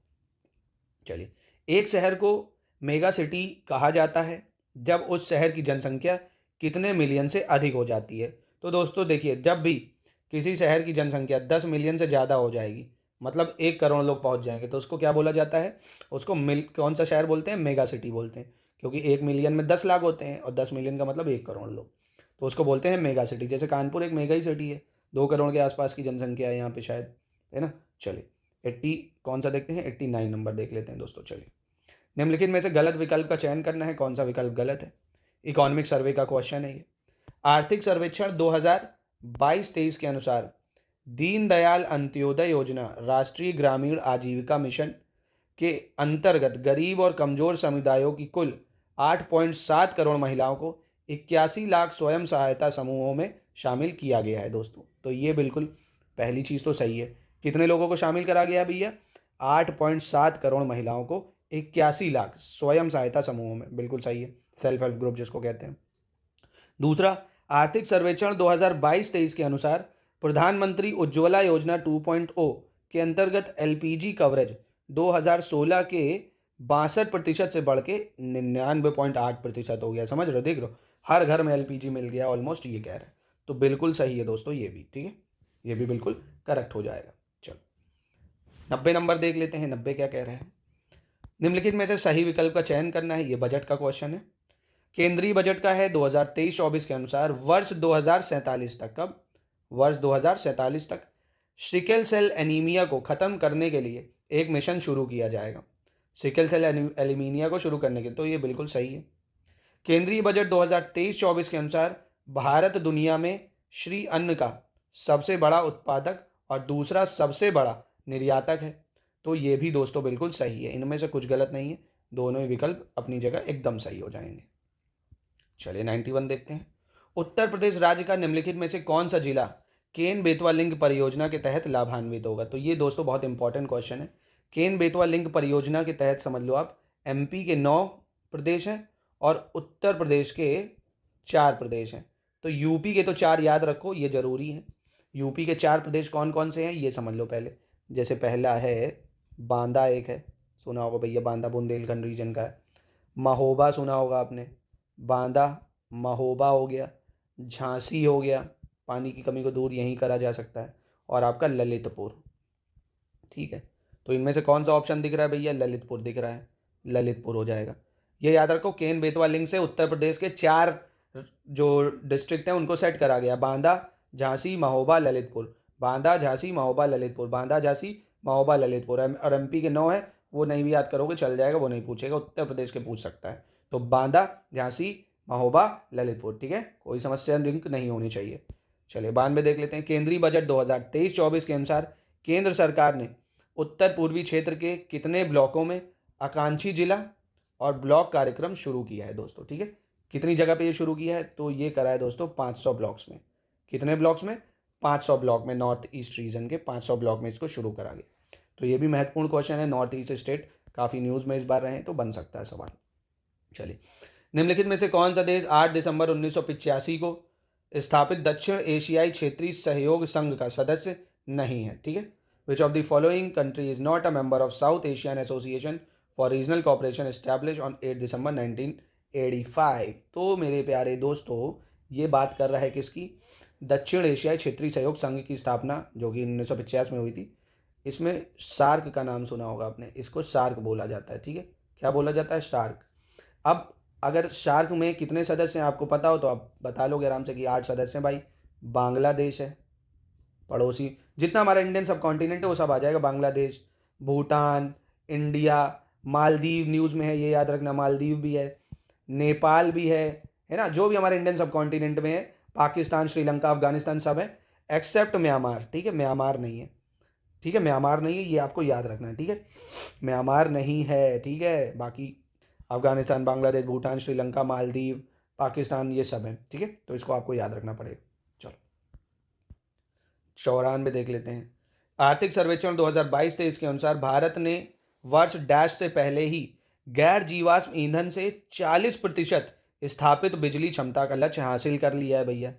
चलिए, एक शहर को मेगा सिटी कहा जाता है जब उस शहर की जनसंख्या कितने मिलियन से अधिक हो जाती है। तो दोस्तों देखिए, जब भी किसी शहर की जनसंख्या 10 मिलियन से ज़्यादा हो जाएगी, मतलब 1 करोड़ लोग पहुंच जाएंगे, तो उसको क्या बोला जाता है? उसको कौन सा शहर बोलते हैं? मेगा सिटी बोलते हैं, क्योंकि 1 मिलियन में 10 लाख होते हैं और 10 मिलियन का मतलब 1 करोड़ लोग, तो उसको बोलते हैं मेगा सिटी। जैसे कानपुर एक मेगा ही सिटी है, 2 करोड़ के आसपास की जनसंख्या है यहाँ पे शायद, है ना। चलिए 80 कौन सा देखते हैं, 89 नंबर देख लेते हैं दोस्तों। चलिए, निम्नलिखित में से गलत विकल्प का चयन करना है, कौन सा विकल्प गलत है? इकोनॉमिक सर्वे का क्वेश्चन है ये। आर्थिक सर्वेक्षण 2022-23 के अनुसार दीनदयाल अंत्योदय योजना राष्ट्रीय ग्रामीण आजीविका मिशन के अंतर्गत गरीब और कमजोर समुदायों की कुल 8.7 करोड़ महिलाओं को 81 लाख स्वयं सहायता समूहों में शामिल किया गया है दोस्तों। तो ये बिल्कुल पहली चीज़ तो सही है। कितने लोगों को शामिल करा गया भैया? 8.7 करोड़ महिलाओं को 81 लाख स्वयं सहायता समूहों में, बिल्कुल सही है, सेल्फ हेल्प ग्रुप जिसको कहते हैं। दूसरा, आर्थिक सर्वेक्षण 2022-23 के अनुसार प्रधानमंत्री उज्ज्वला योजना 2.0 के अंतर्गत एलपीजी कवरेज 2016 के 62% से बढ़ के 99.8% हो गया। समझ रहे हो, देख रहे हो, हर घर में एलपीजी मिल गया ऑलमोस्ट, ये कह रहे हैं। तो बिल्कुल सही है दोस्तों ये भी, ठीक है, ये भी बिल्कुल करेक्ट हो जाएगा। चलो 90 नंबर देख लेते हैं, 90 क्या कह रहे हैं। निम्नलिखित में से सही विकल्प का चयन करना है, ये बजट का क्वेश्चन है। केंद्रीय बजट का है 2023-24 के अनुसार वर्ष 2047 तक, कब? वर्ष 2047 तक सिकल सेल एनीमिया को खत्म करने के लिए एक मिशन शुरू किया जाएगा। सिकल सेल एनीमिया को शुरू करने के, तो ये बिल्कुल सही है। केंद्रीय बजट 2023-24 के अनुसार भारत दुनिया में श्री अन्न का सबसे बड़ा उत्पादक और दूसरा सबसे बड़ा निर्यातक है। तो ये भी दोस्तों बिल्कुल सही है, इनमें से कुछ गलत नहीं है, दोनों ही विकल्प अपनी जगह एकदम सही हो जाएंगे। चलिए 91 देखते हैं। उत्तर प्रदेश राज्य का निम्नलिखित में से कौन सा जिला केन बेतवा लिंक परियोजना के तहत लाभान्वित होगा? तो ये दोस्तों बहुत इंपॉर्टेंट क्वेश्चन है। केन बेतवा लिंक परियोजना के तहत समझ लो आप, एमपी के 9 प्रदेश हैं और उत्तर प्रदेश के 4 प्रदेश हैं। तो यूपी के तो 4 याद रखो, ये जरूरी है। यूपी के 4 प्रदेश कौन कौन से हैं ये समझ लो पहले। जैसे पहला है बांदा, एक है, सुना होगा भैया, बांदा बुंदेलखंड रीजन का है। महोबा सुना होगा आपने, बांदा महोबा हो गया। झांसी हो गया, पानी की कमी को दूर यहीं करा जा सकता है। और आपका ललितपुर, ठीक है। तो इनमें से कौन सा ऑप्शन दिख रहा है भैया? ललितपुर दिख रहा है, ललितपुर हो जाएगा। ये याद रखो, केन बेतवा लिंक से उत्तर प्रदेश के 4 जो डिस्ट्रिक्ट हैं उनको सेट करा गया, बांदा, झांसी, महोबा, ललितपुर। बांदा, झांसी, महोबा, ललितपुर, बांदा, झांसी, महोबा, ललितपुर। और एमपी के 9 है, वो नहीं भी याद करोगे चल जाएगा, वो नहीं पूछेगा, उत्तर प्रदेश के पूछ सकता है। तो बांदा, झांसी, महोबा, ललितपुर, ठीक है, कोई समस्या लिंक नहीं होनी चाहिए। चलिए 92 देख लेते हैं। केंद्रीय बजट 2023-24 के अनुसार केंद्र सरकार ने उत्तर पूर्वी क्षेत्र के कितने ब्लॉकों में आकांक्षी जिला और ब्लॉक कार्यक्रम शुरू किया है दोस्तों? ठीक है, कितनी जगह पे ये शुरू किया है? तो ये करा है दोस्तों 500 ब्लॉक्स में। कितने ब्लॉक्स में? 500 ब्लॉक में, नॉर्थ ईस्ट रीजन के 500 ब्लॉक में इसको शुरू करा गया। तो ये भी महत्वपूर्ण क्वेश्चन है, नॉर्थ ईस्ट स्टेट काफ़ी न्यूज़ में इस बार रहे हैं, तो बन सकता है सवाल। चलिए, निम्नलिखित में से कौन सा देश 8 दिसंबर 1985 को स्थापित दक्षिण एशियाई क्षेत्रीय सहयोग संघ का सदस्य नहीं है? ठीक है, which of the following country is not a member of South Asian association for regional cooperation establish on 8 December 1985। तो मेरे प्यारे दोस्तों, ये बात कर रहा है किसकी? दक्षिण एशियाई क्षेत्रीय सहयोग संघ की स्थापना जो कि 1950 में हुई थी। इसमें सार्क का नाम सुना होगा आपने, इसको सार्क बोला जाता है। ठीक है, क्या बोला जाता है? सार्क। अब अगर शार्क में कितने सदस्य हैं आपको पता हो तो आप बता लोगे आराम से कि 8 सदस्य हैं भाई। बांग्लादेश है पड़ोसी, जितना हमारा इंडियन सब कॉन्टिनेंट है वो सब आ जाएगा। बांग्लादेश, भूटान, इंडिया, मालदीव न्यूज़ में है, ये याद रखना, मालदीव भी है, नेपाल भी है ना, जो भी हमारे इंडियन सब कॉन्टिनेंट में है। पाकिस्तान, श्रीलंका, अफगानिस्तान सब है एक्सेप्ट म्यांमार। ठीक है, म्यांमार नहीं है। ठीक है, म्यांमार नहीं है, ये आपको याद रखना है। ठीक है, म्यांमार नहीं है। ठीक है, बाकी अफगानिस्तान, बांग्लादेश, भूटान, श्रीलंका, मालदीव, पाकिस्तान, ये सब हैं। ठीक है, तो इसको आपको याद रखना पड़ेगा। चलो 94 देख लेते हैं। आर्थिक सर्वेक्षण 2022-23 के अनुसार भारत ने वर्ष डैश से पहले ही गैर जीवाश्म ईंधन से 40% स्थापित बिजली क्षमता का लक्ष्य हासिल कर लिया है भैया।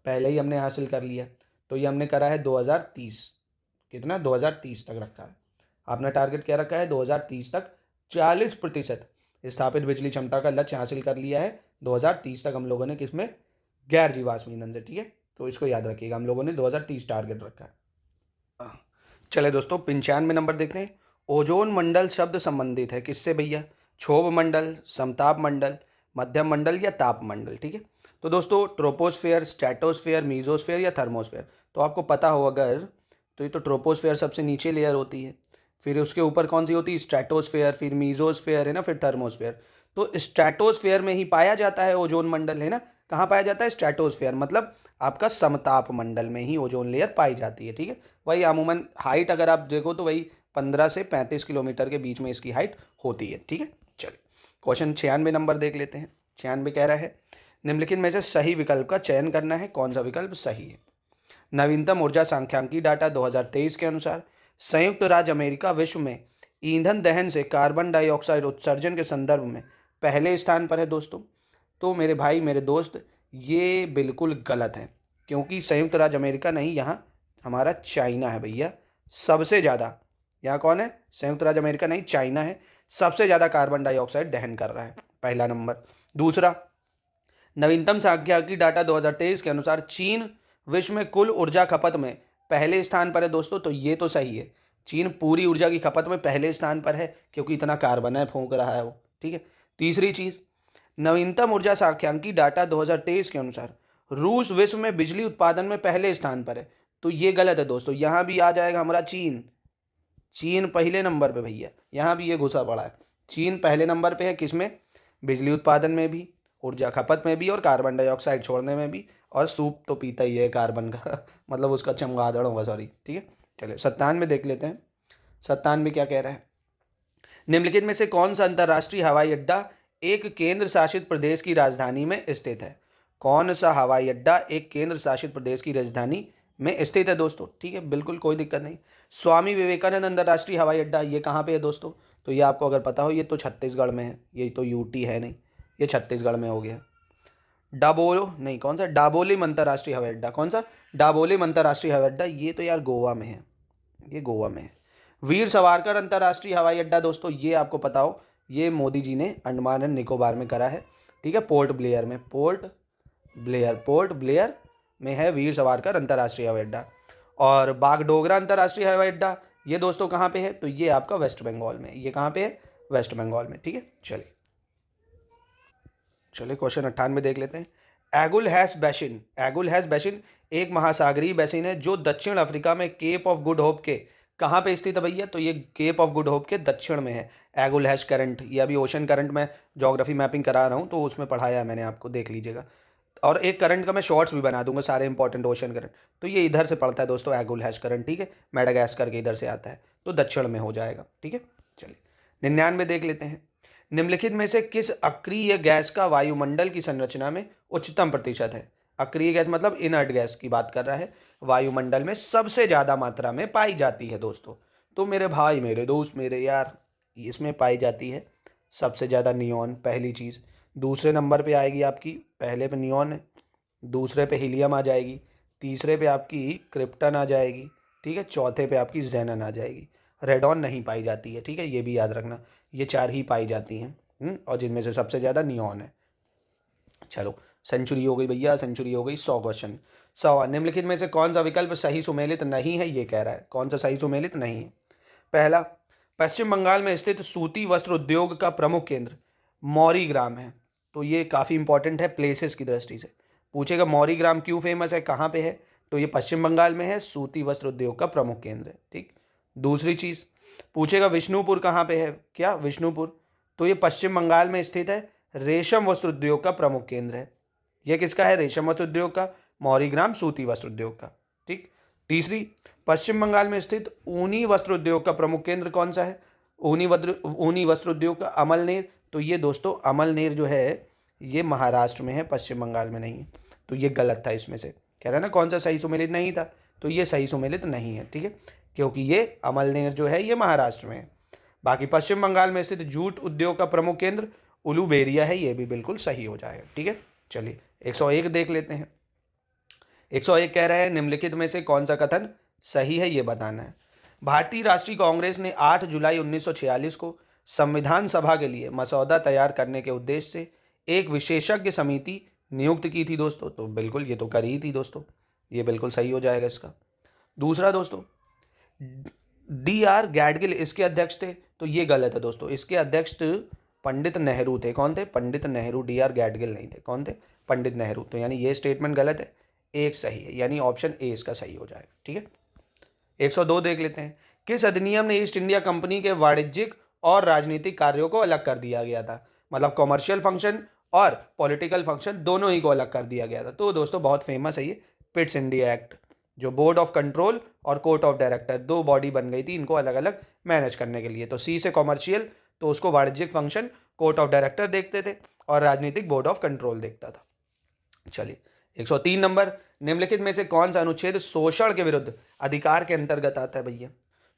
पहले ही हमने हासिल कर लिया। तो ये हमने करा है 2030, कितना? 2030 तक रखा है। आपने टारगेट क्या रखा है? 2030 तक 40% स्थापित बिजली क्षमता का लक्ष्य हासिल कर लिया है 2030 तक हम लोगों ने, किसमें? गैर जीवाश्म ईंधन से। ठीक है, तो इसको याद रखिएगा, हम लोगों ने 2030 टारगेट रखा है। चले दोस्तों 95 नंबर देखते हैं। ओजोन मंडल शब्द संबंधित है किससे भैया? क्षोभ मंडल, समताप मंडल, मध्यम मंडल या ताप मंडल? ठीक है, तो दोस्तों ट्रोपोस्फेयर, स्ट्रेटोस्फेयर, मीजोस्फेयर या थर्मोस्फेयर? तो आपको पता हो अगर, तो ये तो ट्रोपोस्फेयर सबसे नीचे लेयर होती है, फिर उसके ऊपर कौन सी होती है? स्ट्रेटोस्फेयर, फिर मीजोस्फेयर है ना, फिर थर्मोस्फेयर। तो स्ट्रेटोस्फेयर में ही पाया जाता है ओजोन मंडल, है ना। कहाँ पाया जाता है? स्ट्रेटोस्फेयर, मतलब आपका समताप मंडल में ही ओजोन लेयर पाई जाती है। ठीक है, वही अमूमन हाइट अगर आप देखो तो वही 15 से 35 किलोमीटर के बीच में इसकी हाइट होती है। ठीक है, चलिए क्वेश्चन 96 नंबर देख लेते हैं। 96 कह रहा है, निम्नलिखित में से सही विकल्प का चयन करना है, कौन सा विकल्प सही है? नवीनतम ऊर्जा सांख्यिकी डाटा 2023 के अनुसार संयुक्त राज्य अमेरिका विश्व में ईंधन दहन से कार्बन डाइऑक्साइड उत्सर्जन के संदर्भ में पहले स्थान पर है दोस्तों। तो मेरे भाई, मेरे दोस्त, ये बिल्कुल गलत है, क्योंकि संयुक्त राज्य अमेरिका नहीं, यहाँ हमारा चाइना है भैया सबसे ज़्यादा। यहाँ कौन है? संयुक्त राज्य अमेरिका नहीं, चाइना है, सबसे ज़्यादा कार्बन डाइऑक्साइड दहन कर रहा है, पहला नंबर। दूसरा, नवीनतम सांख्यिकी डाटा 2023 के अनुसार चीन विश्व में कुल ऊर्जा खपत में पहले स्थान पर है दोस्तों। तो ये तो सही है, चीन पूरी ऊर्जा की खपत में पहले स्थान पर है, क्योंकि इतना कार्बन है फूंक रहा है वो। ठीक है, तीसरी चीज़, नवीनतम ऊर्जा सांख्यिकी डाटा 2023 के अनुसार रूस विश्व में बिजली उत्पादन में पहले स्थान पर है। तो ये गलत है दोस्तों, यहाँ भी आ जाएगा हमारा चीन। चीन पहले नंबर पे भैया, यहाँ भी ये घुसा पड़ा है। चीन पहले नंबर पे है, किसमें? बिजली उत्पादन में भी, ऊर्जा खपत में भी, और कार्बन डाइऑक्साइड छोड़ने में भी। और सूप तो पीता ही है कार्बन का मतलब उसका चमगादड़ होगा, सॉरी। ठीक है, चलिए 97 देख लेते हैं। 97 क्या कह रहा है? निम्नलिखित में से कौन सा अंतर्राष्ट्रीय हवाई अड्डा एक केंद्र शासित प्रदेश की राजधानी में स्थित है? कौन सा हवाई अड्डा एक केंद्र शासित प्रदेश की राजधानी में स्थित है दोस्तों? ठीक है, बिल्कुल कोई दिक्कत नहीं। स्वामी विवेकानंद अंतर्राष्ट्रीय हवाई अड्डा ये कहाँ पे है दोस्तों? तो ये आपको अगर पता हो, ये तो छत्तीसगढ़ में है, ये तो यूटी है नहीं, ये छत्तीसगढ़ में हो गया। डाबोलो नहीं, कौन सा डाबोलिम अंतर्राष्ट्रीय हवाई अड्डा, कौन सा डाबोलिम अंतर्राष्ट्रीय हवाई अड्डा, ये तो यार गोवा में है, ये गोवा में है। वीर सावरकर अंतर्राष्ट्रीय हवाई अड्डा दोस्तों, ये आपको पता हो, ये मोदी जी ने अंडमान एंड निकोबार में करा है। ठीक है, पोर्ट ब्लेयर में, पोर्ट ब्लेयर में है वीर सावरकर अंतर्राष्ट्रीय हवाई अड्डा। और बागडोगरा अंतर्राष्ट्रीय हवाई अड्डा, ये दोस्तों कहाँ पे है? तो ये आपका वेस्ट बंगाल में, ये कहाँ पे है? वेस्ट बंगाल में। ठीक है, चलिए क्वेश्चन 98 देख लेते हैं। एगुल हैस बेसिन एक महासागरीय बेसिन है जो दक्षिण अफ्रीका में केप ऑफ गुड होप के कहाँ पे स्थित है भैया? तो ये केप ऑफ गुड होप के दक्षिण में है। एगुल हैश करंट, ये अभी ओशन करंट में ज्योग्राफी मैपिंग करा रहा हूँ तो उसमें पढ़ाया है मैंने आपको, देख लीजिएगा। और एक करंट का मैं शॉर्ट्स भी बना दूंगा, सारे इंपॉर्टेंट ओशन करंट। तो ये इधर से पड़ता है दोस्तों, एगुल हैश करंट। ठीक है, मेडागास्कर के इधर से आता है, तो दक्षिण में हो जाएगा। ठीक है, चलिए 99 देख लेते हैं। निम्नलिखित में से किस अक्रिय गैस का वायुमंडल की संरचना में उच्चतम प्रतिशत है? अक्रिय गैस मतलब इनर्ट गैस की बात कर रहा है, वायुमंडल में सबसे ज़्यादा मात्रा में पाई जाती है दोस्तों। तो मेरे भाई, मेरे दोस्त, मेरे यार, इसमें पाई जाती है सबसे ज़्यादा नियॉन, पहली चीज़। दूसरे नंबर पे आएगी आपकी, पहले पे नियॉन है, दूसरे पे हीलियम आ जाएगी, तीसरे पे आपकी क्रिप्टन आ जाएगी, ठीक है, चौथे पे आपकी जेनन आ जाएगी। रेडॉन नहीं पाई जाती है, ठीक है, ये भी याद रखना। ये चार ही पाई जाती हैं, और जिनमें से सबसे ज़्यादा नियॉन है। चलो, सेंचुरी हो गई भैया, सेंचुरी हो गई। 100 क्वेश्चन। 100, निम्नलिखित में से कौन सा विकल्प सही सुमेलित नहीं है? ये कह रहा है कौन सा सही सुमेलित नहीं है। पहला, पश्चिम बंगाल में स्थित सूती वस्त्र उद्योग का प्रमुख केंद्र मौरीग्राम है। तो ये काफ़ी इंपॉर्टेंट है प्लेसेस की दृष्टि से। पूछेगा मौरीग्राम क्यों फेमस है, कहाँ पे है? तो ये पश्चिम बंगाल में है, सूती वस्त्र उद्योग का प्रमुख केंद्र है। ठीक। दूसरी चीज़ पूछेगा विष्णुपुर कहाँ पे है? क्या विष्णुपुर? तो ये पश्चिम बंगाल में स्थित है, रेशम वस्त्र उद्योग का प्रमुख केंद्र है। ये किसका है? रेशम वस्त्र उद्योग का। मौरीग्राम सूती वस्त्र उद्योग का। ठीक। तीसरी, पश्चिम बंगाल में स्थित ऊनी वस्त्र उद्योग का प्रमुख केंद्र कौन सा है? ऊनी वस्त्र उद्योग का अमलनेर। तो ये दोस्तों अमलनेर जो है ये महाराष्ट्र में है, पश्चिम बंगाल में नहीं है। तो ये गलत था, इसमें से कह रहा है ना कौन सा सही सुमेलित नहीं था, तो ये सही सुमेलित नहीं है। ठीक है, क्योंकि ये अमलनेर जो है ये महाराष्ट्र में है। बाकी पश्चिम बंगाल में स्थित जूट उद्योग का प्रमुख केंद्र उलूबेरिया है, ये भी बिल्कुल सही हो जाएगा। ठीक है, चलिए 101 देख लेते हैं। 101 कह रहा है निम्नलिखित में से कौन सा कथन सही है, ये बताना है। भारतीय राष्ट्रीय कांग्रेस ने 8 जुलाई 1946 को संविधान सभा के लिए मसौदा तैयार करने के उद्देश्य से एक विशेषज्ञ समिति नियुक्त की थी दोस्तों। तो बिल्कुल ये तो करी ही थी दोस्तों, ये बिल्कुल सही हो जाएगा इसका। दूसरा दोस्तों, DR गैडगिल इसके अध्यक्ष थे। तो ये गलत है दोस्तों, इसके अध्यक्ष पंडित नेहरू थे। कौन थे? पंडित नेहरू। DR गैडगिल नहीं थे। कौन थे? पंडित नेहरू। तो यानी ये स्टेटमेंट गलत है, एक सही है, यानी ऑप्शन ए इसका सही हो जाएगा। ठीक है, 102 देख लेते हैं। किस अधिनियम ने ईस्ट इंडिया कंपनी के वाणिज्यिक और राजनीतिक कार्यों को अलग कर दिया गया था? मतलब कॉमर्शियल फंक्शन और पॉलिटिकल फंक्शन दोनों ही को अलग कर दिया गया था। तो दोस्तों बहुत फेमस है ये पिट्स इंडिया एक्ट, जो बोर्ड ऑफ कंट्रोल और कोर्ट ऑफ डायरेक्टर दो बॉडी बन गई थी इनको अलग अलग मैनेज करने के लिए। तो सी से कॉमर्शियल, तो उसको वाणिज्यिक फंक्शन कोर्ट ऑफ डायरेक्टर देखते थे और राजनीतिक बोर्ड ऑफ कंट्रोल देखता था। चलिए 103 नंबर, निम्नलिखित में से कौन सा अनुच्छेद शोषण के विरुद्ध अधिकार के अंतर्गत आता है भैया?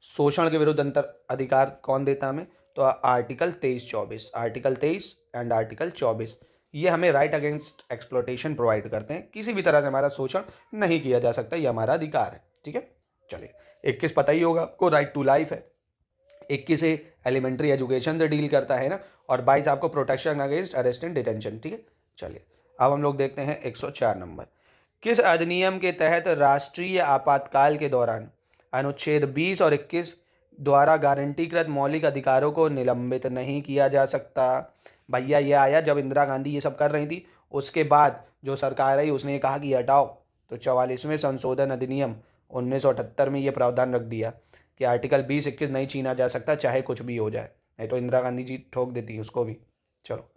शोषण के विरुद्ध अधिकार कौन देता हमें? तो आर्टिकल 23-24, आर्टिकल 23 एंड आर्टिकल 24 ये हमें राइट अगेंस्ट एक्सप्लॉयटेशन प्रोवाइड करते हैं। किसी भी तरह से हमारा शोषण नहीं किया जा सकता, ये हमारा अधिकार है। ठीक है, चलिए 21 पता ही होगा आपको, राइट टू लाइफ है। 21 से एलिमेंट्री एजुकेशन से डील करता है ना, और 22 आपको protection against arrest and detention. ठीक है, चलिए अब हम लोग देखते हैं 104 नंबर। किस अधिनियम के तहत राष्ट्रीय आपातकाल के दौरान अनुच्छेद 20 और 21 द्वारा गारंटीकृत मौलिक अधिकारों को निलंबित नहीं किया जा सकता? भैया ये आया जब इंदिरा गांधी ये सब कर रही थी, उसके बाद जो सरकार आई उसने कहा कि हटाओ। तो 44वें संशोधन अधिनियम 1978 में ये प्रावधान रख दिया कि आर्टिकल 20-21 नहीं छीना जा सकता, चाहे कुछ भी हो जाए। नहीं तो इंदिरा गांधी जी ठोक देती उसको भी। चलो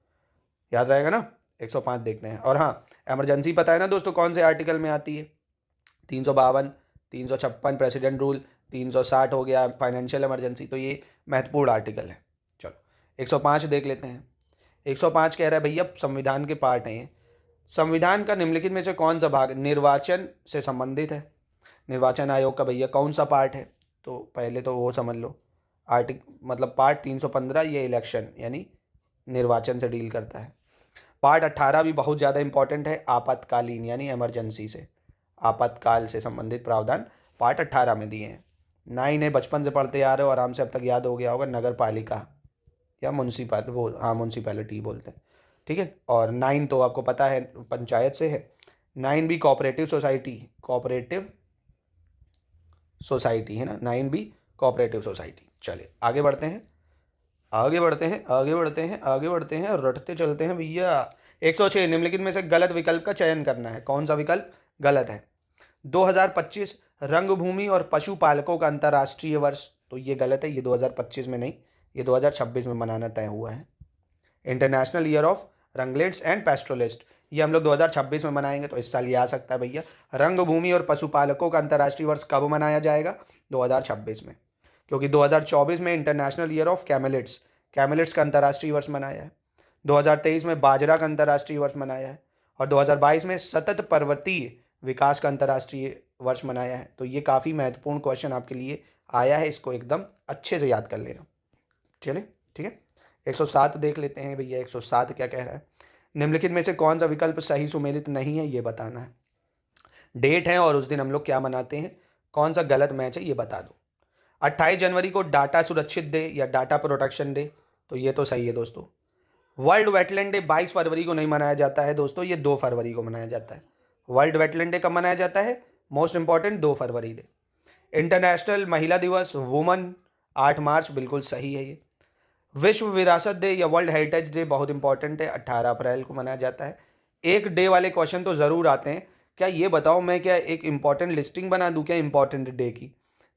याद रहेगा ना। 105 देखते हैं। और हाँ, इमरजेंसी पता है ना दोस्तों कौन से आर्टिकल में आती है? 352, 356 प्रेसिडेंट रूल, 360 हो गया फाइनेंशियल इमरजेंसी। तो ये महत्वपूर्ण आर्टिकल है। चलो 105 देख लेते हैं। 105 कह रहा है भैया संविधान के पार्ट हैं ये। संविधान का निम्नलिखित में से कौन सा भाग निर्वाचन से संबंधित है? निर्वाचन आयोग का भैया कौन सा पार्ट है? तो पहले तो वो समझ लो, मतलब पार्ट 315 ये इलेक्शन यानी निर्वाचन से डील करता है। पार्ट 18 भी बहुत ज़्यादा इंपॉर्टेंट है, आपातकालीन यानी इमरजेंसी से, आपातकाल से संबंधित प्रावधान पार्ट 18 में दिए हैं। 9 है, बचपन से पढ़ते आ रहे हो, आराम से अब तक याद हो गया होगा, नगर पालिका या म्यूनसिपल, वो हाँ म्यूनसिपैलिटी बोलते हैं, ठीक है। और 9 तो आपको पता है पंचायत से है। 9 भी कोऑपरेटिव सोसाइटी है ना, 9 भी कोऑपरेटिव सोसाइटी। चलिए आगे बढ़ते हैं, रटते चलते हैं भैया। 106 निम्नलिखित में से गलत विकल्प का चयन करना है। कौन सा विकल्प गलत है? 2025 रंगभूमि और पशुपालकों का अंतर्राष्ट्रीय वर्ष, तो ये गलत है, ये 2025 में नहीं, ये 2026 में मनाना तय हुआ है। इंटरनेशनल ईयर ऑफ रंगलेट्स एंड पेस्ट्रोलिस्ट, ये हम लोग 2026 में मनाएंगे, तो इस साल ये आ सकता है भैया। रंगभूमि और पशुपालकों का अंतर्राष्ट्रीय वर्ष कब मनाया जाएगा? 2026 में, क्योंकि 2024 में इंटरनेशनल ईयर ऑफ कैमलिट्स का अंतर्राष्ट्रीय वर्ष मनाया है, 2023 में बाजरा का अंतर्राष्ट्रीय वर्ष मनाया है, और 2022 में सतत पर्वतीय विकास का अंतर्राष्ट्रीय वर्ष मनाया है। तो ये काफ़ी महत्वपूर्ण क्वेश्चन आपके लिए आया है, इसको एकदम अच्छे से याद कर लेना। चलिए ठीक है, 107 देख लेते हैं भैया। 107 क्या कह रहा है? निम्नलिखित में से कौन सा विकल्प सही सुमेलित नहीं है, ये बताना है। डेट है और उस दिन हम लोग क्या मनाते हैं, कौन सा गलत मैच है ये बता दो। 28 जनवरी को डाटा सुरक्षित डे या डाटा प्रोटेक्शन डे, तो ये तो सही है दोस्तों। वर्ल्ड वेटलैंड डे 22 फरवरी को नहीं मनाया जाता है दोस्तों, ये 2 फरवरी को मनाया जाता है। वर्ल्ड वेटलैंड डे कब मनाया जाता है? मोस्ट इंपॉर्टेंट 2 फरवरी डे। इंटरनेशनल महिला दिवस वुमन 8 मार्च, बिल्कुल सही है ये। विश्व विरासत डे या वर्ल्ड हेरिटेज डे बहुत इंपॉर्टेंट है, 18 अप्रैल को मनाया जाता है। एक डे वाले क्वेश्चन तो ज़रूर आते हैं। क्या ये बताओ, मैं क्या एक इंपॉर्टेंट लिस्टिंग बना दूं क्या इंपॉर्टेंट डे की?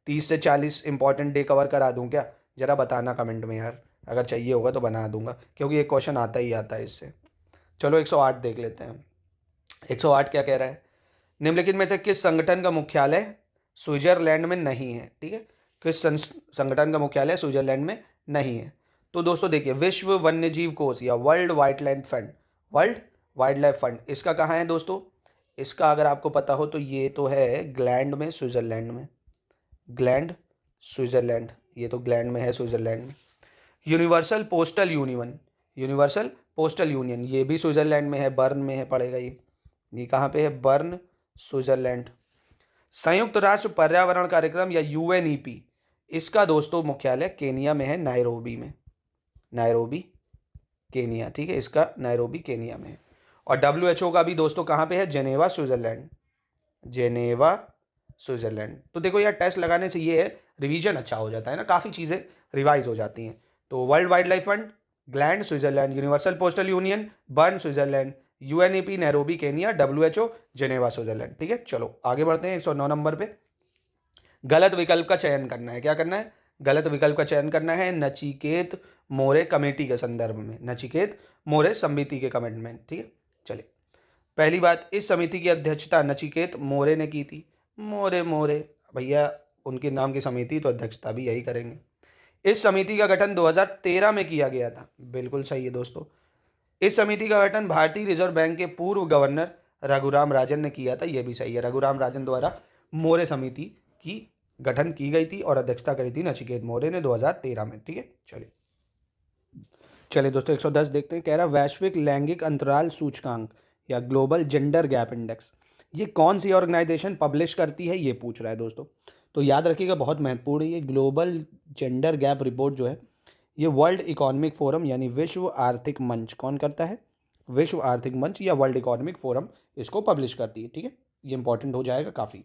30 से 40 इंपॉर्टेंट डे कवर करा दूं क्या? ज़रा बताना कमेंट में यार, अगर चाहिए होगा तो बना दूंगा, क्योंकि एक क्वेश्चन आता ही आता है इससे। चलो 108 देख लेते हैं। 108 क्या कह रहा है? निम्नलिखित में से किस संगठन का मुख्यालय स्विट्जरलैंड में नहीं है? ठीक है, किस संगठन का मुख्यालय स्विट्जरलैंड में नहीं है? तो दोस्तों देखिए, विश्व वन्यजीव कोष या वर्ल्ड वाइल्ड लाइफ फंड, इसका कहाँ है दोस्तों? इसका अगर आपको पता हो तो ये तो है ग्लैंड में, स्विट्जरलैंड में, ग्लैंड स्विट्जरलैंड, ये तो ग्लैंड में है स्विट्जरलैंड में। यूनिवर्सल पोस्टल यूनियन, ये भी स्विट्जरलैंड में है, बर्न में है, पड़ेगा ये कहाँ पे है? Burn, Switzerland. संयुक्त राष्ट्र पर्यावरण कार्यक्रम या यूएनईपी, इसका दोस्तों मुख्यालय केनिया में है, नायरोबी केनिया, ठीक है, इसका नायरोबी केनिया में है। और डब्ल्यूएचओ का भी दोस्तों कहाँ पे है? Geneva Switzerland. तो देखो यार, टेस्ट लगाने से ये है रिवीजन अच्छा हो जाता है ना, काफ़ी चीज़ें रिवाइज हो जाती हैं। तो world wild life fund gland Switzerland, universal postal union burn Switzerland, UNEP Nairobi Kenya, WHO Geneva Switzerland. ठीक है, चलो आगे बढ़ते हैं। 109 नंबर पे गलत विकल्प का चयन करना है। क्या करना है? गलत विकल्प का चयन करना है नचिकेत मोरे कमेटी के संदर्भ में, नचिकेत मोरे समिति के कमेंटमेंट। ठीक है, चलिए पहली बात, इस समिति की अध्यक्षता नचिकेत मोरे ने की थी। मोरे भैया उनके नाम की समिति, तो अध्यक्षता भी यही करेंगे। इस समिति का गठन 2013 में किया गया था, बिल्कुल सही है दोस्तों। इस समिति का गठन भारतीय रिजर्व बैंक के पूर्व गवर्नर रघुराम राजन ने किया था, यह भी सही है। रघुराम राजन द्वारा मोरे समिति की गठन की गई थी और अध्यक्षता करी थी नचिकेत मोरे ने 2013 में। ठीक है, चलिए दोस्तों 110 देखते हैं। कह रहा वैश्विक लैंगिक अंतराल सूचकांक या ग्लोबल जेंडर गैप इंडेक्स, ये कौन सी ऑर्गेनाइजेशन पब्लिश करती है, ये पूछ रहा है दोस्तों। तो याद रखिएगा, बहुत महत्वपूर्ण है ये ग्लोबल जेंडर गैप रिपोर्ट जो है, ये वर्ल्ड इकोनॉमिक फोरम यानी विश्व आर्थिक मंच, कौन करता है? विश्व आर्थिक मंच या वर्ल्ड इकोनॉमिक फोरम इसको पब्लिश करती है। ठीक है, ये इंपॉर्टेंट हो जाएगा काफ़ी।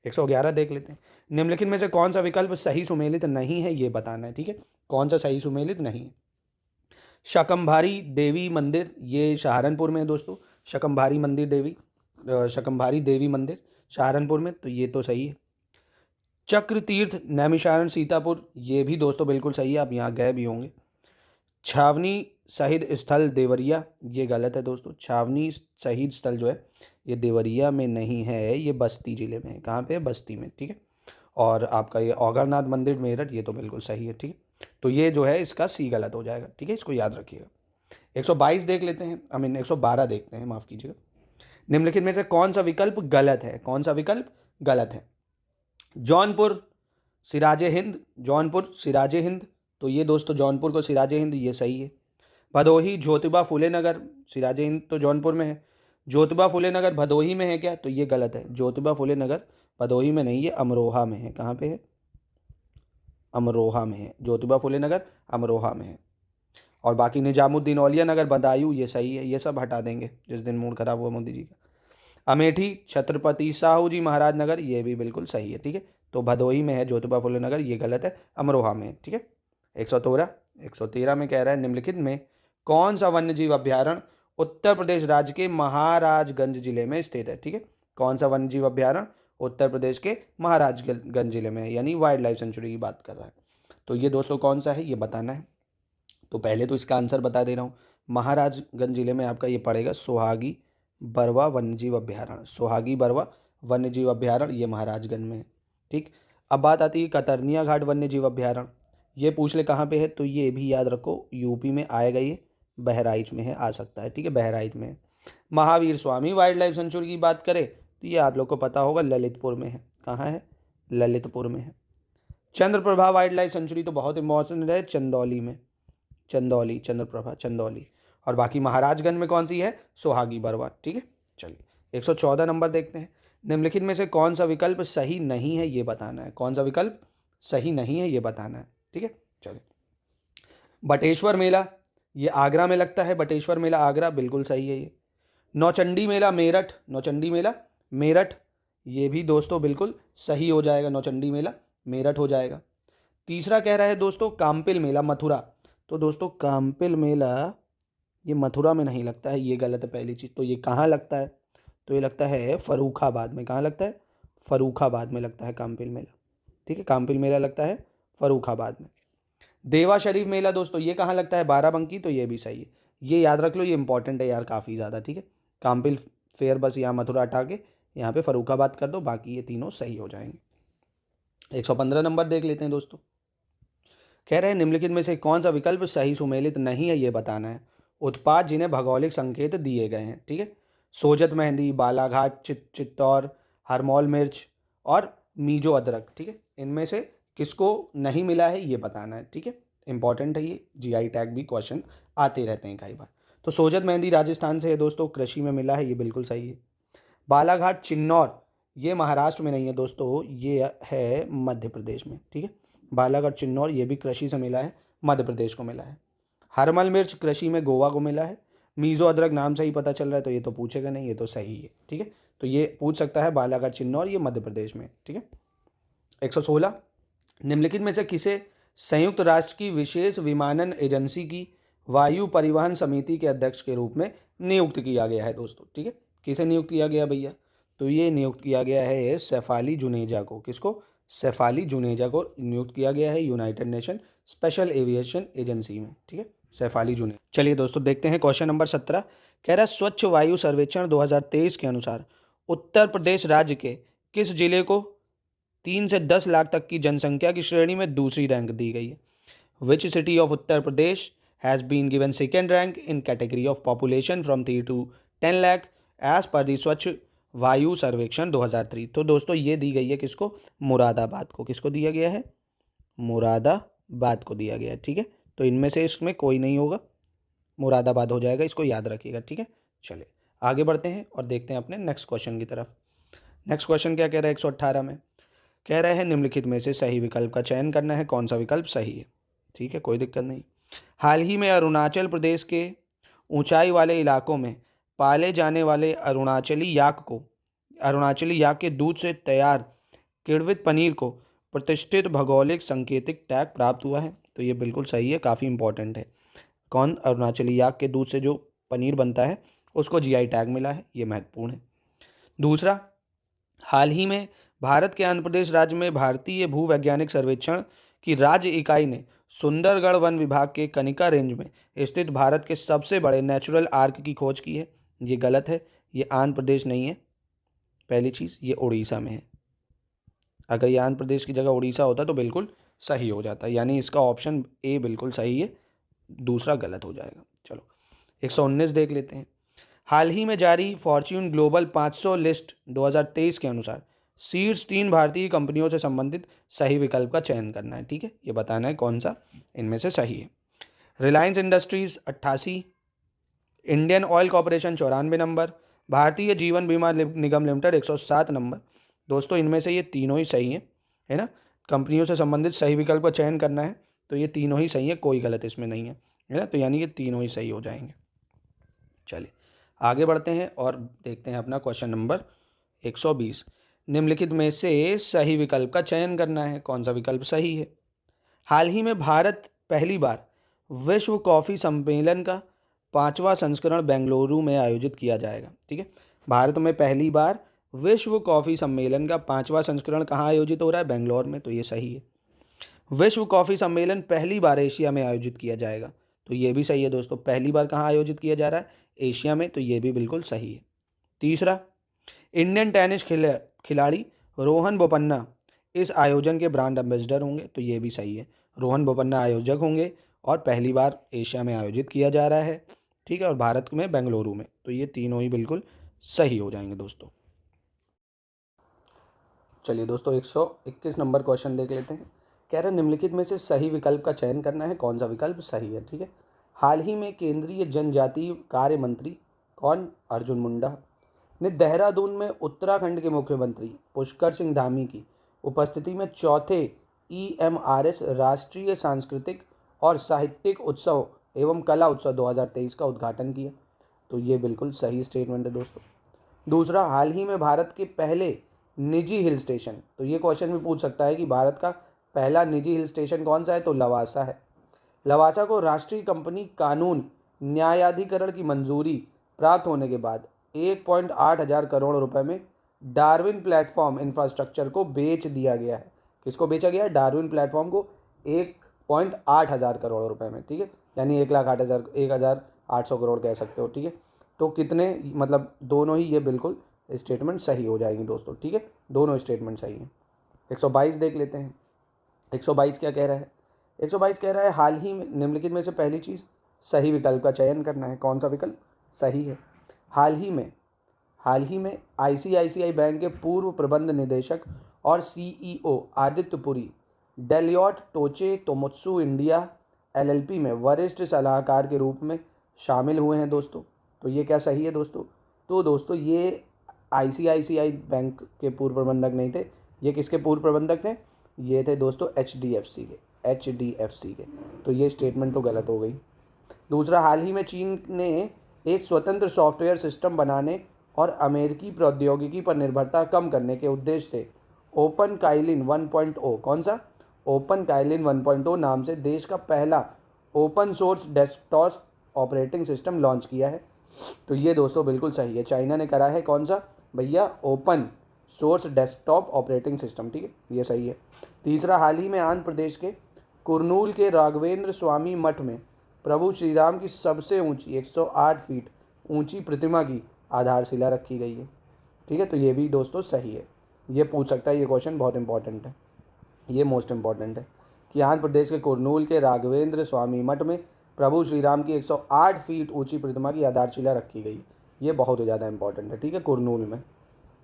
111 देख लेते हैं। निम्नलिखित में से कौन सा विकल्प सही सुमेलित नहीं है, ये बताना है। ठीक है, कौन सा सही सुमेलित नहीं है? शाकंभरी देवी मंदिर, ये सहारनपुर में है दोस्तों। शाकंभरी देवी मंदिर सहारनपुर में, तो ये तो सही है। चक्र तीर्थ नैमिषारण्य सीतापुर, ये भी दोस्तों बिल्कुल सही है, आप यहाँ गए भी होंगे। छावनी शहीद स्थल देवरिया, ये गलत है दोस्तों। छावनी शहीद स्थल जो है ये देवरिया में नहीं है, ये बस्ती जिले में है। कहाँ पे है? बस्ती में। ठीक है, और आपका ये औगरनाथ मंदिर मेरठ, ये तो बिल्कुल सही है। ठीक है, तो ये जो है इसका सी गलत हो जाएगा। ठीक है, इसको याद रखिएगा। 122 देख लेते हैं, 112 देखते हैं, माफ़ कीजिएगा। निम्नलिखित में से कौन सा विकल्प गलत है? कौन सा विकल्प गलत है? जौनपुर सिराजे हिंद, जौनपुर सिराजे हिंद, तो ये दोस्तों जौनपुर को सिराजे हिंद, ये सही है। भदोही ज्योतिबा फुले नगर, सिराजे हिंद तो जौनपुर में है। ज्योतिबा फुले नगर भदोही में है क्या? तो ये गलत है। ज्योतिबा फुले नगर भदोही में नहीं, ये अमरोहा में है। कहाँ पे है? अमरोहा में है। ज्योतिबा फुले नगर अमरोहा में है। और बाकी निजामुद्दीन औलिया नगर बदायूं, ये सही है। ये सब हटा देंगे जिस दिन मूड खराब हुआ मोदी जी का। अमेठी छत्रपति साहू जी महाराज नगर, ये भी बिल्कुल सही है। ठीक है, तो भदोही में है ज्योतिबा फुले नगर, ये गलत है, अमरोहा में है। ठीक है। 113 में कह रहा है निम्नलिखित में कौन सा वन्यजीव अभ्यारण्य उत्तर प्रदेश राज्य के महाराजगंज जिले में स्थित है? ठीक है, कौन सा वन्यजीव अभ्यारण्य उत्तर प्रदेश के महाराजगंज जिले में है, यानी वाइल्ड लाइफ सेंचुरी की बात कर रहा है। तो ये दोस्तों कौन सा है, ये बताना है। तो पहले तो इसका आंसर बता दे रहा हूँ। महाराजगंज जिले में आपका ये पड़ेगा सोहागी बरवा वन्यजीव अभ्यारण्य। सोहागी बरवा वन्यजीव अभ्यारण्य ये महाराजगंज में है। ठीक, अब बात आती है कतरनिया घाट वन्यजीव अभ्यारण्य। ये पूछ ले कहाँ पे है, तो ये भी याद रखो यूपी में आएगा, ये बहराइच में है, आ सकता है। ठीक है, बहराइच में है। Mahavir Swami wild life sanctuary की बात करें तो ये आप लोग को पता होगा ललितपुर में है। कहाँ है? ललितपुर में है। चंद्रप्रभा वाइल्ड लाइफ सेंचुरी तो बहुत इंपॉर्टेंट है, चंदौली में, चंदौली, चंद्रप्रभा चंदौली। और बाकी महाराजगंज में कौन सी है? सोहागी बरवा। ठीक है, चलिए 114 नंबर देखते हैं। निम्नलिखित में से कौन सा विकल्प सही नहीं है, ये बताना है। कौन सा विकल्प सही नहीं है, ये बताना है। ठीक है, चलिए। बटेश्वर मेला, ये आगरा में लगता है। बटेश्वर मेला आगरा, बिल्कुल सही है ये। नौचंडी मेला मेरठ, नौचंडी मेला मेरठ, ये भी दोस्तों बिल्कुल सही हो जाएगा। नौचंडी मेला मेरठ हो जाएगा। तीसरा कह रहा है दोस्तों काम्पिल मेला मथुरा, तो दोस्तों काम्पिल मेला ये मथुरा में नहीं लगता है, ये गलत है पहली चीज़। तो ये कहाँ लगता है? तो ये लगता है फर्रुखाबाद में। कहाँ लगता है? फर्रुखाबाद में लगता है काम्पिल मेला। ठीक है, काम्पिल मेला लगता है फर्रुखाबाद में। देवा शरीफ मेला दोस्तों ये कहाँ लगता है? बाराबंकी, तो ये भी सही है। ये याद रख लो, ये इंपॉर्टेंट है यार काफ़ी ज़्यादा। ठीक है, काम्पिल फेयर बस यहाँ मथुरा हटा के यहाँ पे फर्रुखाबाद कर दो, बाकी ये तीनों सही हो जाएंगे। 115 नंबर देख लेते हैं दोस्तों। कह रहे हैं निम्नलिखित में से कौन सा विकल्प सही सुमेलित नहीं है, ये बताना है। उत्पाद जिन्हें भौगोलिक संकेत दिए गए हैं। ठीक है, सोजत मेहंदी, बालाघाट चित्तौर, हरमौल मिर्च और मीजो अदरक। ठीक है, इनमें से किसको नहीं मिला है, ये बताना है। ठीक है, इंपॉर्टेंट है ये, जीआई टैग भी क्वेश्चन आते रहते हैं कई बार। तो सोजत मेहंदी राजस्थान से है दोस्तों, कृषि में मिला है, ये बिल्कुल सही है। बालाघाट चिन्नौर ये महाराष्ट्र में नहीं है दोस्तों, ये है मध्य प्रदेश में। ठीक है, बालाघाट चिन्नौर ये भी कृषि से मिला है, मध्य प्रदेश को मिला है। हरमल मिर्च कृषि में गोवा को मिला है। मीज़ो अदरक नाम से ही पता चल रहा है, तो ये तो पूछेगा नहीं, ये तो सही है। ठीक है, तो ये पूछ सकता है बालाघाट चिन्नौर, ये मध्य प्रदेश में। ठीक है। 116 निम्नलिखित में से किसे संयुक्त राष्ट्र की विशेष विमानन एजेंसी की वायु परिवहन समिति के अध्यक्ष के रूप में नियुक्त किया गया है दोस्तों? ठीक है, किसे नियुक्त किया गया भैया? तो ये नियुक्त किया गया है सैफ जुनेजा को। किसको? सैफ जुनेजा को नियुक्त किया गया है United nation special aviation agency में। ठीक है, सैफ जुनेजा। चलिए दोस्तों देखते हैं क्वेश्चन नंबर 17। कह रहा है स्वच्छ वायु सर्वेक्षण 2023 के अनुसार उत्तर प्रदेश राज्य के किस जिले को 3 से 10 लाख तक की जनसंख्या की श्रेणी में दूसरी रैंक दी गई है? Which city of Uttar Pradesh has been given second rank in category of population from 3 to 10 lakh as पर दी स्वच्छ वायु सर्वेक्षण 2003? तो दोस्तों ये दी गई है किसको? मुरादाबाद को। किसको दिया गया है? मुरादाबाद को दिया गया है। ठीक है, तो इनमें से इसमें कोई नहीं होगा, मुरादाबाद हो जाएगा, इसको याद रखिएगा। ठीक है, चलिए आगे बढ़ते हैं और देखते हैं अपने नेक्स्ट क्वेश्चन की तरफ। नेक्स्ट क्वेश्चन क्या कह रहा है? 118 में कह रहे हैं निम्नलिखित में से सही विकल्प का चयन करना है, कौन सा विकल्प सही है। ठीक है, कोई दिक्कत नहीं। हाल ही में अरुणाचल प्रदेश के ऊंचाई वाले इलाकों में पाले जाने वाले अरुणाचली याक के दूध से तैयार किण्वित पनीर को प्रतिष्ठित भौगोलिक सांकेतिक टैग प्राप्त हुआ है। तो ये बिल्कुल सही है, काफ़ी इंपॉर्टेंट है। कौन? अरुणाचली याक के दूध से जो पनीर बनता है उसको जीआई टैग मिला है, ये महत्वपूर्ण है। दूसरा, हाल ही में भारत के आंध्र प्रदेश राज्य में भारतीय भूवैज्ञानिक सर्वेक्षण की राज्य इकाई ने सुंदरगढ़ वन विभाग के कनिका रेंज में स्थित भारत के सबसे बड़े नेचुरल आर्क की खोज की है। ये गलत है, ये आंध्र प्रदेश नहीं है। पहली चीज़, ये उड़ीसा में है। अगर ये आंध्र प्रदेश की जगह उड़ीसा होता तो बिल्कुल सही हो जाता, यानी इसका ऑप्शन ए बिल्कुल सही है, दूसरा गलत हो जाएगा। चलो 119 देख लेते हैं। हाल ही में जारी फॉर्च्यून ग्लोबल 500 लिस्ट 2023 के अनुसार शीर्ष 3 भारतीय कंपनियों से संबंधित सही विकल्प का चयन करना है। ठीक है, ये बताना है कौन सा इनमें से सही है। Reliance industries 88, Indian oil corporation 94 number, Bharatiya Jeevan बीमा निगम लिमिटेड 107 नंबर। दोस्तों इनमें से ये तीनों ही सही हैं, है ना। कंपनियों से संबंधित सही विकल्प का चयन करना है तो ये तीनों ही सही है, कोई गलत इसमें नहीं है ना। तो यानी ये तीनों ही सही हो जाएंगे। चलिए आगे बढ़ते हैं और देखते हैं अपना क्वेश्चन नंबर 120। निम्नलिखित में से सही विकल्प का चयन करना है, कौन सा विकल्प सही है। हाल ही में भारत पहली बार विश्व कॉफ़ी सम्मेलन का 5वां संस्करण बेंगलुरु में आयोजित किया जाएगा। ठीक है, भारत में पहली बार विश्व कॉफ़ी सम्मेलन का 5वां संस्करण कहाँ आयोजित हो रहा है, बेंगलोर में, तो ये सही है। विश्व कॉफ़ी सम्मेलन पहली बार एशिया में आयोजित किया जाएगा, तो ये भी सही है दोस्तों। पहली बार कहाँ आयोजित किया जा रहा है, एशिया में, तो ये भी बिल्कुल सही है। तीसरा, इंडियन टेनिस खिलाड़ी रोहन बोपन्ना इस आयोजन के ब्रांड एम्बेसडर होंगे, तो ये भी सही है। रोहन बोपन्ना आयोजक होंगे और पहली बार एशिया में आयोजित किया जा रहा है। ठीक है, और भारत में बेंगलुरु में, तो ये तीनों ही बिल्कुल सही हो जाएंगे दोस्तों। चलिए दोस्तों 121 नंबर क्वेश्चन देख लेते हैं। कह रहे निम्नलिखित में से सही विकल्प का चयन करना है, कौन सा विकल्प सही है। ठीक है, हाल ही में केंद्रीय जनजातीय कार्य मंत्री कौन, अर्जुन मुंडा ने देहरादून में उत्तराखंड के मुख्यमंत्री पुष्कर सिंह धामी की उपस्थिति में चौथे EMRS राष्ट्रीय सांस्कृतिक और साहित्यिक उत्सव एवं कला उत्सव 2023 का उद्घाटन किया, तो ये बिल्कुल सही स्टेटमेंट है दोस्तों। दूसरा, हाल ही में भारत के पहले निजी हिल स्टेशन, तो ये क्वेश्चन भी पूछ सकता है कि भारत का पहला निजी हिल स्टेशन कौन सा है, तो लवासा है। लवासा को राष्ट्रीय कंपनी कानून न्यायाधिकरण की मंजूरी प्राप्त होने के बाद 1.8 हज़ार करोड़ रुपए में डार्विन प्लेटफॉर्म इंफ्रास्ट्रक्चर को बेच दिया गया है। किसको बेचा गया है, डार्विन प्लेटफॉर्म को 1.8 हज़ार करोड़ रुपए में। ठीक है, यानी 1,08,000 करोड़ कह सकते हो। ठीक है, तो कितने, मतलब दोनों ही ये बिल्कुल स्टेटमेंट सही हो जाएंगी दोस्तों। ठीक है, दोनों स्टेटमेंट सही हैं। 122 देख लेते हैं। 122 क्या कह रहा है, 122 कह रहा है हाल ही में निम्नलिखित में से पहली चीज़ सही विकल्प का चयन करना है, कौन सा विकल्प सही है। हाल ही में ICICI बैंक के पूर्व प्रबंध निदेशक और CEO Aditya Puri Deloitte Touche Tohmatsu India LLP में वरिष्ठ सलाहकार के रूप में शामिल हुए हैं दोस्तों, तो ये क्या सही है दोस्तों। तो दोस्तों ये ICICI बैंक के पूर्व प्रबंधक नहीं थे, ये किसके पूर्व प्रबंधक थे, ये थे दोस्तों HDFC के, तो ये स्टेटमेंट तो गलत हो गई। दूसरा, हाल ही में चीन ने एक स्वतंत्र सॉफ्टवेयर सिस्टम बनाने और अमेरिकी प्रौद्योगिकी पर निर्भरता कम करने के उद्देश्य से ओपन काइलिन 1.0, कौन सा, ओपन काइलिन 1.0 नाम से देश का पहला open source desktop operating system launch किया है, तो ये दोस्तों बिल्कुल सही है। चाइना ने करा है कौन सा भैया, open source desktop operating system. ठीक है, ये सही है। तीसरा, हाल ही में आंध्र प्रदेश के कुरनूल के राघवेंद्र स्वामी मठ में प्रभु श्री राम की सबसे ऊंची 108 फीट ऊंची प्रतिमा की आधारशिला रखी गई है। ठीक है, तो ये भी दोस्तों सही है। ये पूछ सकता है, ये क्वेश्चन बहुत इंपॉर्टेंट है, ये मोस्ट इंपॉर्टेंट है कि आंध्र प्रदेश के कुरनूल के राघवेंद्र स्वामी मठ में प्रभु श्री राम की 108 फीट ऊंची प्रतिमा की आधारशिला रखी गई, ये बहुत ज़्यादा इंपॉर्टेंट है। ठीक है, कुरनूल में।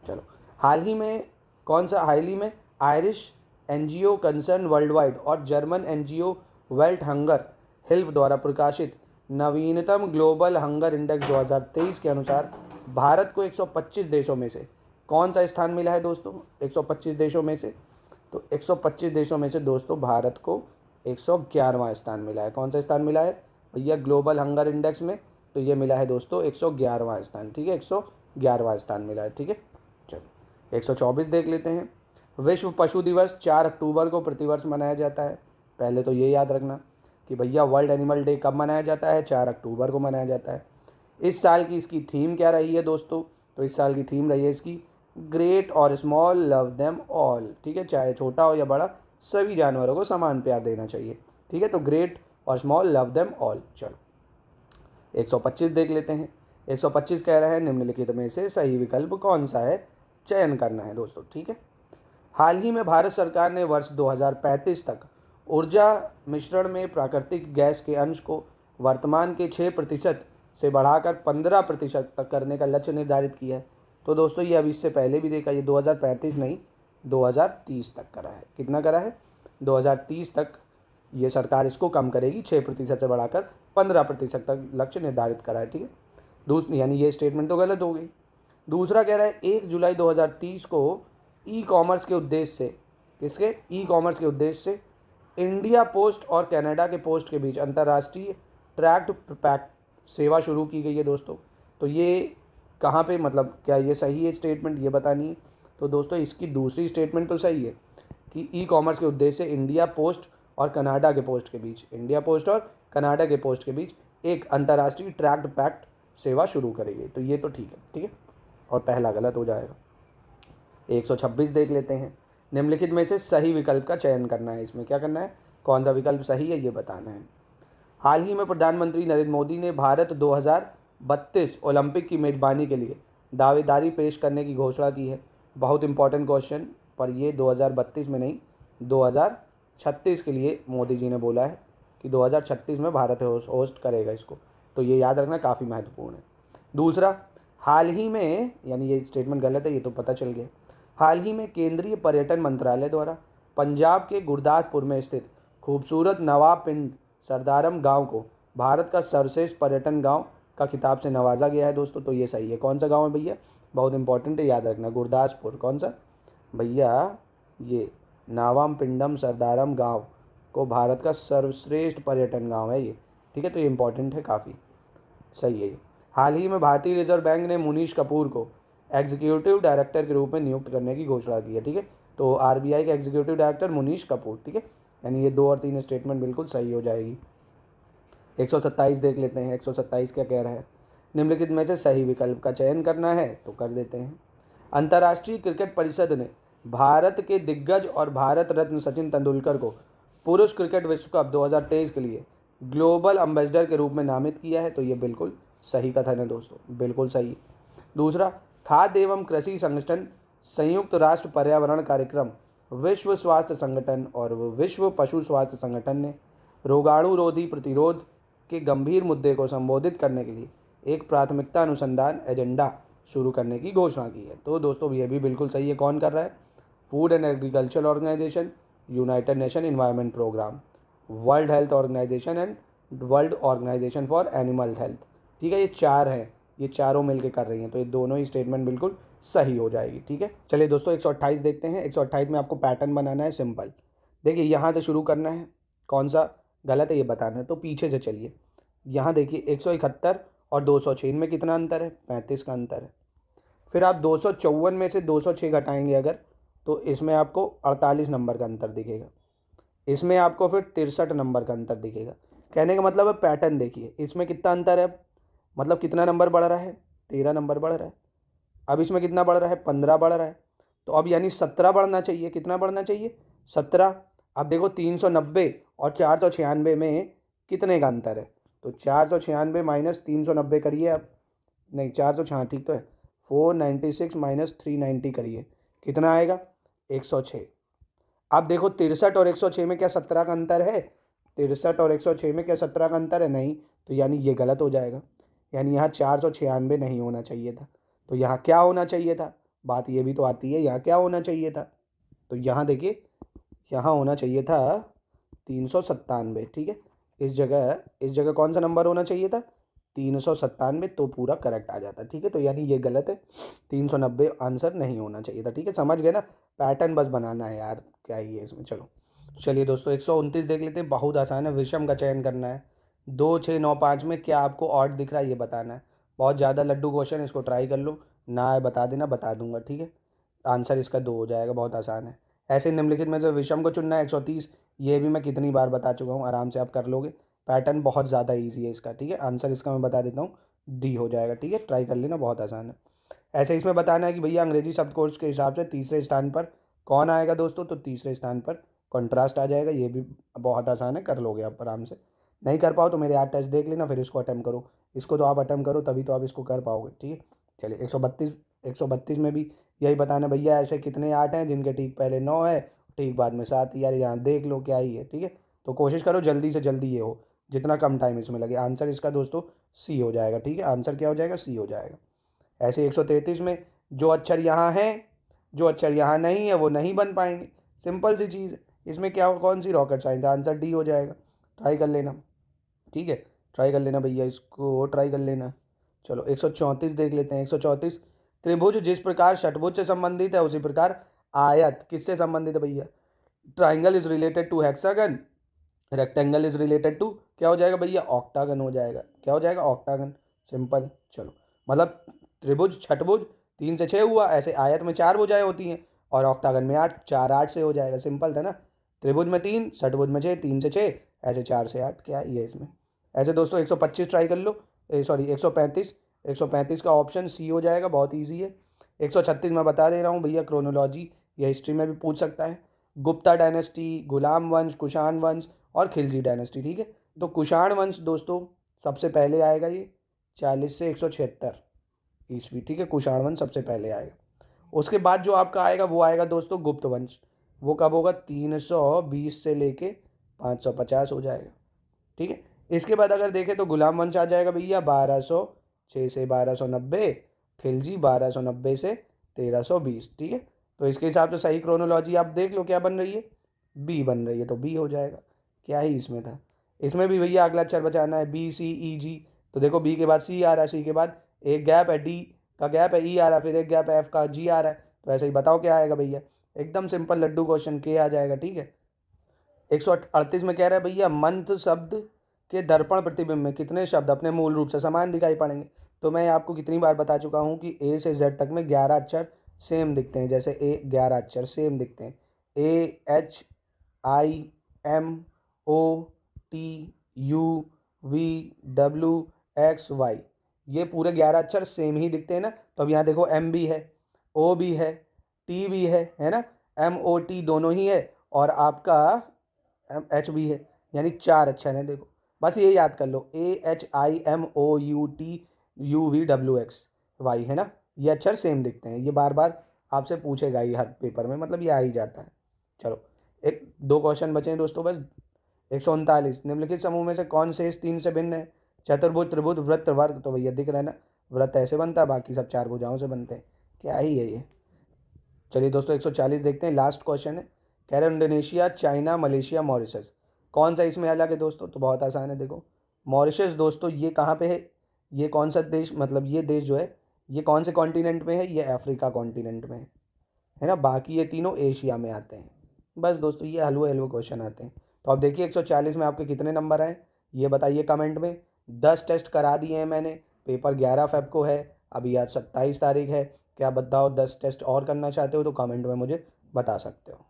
चलो, हाल ही में Irish NGO Concern world wide और German NGO Welt Hunger Hilfe द्वारा प्रकाशित नवीनतम ग्लोबल हंगर इंडेक्स 2023 के अनुसार भारत को 125 देशों में से कौन सा स्थान मिला है दोस्तों, 125 देशों में से, तो 125 देशों में से दोस्तों भारत को 111वां स्थान मिला है। कौन सा स्थान मिला है भैया ग्लोबल हंगर इंडेक्स में, तो ये मिला है दोस्तों 111वां स्थान। ठीक है, 111वां स्थान मिला है। ठीक है, चलो 124 देख लेते हैं। विश्व पशु दिवस 4 अक्टूबर को प्रतिवर्ष मनाया जाता है। पहले तो ये याद रखना कि भैया वर्ल्ड एनिमल डे कब मनाया जाता है, 4 अक्टूबर को मनाया जाता है। इस साल की इसकी थीम क्या रही है दोस्तों, तो इस साल की थीम रही है इसकी ग्रेट और स्मॉल लव देम ऑल। ठीक है, चाहे छोटा हो या बड़ा, सभी जानवरों को समान प्यार देना चाहिए। ठीक है, तो ग्रेट और स्मॉल लव देम ऑल। चलो 125 देख लेते हैं। 125 कह रहा है निम्नलिखित में से सही विकल्प कौन सा है, चयन करना है दोस्तों। ठीक है, हाल ही में भारत सरकार ने वर्ष 2035 तक ऊर्जा मिश्रण में प्राकृतिक गैस के अंश को वर्तमान के 6% से बढ़ाकर 15% तक करने का लक्ष्य निर्धारित किया है। तो दोस्तों ये अभी इससे पहले भी देखा, ये 2035 नहीं 2030 तक करा है। कितना करा है? 2030 तक ये सरकार इसको कम करेगी, 6% से बढ़ाकर 15% तक लक्ष्य निर्धारित करा है। ठीक है, दूसरी यानी ये स्टेटमेंट तो गलत हो गई। दूसरा कह रहा है 1 जुलाई 2030 को ई कॉमर्स के उद्देश्य से, किसके? ई कॉमर्स के उद्देश्य से इंडिया पोस्ट और कनाडा के पोस्ट के बीच अंतर्राष्ट्रीय ट्रैक्ट पैक सेवा शुरू की गई है दोस्तों। तो ये कहाँ पे, मतलब क्या ये सही है स्टेटमेंट, ये बतानी है। तो दोस्तों इसकी दूसरी स्टेटमेंट तो सही है कि ई कॉमर्स के उद्देश्य से इंडिया पोस्ट और कनाडा के पोस्ट के बीच, इंडिया पोस्ट और कनाडा के पोस्ट के बीच एक अंतर्राष्ट्रीय ट्रैक्ट पैक्ट सेवा शुरू करेगी। तो ये तो ठीक है, ठीक है, और पहला गलत हो जाएगा। 126 देख लेते हैं। निम्नलिखित में से सही विकल्प का चयन करना है। इसमें क्या करना है, कौन सा विकल्प सही है ये बताना है। हाल ही में प्रधानमंत्री नरेंद्र मोदी ने भारत 2032 ओलंपिक की मेजबानी के लिए दावेदारी पेश करने की घोषणा की है। बहुत इंपॉर्टेंट क्वेश्चन, पर ये 2032 में नहीं 2036 के लिए मोदी जी ने बोला है कि 2036 में भारत होस्ट करेगा इसको। तो ये याद रखना काफ़ी महत्वपूर्ण है। दूसरा, हाल ही में, यानी ये स्टेटमेंट गलत है, ये तो पता चल गया। हाल ही में केंद्रीय पर्यटन मंत्रालय द्वारा पंजाब के गुरदासपुर में स्थित खूबसूरत नवाब पिंड सरदारम गांव को भारत का सर्वश्रेष्ठ पर्यटन गांव का खिताब से नवाजा गया है दोस्तों। तो ये सही है। कौन सा गांव है भैया? बहुत इंपॉर्टेंट है, याद रखना, गुरदासपुर। कौन सा भैया? ये नावाम पिंडम सरदारम गांव को भारत का सर्वश्रेष्ठ पर्यटन गांव है ये। ठीक है, तो ये इंपॉर्टेंट है, काफ़ी सही है ये। हाल ही में भारतीय रिजर्व बैंक ने मुनीश कपूर को एग्जीक्यूटिव डायरेक्टर के रूप में नियुक्त करने की घोषणा की है। ठीक है, तो आरबीआई के एग्जीक्यूटिव डायरेक्टर मुनीश कपूर। ठीक है, यानी ये 2 और 3 स्टेटमेंट बिल्कुल सही हो जाएगी। 127 देख लेते हैं। 127 क्या कह रहा है? निम्नलिखित में से सही विकल्प का चयन करना है, तो कर देते हैं। अंतर्राष्ट्रीय क्रिकेट परिषद ने भारत के दिग्गज और भारत रत्न सचिन तेंदुलकर को पुरुष क्रिकेट विश्व कप 2023 के लिए ग्लोबल एम्बेसडर के रूप में नामित किया है। तो ये बिल्कुल सही कथन है दोस्तों, बिल्कुल सही। दूसरा, खाद्य एवं कृषि संगठन, संयुक्त राष्ट्र पर्यावरण कार्यक्रम, विश्व स्वास्थ्य संगठन और विश्व पशु स्वास्थ्य संगठन ने रोगाणुरोधी प्रतिरोध के गंभीर मुद्दे को संबोधित करने के लिए एक प्राथमिकता अनुसंधान एजेंडा शुरू करने की घोषणा की है। तो दोस्तों ये भी बिल्कुल सही है। कौन कर रहा है? Food and agriculture organisation, united nation environment programme, world health organisation and world organisation for animal health. ठीक है, ये 4 हैं, ये चारों मिलकर कर रही हैं। तो ये दोनों ही स्टेटमेंट बिल्कुल सही हो जाएगी। ठीक है, चलिए दोस्तों 128 देखते हैं। 128 में आपको पैटर्न बनाना है सिंपल। देखिए यहाँ से शुरू करना है, कौन सा गलत है ये बताना है। तो पीछे से चलिए, यहाँ देखिए 171 और 206 में कितना अंतर है? 35 का अंतर है। फिर आप 254 में से 206 घटाएंगे अगर, तो इसमें आपको 48 नंबर का अंतर दिखेगा। इसमें आपको फिर 63 नंबर का अंतर दिखेगा। कहने का मतलब है पैटर्न देखिए, इसमें कितना अंतर है, मतलब कितना नंबर बढ़ रहा है? 13 नंबर बढ़ रहा है। अब इसमें कितना बढ़ रहा है? 15 बढ़ रहा है। तो अब यानी 17 बढ़ना चाहिए। कितना बढ़ना चाहिए? 17। अब देखो 390 और 496 में कितने का अंतर है? तो 496 माइनस 390 करिए अब, नहीं 406, ठीक तो है। 496 माइनस 390 करिए, कितना आएगा? 106। अब देखो 63 और 106 में क्या 17 का अंतर है? 63 और 106 में क्या 17 का अंतर है? नहीं। तो यानी ये गलत हो जाएगा, यानी यहाँ 496 नहीं होना चाहिए था। तो यहाँ क्या होना चाहिए था? बात ये भी तो आती है, यहाँ क्या होना चाहिए था? तो यहाँ देखिए, यहाँ होना चाहिए था 397। ठीक है, इस जगह कौन सा नंबर होना चाहिए था? 397, तो पूरा करेक्ट आ जाता। ठीक है, तो यानी ये गलत है, 390 आंसर नहीं होना चाहिए था। ठीक है, समझ गए ना? पैटर्न बस बनाना है यार, क्या ही है इसमें। चलो चलिए दोस्तों 129 देख लेते हैं। बहुत आसान है, विषम का चयन करना है। 2 6 9 5 में क्या आपको ऑड दिख रहा है ये बताना है। बहुत ज़्यादा लड्डू क्वेश्चन, इसको ट्राई कर लो, ना है बता देना, बता दूंगा। ठीक है, आंसर इसका 2 हो जाएगा, बहुत आसान है। ऐसे निम्नलिखित में से विषम को चुनना है। 130 ये भी मैं कितनी बार बता चुका हूँ, आराम से आप कर लोगे। पैटर्न बहुत ज़्यादा ईजी है इसका। ठीक है, आंसर इसका मैं बता देता हूँ, डी हो जाएगा। ठीक है, ट्राई कर लेना, बहुत आसान है। ऐसे इसमें बताना है कि भैया अंग्रेजी शब्दकोश के हिसाब से तीसरे स्थान पर कौन आएगा दोस्तों? तो तीसरे स्थान पर कॉन्ट्रास्ट आ जाएगा। ये भी बहुत आसान है, कर लोगे आप आराम से। नहीं कर पाओ तो मेरे 8 टेस्ट देख लेना, फिर इसको अटैम्प्ट करो। इसको तो आप अटैम्प्ट करो, तभी तो आप इसको कर पाओगे। ठीक है, चलिए 132 में भी यही बताना भैया ऐसे कितने 8 हैं जिनके ठीक पहले 9 है, ठीक बाद में 7। यार यहाँ देख लो क्या ही है। ठीक है, तो कोशिश करो जल्दी से जल्दी ये हो, जितना कम टाइम इसमें लगे। आंसर इसका दोस्तों सी हो जाएगा, ठीक है। आंसर क्या हो जाएगा? सी हो जाएगा। ऐसे 133 में जो अक्षर यहाँ हैं, जो अक्षर यहाँ नहीं है वो नहीं बन पाएंगे। सिंपल सी चीज़ है। इसमें क्या कौन सी रॉकेट साइंस है? आंसर डी हो जाएगा। ट्राई कर लेना, ठीक है। ट्राई कर लेना भैया, इसको ट्राई कर लेना। चलो 134 देख लेते हैं। 134, त्रिभुज जिस प्रकार षटभुज से संबंधित है उसी प्रकार आयत किससे संबंधित है भैया? Triangle is related to hexagon, rectangle is related to क्या हो जाएगा भैया? ऑक्टागन हो जाएगा। क्या हो जाएगा? ऑक्टागन। सिंपल। चलो मतलब त्रिभुज छठभुज 3 से 6 हुआ, ऐसे आयत में 4 भुजाएं होती हैं और ऑक्टागन में 8, 4 8 से हो जाएगा। सिंपल था ना। त्रिभुज में 3, षठभुज में 6, 3 से 6, ऐसे 4 से 8। क्या ये इसमें? ऐसे दोस्तों 125 ट्राई कर लो, सॉरी 135। 135 का ऑप्शन सी हो जाएगा, बहुत ईजी है। 136 मैं बता दे रहा हूँ भैया, क्रोनोलॉजी या हिस्ट्री में भी पूछ सकता है। गुप्ता डायनेस्टी, गुलाम वंश, कुषाण वंश और खिलजी डायनेस्टी, ठीक है। तो कुषाण वंश दोस्तों सबसे पहले आएगा, ये 40 से 176 ईस्वी, ठीक है। कुषाण वंश सबसे पहले आएगा। उसके बाद जो आपका आएगा वो आएगा दोस्तों गुप्त वंश। वो कब होगा? 320 से लेके 550 हो जाएगा, ठीक है। इसके बाद अगर देखें तो गुलाम वंश आ जाएगा भैया 1206 से 1290, खिलजी 1290 से 1320, ठीक है। तो इसके हिसाब से सही क्रोनोलॉजी आप देख लो क्या बन रही है? बी बन रही है, तो बी हो जाएगा। क्या ही इसमें था? इसमें भी भैया अगला अक्षर बचाना है, बी सी ई जी। तो देखो बी के बाद सी आ रहा है, सी के बाद एक गैप है, डी का गैप है, ई आ रहा है, फिर एक गैप है, एफ का जी आ रहा है। तो ऐसे ही बताओ क्या आएगा भैया? एकदम सिंपल लड्डू क्वेश्चन, के आ जाएगा, ठीक है। 138 में कह रहा है भैया मंत्र शब्द के दर्पण प्रतिबिंब में कितने शब्द अपने मूल रूप से समान दिखाई पड़ेंगे? तो मैं आपको कितनी बार बता चुका हूँ कि ए से जेड तक में 11 अक्षर सेम दिखते हैं। जैसे ए 11 अक्षर सेम दिखते हैं, A H I M O T U V W X Y, ये पूरे 11 अक्षर सेम ही दिखते हैं ना। तो अब यहाँ देखो एम भी है, ओ भी है, टी भी है ना। एम ओ टी दोनों ही है और आपका एच भी है, यानी 4 अक्षर हैं। देखो बस ये याद कर लो, A H I M O U T U V W X Y, है ना। ये अक्षर सेम दिखते हैं। ये बार बार आपसे पूछेगा ही हर पेपर में, मतलब ये आ ही जाता है। चलो एक दो क्वेश्चन बचे हैं दोस्तों बस। 139, निम्नलिखित समूह में से कौन से इस 3 से भिन्न है? चतुर्भुज, त्रिभुज, वृत्त, वर्ग। तो भैया दिख रहा है ना, वृत्त ऐसे बनता है, बाकी सब 4 भुजाओं से बनते हैं। क्या ही है ये? चलिए दोस्तों 140 देखते हैं, लास्ट क्वेश्चन है। कह रहे इंडोनेशिया, चाइना, मलेशिया, मॉरिशस, कौन सा इसमें अलग है दोस्तों? तो बहुत आसान है, देखो मॉरिशस दोस्तों ये कहाँ पे है? ये कौन सा देश, मतलब ये देश जो है ये कौन से कॉन्टिनेंट में है? ये अफ्रीका कॉन्टिनेंट में है ना। बाकी ये तीनों एशिया में आते हैं। बस दोस्तों ये हलवे हलवे क्वेश्चन आते हैं। तो अब देखिए 140 में आपके कितने नंबर आए ये बताइए कमेंट में। 10 टेस्ट करा दिए हैं मैंने, पेपर 11 फेब को है, अभी आज 27 तारीख है। क्या बताओ 10 टेस्ट और करना चाहते हो तो कमेंट में मुझे बता सकते हो।